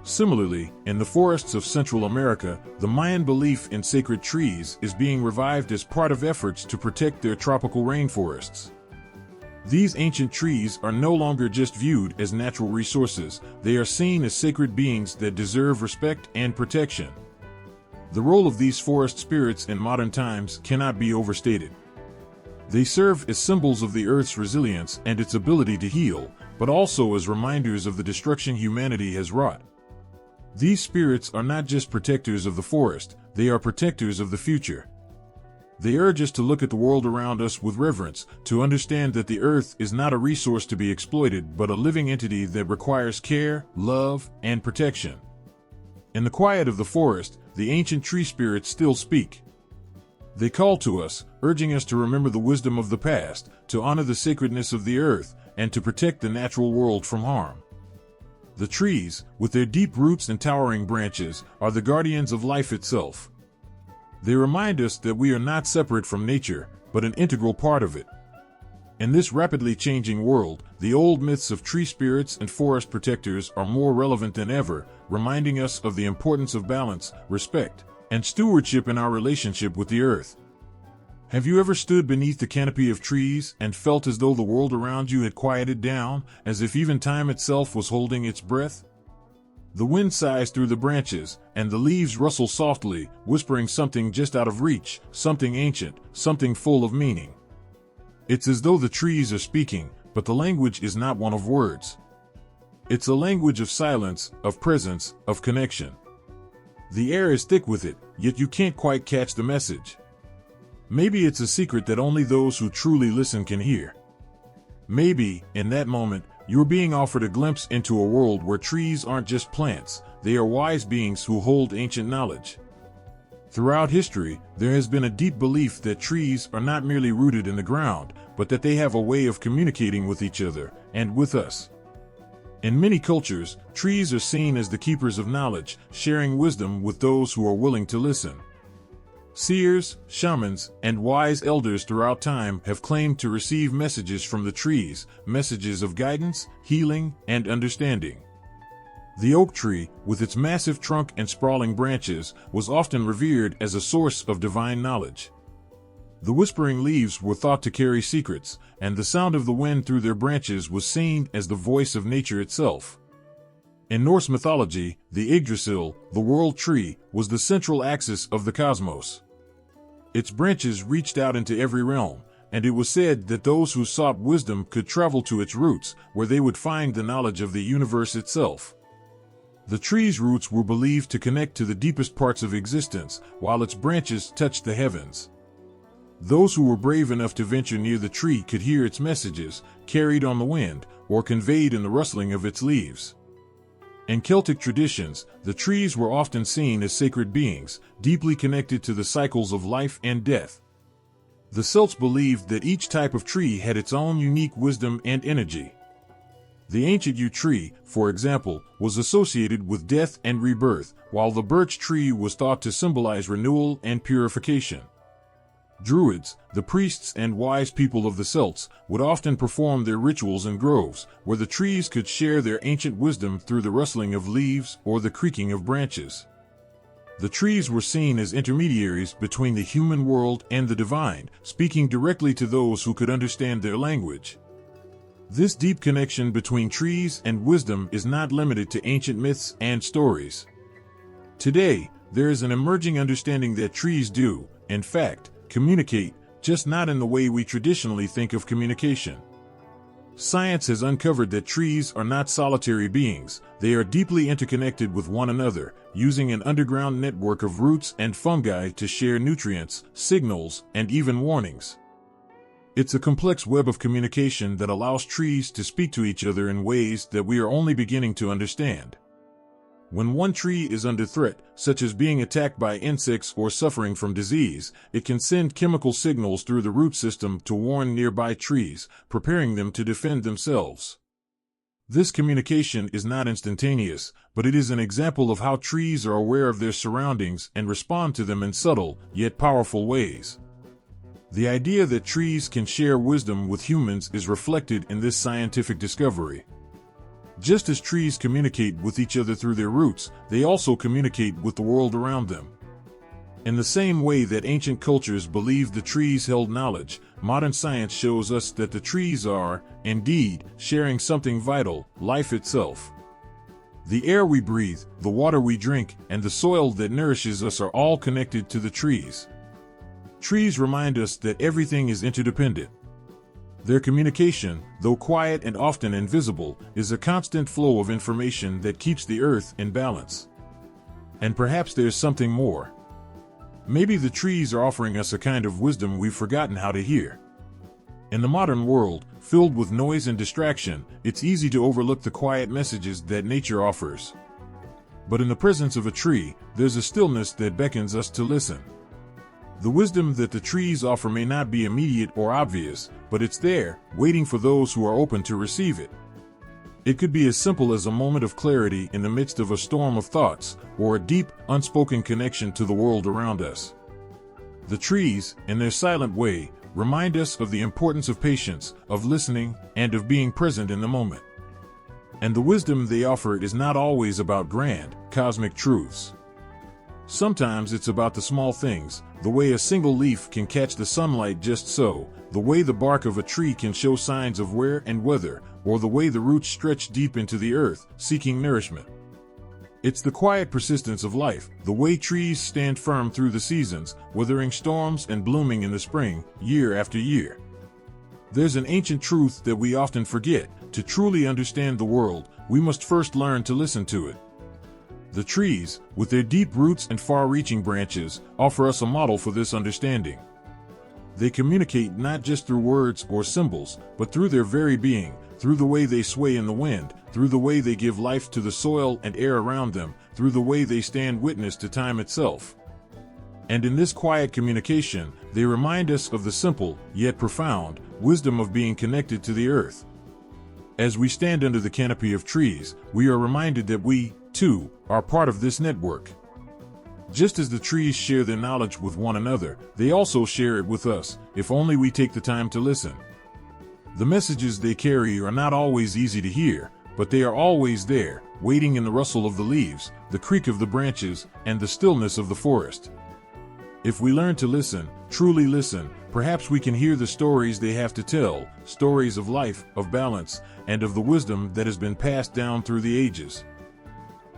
Similarly, in the forests of Central America, the Mayan belief in sacred trees is being revived as part of efforts to protect their tropical rainforests. These ancient trees are no longer just viewed as natural resources, they are seen as sacred beings that deserve respect and protection. The role of these forest spirits in modern times cannot be overstated. They serve as symbols of the earth's resilience and its ability to heal, but also as reminders of the destruction humanity has wrought. These spirits are not just protectors of the forest, they are protectors of the future. They urge us to look at the world around us with reverence, to understand that the earth is not a resource to be exploited but a living entity that requires care, love, and protection. In the quiet of the forest, the ancient tree spirits still speak. They call to us, urging us to remember the wisdom of the past, to honor the sacredness of the earth, and to protect the natural world from harm. The trees, with their deep roots and towering branches, are the guardians of life itself. They remind us that we are not separate from nature, but an integral part of it. In this rapidly changing world, the old myths of tree spirits and forest protectors are more relevant than ever, reminding us of the importance of balance, respect, and stewardship in our relationship with the earth. Have you ever stood beneath the canopy of trees and felt as though the world around you had quieted down, as if even time itself was holding its breath? The wind sighs through the branches, and the leaves rustle softly, whispering something just out of reach, something ancient, something full of meaning. It's as though the trees are speaking, but the language is not one of words. It's a language of silence, of presence, of connection. The air is thick with it, yet you can't quite catch the message. Maybe it's a secret that only those who truly listen can hear. Maybe, in that moment, you're being offered a glimpse into a world where trees aren't just plants, they are wise beings who hold ancient knowledge. Throughout history, there has been a deep belief that trees are not merely rooted in the ground, but that they have a way of communicating with each other, and with us. In many cultures, trees are seen as the keepers of knowledge, sharing wisdom with those who are willing to listen. Seers, shamans, and wise elders throughout time have claimed to receive messages from the trees, messages of guidance, healing, and understanding. The oak tree, with its massive trunk and sprawling branches, was often revered as a source of divine knowledge. The whispering leaves were thought to carry secrets, and the sound of the wind through their branches was seen as the voice of nature itself. In Norse mythology, the Yggdrasil, the world tree, was the central axis of the cosmos. Its branches reached out into every realm, and it was said that those who sought wisdom could travel to its roots, where they would find the knowledge of the universe itself. The tree's roots were believed to connect to the deepest parts of existence, while its branches touched the heavens. Those who were brave enough to venture near the tree could hear its messages, carried on the wind, or conveyed in the rustling of its leaves. In Celtic traditions, the trees were often seen as sacred beings, deeply connected to the cycles of life and death. The Celts believed that each type of tree had its own unique wisdom and energy. The ancient yew tree, for example, was associated with death and rebirth, while the birch tree was thought to symbolize renewal and purification. Druids, the priests and wise people of the Celts, would often perform their rituals in groves, where the trees could share their ancient wisdom through the rustling of leaves or the creaking of branches. The trees were seen as intermediaries between the human world and the divine, speaking directly to those who could understand their language. This deep connection between trees and wisdom is not limited to ancient myths and stories. Today, there is an emerging understanding that trees do, in fact, communicate, just not in the way we traditionally think of communication. Science has uncovered that trees are not solitary beings, they are deeply interconnected with one another, using an underground network of roots and fungi to share nutrients, signals, and even warnings. It's a complex web of communication that allows trees to speak to each other in ways that we are only beginning to understand. When one tree is under threat, such as being attacked by insects or suffering from disease, it can send chemical signals through the root system to warn nearby trees, preparing them to defend themselves. This communication is not instantaneous, but it is an example of how trees are aware of their surroundings and respond to them in subtle, yet powerful ways. The idea that trees can share wisdom with humans is reflected in this scientific discovery. Just as trees communicate with each other through their roots, they also communicate with the world around them. In the same way that ancient cultures believed the trees held knowledge, modern science shows us that the trees are, indeed, sharing something vital, life itself. The air we breathe, the water we drink, and the soil that nourishes us are all connected to the trees. Trees remind us that everything is interdependent. Their communication, though quiet and often invisible, is a constant flow of information that keeps the earth in balance. And perhaps there's something more. Maybe the trees are offering us a kind of wisdom we've forgotten how to hear. In the modern world, filled with noise and distraction, it's easy to overlook the quiet messages that nature offers. But in the presence of a tree, there's a stillness that beckons us to listen. The wisdom that the trees offer may not be immediate or obvious, but it's there, waiting for those who are open to receive it. It could be as simple as a moment of clarity in the midst of a storm of thoughts, or a deep, unspoken connection to the world around us. The trees, in their silent way, remind us of the importance of patience, of listening, and of being present in the moment. And the wisdom they offer is not always about grand, cosmic truths. Sometimes it's about the small things, the way a single leaf can catch the sunlight just so, the way the bark of a tree can show signs of wear and weather, or the way the roots stretch deep into the earth, seeking nourishment. It's the quiet persistence of life, the way trees stand firm through the seasons, weathering storms and blooming in the spring, year after year. There's an ancient truth that we often forget: to truly understand the world, we must first learn to listen to it. The trees, with their deep roots and far-reaching branches, offer us a model for this understanding. They communicate not just through words or symbols, but through their very being, through the way they sway in the wind, through the way they give life to the soil and air around them, through the way they stand witness to time itself. And in this quiet communication, they remind us of the simple, yet profound, wisdom of being connected to the earth. As we stand under the canopy of trees, we are reminded that we, too, are part of this network. Just as the trees share their knowledge with one another, they also share it with us, if only we take the time to listen. The messages they carry are not always easy to hear, but they are always there, waiting in the rustle of the leaves, the creak of the branches, and the stillness of the forest. If we learn to listen, truly listen, perhaps we can hear the stories they have to tell, stories of life, of balance, and of the wisdom that has been passed down through the ages.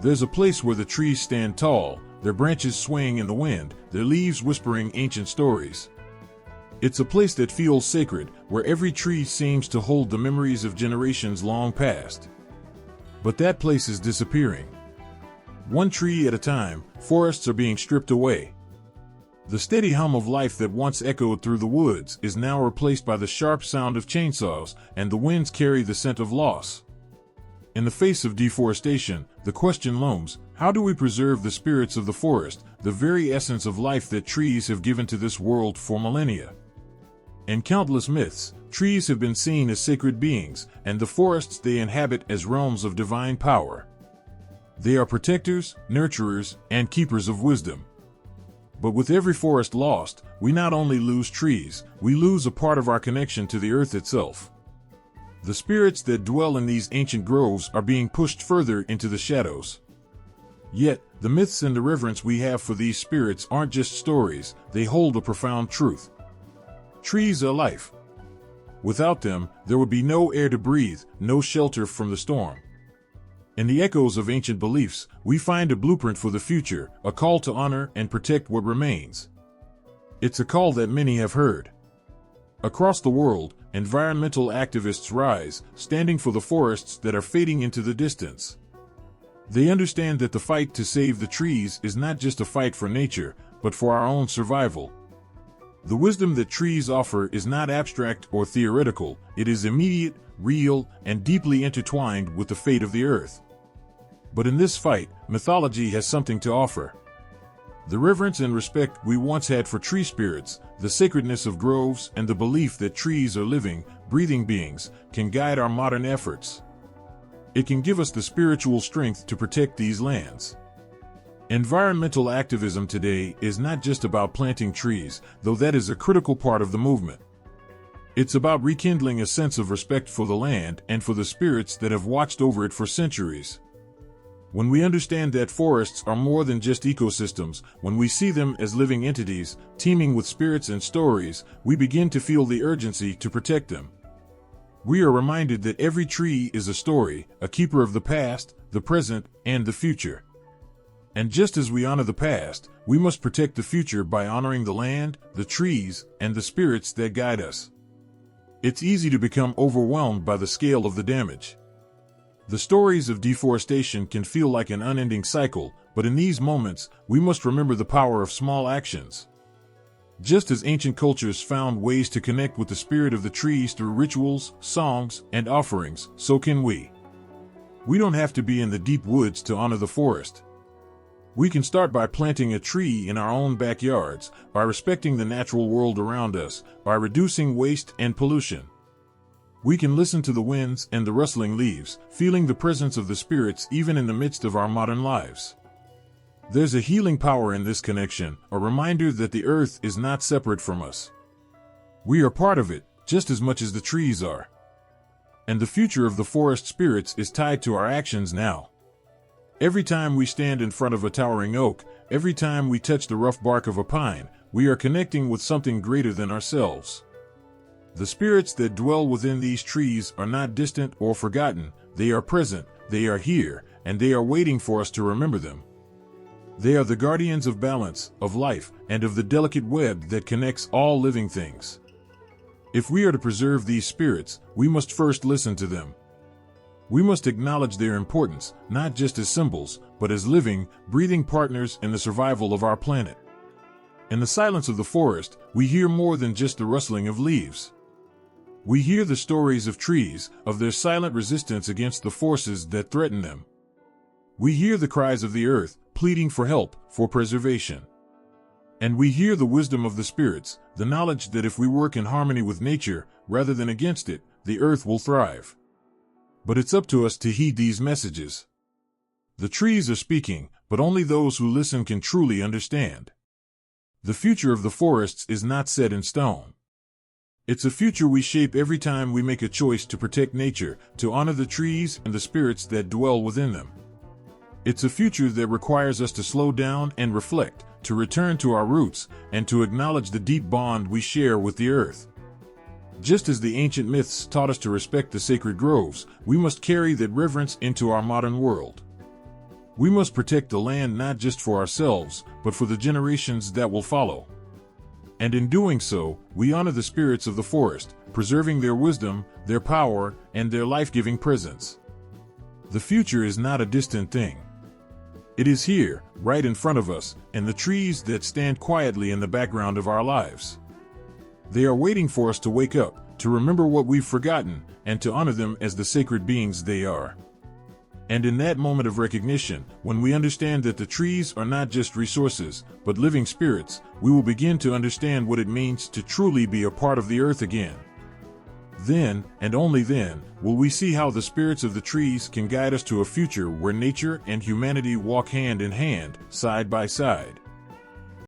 There's a place where the trees stand tall, their branches swaying in the wind, their leaves whispering ancient stories. It's a place that feels sacred, where every tree seems to hold the memories of generations long past. But that place is disappearing. One tree at a time, forests are being stripped away. The steady hum of life that once echoed through the woods is now replaced by the sharp sound of chainsaws, and the winds carry the scent of loss. In the face of deforestation, the question looms, how do we preserve the spirits of the forest, the very essence of life that trees have given to this world for millennia? In countless myths, trees have been seen as sacred beings, and the forests they inhabit as realms of divine power. They are protectors, nurturers, and keepers of wisdom. But with every forest lost, we not only lose trees, we lose a part of our connection to the earth itself. The spirits that dwell in these ancient groves are being pushed further into the shadows. Yet, the myths and the reverence we have for these spirits aren't just stories, they hold a profound truth. Trees are life. Without them, there would be no air to breathe, no shelter from the storm. In the echoes of ancient beliefs, we find a blueprint for the future, a call to honor and protect what remains. It's a call that many have heard. Across the world, environmental activists rise, standing for the forests that are fading into the distance. They understand that the fight to save the trees is not just a fight for nature, but for our own survival. The wisdom that trees offer is not abstract or theoretical, it is immediate, real, and deeply intertwined with the fate of the earth. But in this fight, mythology has something to offer. The reverence and respect we once had for tree spirits, the sacredness of groves, and the belief that trees are living, breathing beings, can guide our modern efforts. It can give us the spiritual strength to protect these lands. Environmental activism today is not just about planting trees, though that is a critical part of the movement. It's about rekindling a sense of respect for the land and for the spirits that have watched over it for centuries. When we understand that forests are more than just ecosystems, when we see them as living entities, teeming with spirits and stories, we begin to feel the urgency to protect them. We are reminded that every tree is a story, a keeper of the past, the present, and the future. And just as we honor the past, we must protect the future by honoring the land, the trees, and the spirits that guide us. It's easy to become overwhelmed by the scale of the damage. The stories of deforestation can feel like an unending cycle, but in these moments, we must remember the power of small actions. Just as ancient cultures found ways to connect with the spirit of the trees through rituals, songs, and offerings, so can we. We don't have to be in the deep woods to honor the forest. We can start by planting a tree in our own backyards, by respecting the natural world around us, by reducing waste and pollution. We can listen to the winds and the rustling leaves, feeling the presence of the spirits even in the midst of our modern lives. There's a healing power in this connection, a reminder that the earth is not separate from us. We are part of it, just as much as the trees are. And the future of the forest spirits is tied to our actions now. Every time we stand in front of a towering oak, every time we touch the rough bark of a pine, we are connecting with something greater than ourselves. The spirits that dwell within these trees are not distant or forgotten, they are present, they are here, and they are waiting for us to remember them. They are the guardians of balance, of life, and of the delicate web that connects all living things. If we are to preserve these spirits, we must first listen to them. We must acknowledge their importance, not just as symbols, but as living, breathing partners in the survival of our planet. In the silence of the forest, we hear more than just the rustling of leaves. We hear the stories of trees, of their silent resistance against the forces that threaten them. We hear the cries of the earth, pleading for help, for preservation. And we hear the wisdom of the spirits, the knowledge that if we work in harmony with nature, rather than against it, the earth will thrive. But it's up to us to heed these messages. The trees are speaking, but only those who listen can truly understand. The future of the forests is not set in stone. It's a future we shape every time we make a choice to protect nature, to honor the trees and the spirits that dwell within them. It's a future that requires us to slow down and reflect, to return to our roots, and to acknowledge the deep bond we share with the earth. Just as the ancient myths taught us to respect the sacred groves, we must carry that reverence into our modern world. We must protect the land not just for ourselves, but for the generations that will follow. And in doing so, we honor the spirits of the forest, preserving their wisdom, their power, and their life-giving presence. The future is not a distant thing. It is here, right in front of us, and the trees that stand quietly in the background of our lives. They are waiting for us to wake up, to remember what we've forgotten, and to honor them as the sacred beings they are. And in that moment of recognition, when we understand that the trees are not just resources, but living spirits, we will begin to understand what it means to truly be a part of the earth again. Then, and only then, will we see how the spirits of the trees can guide us to a future where nature and humanity walk hand in hand, side by side.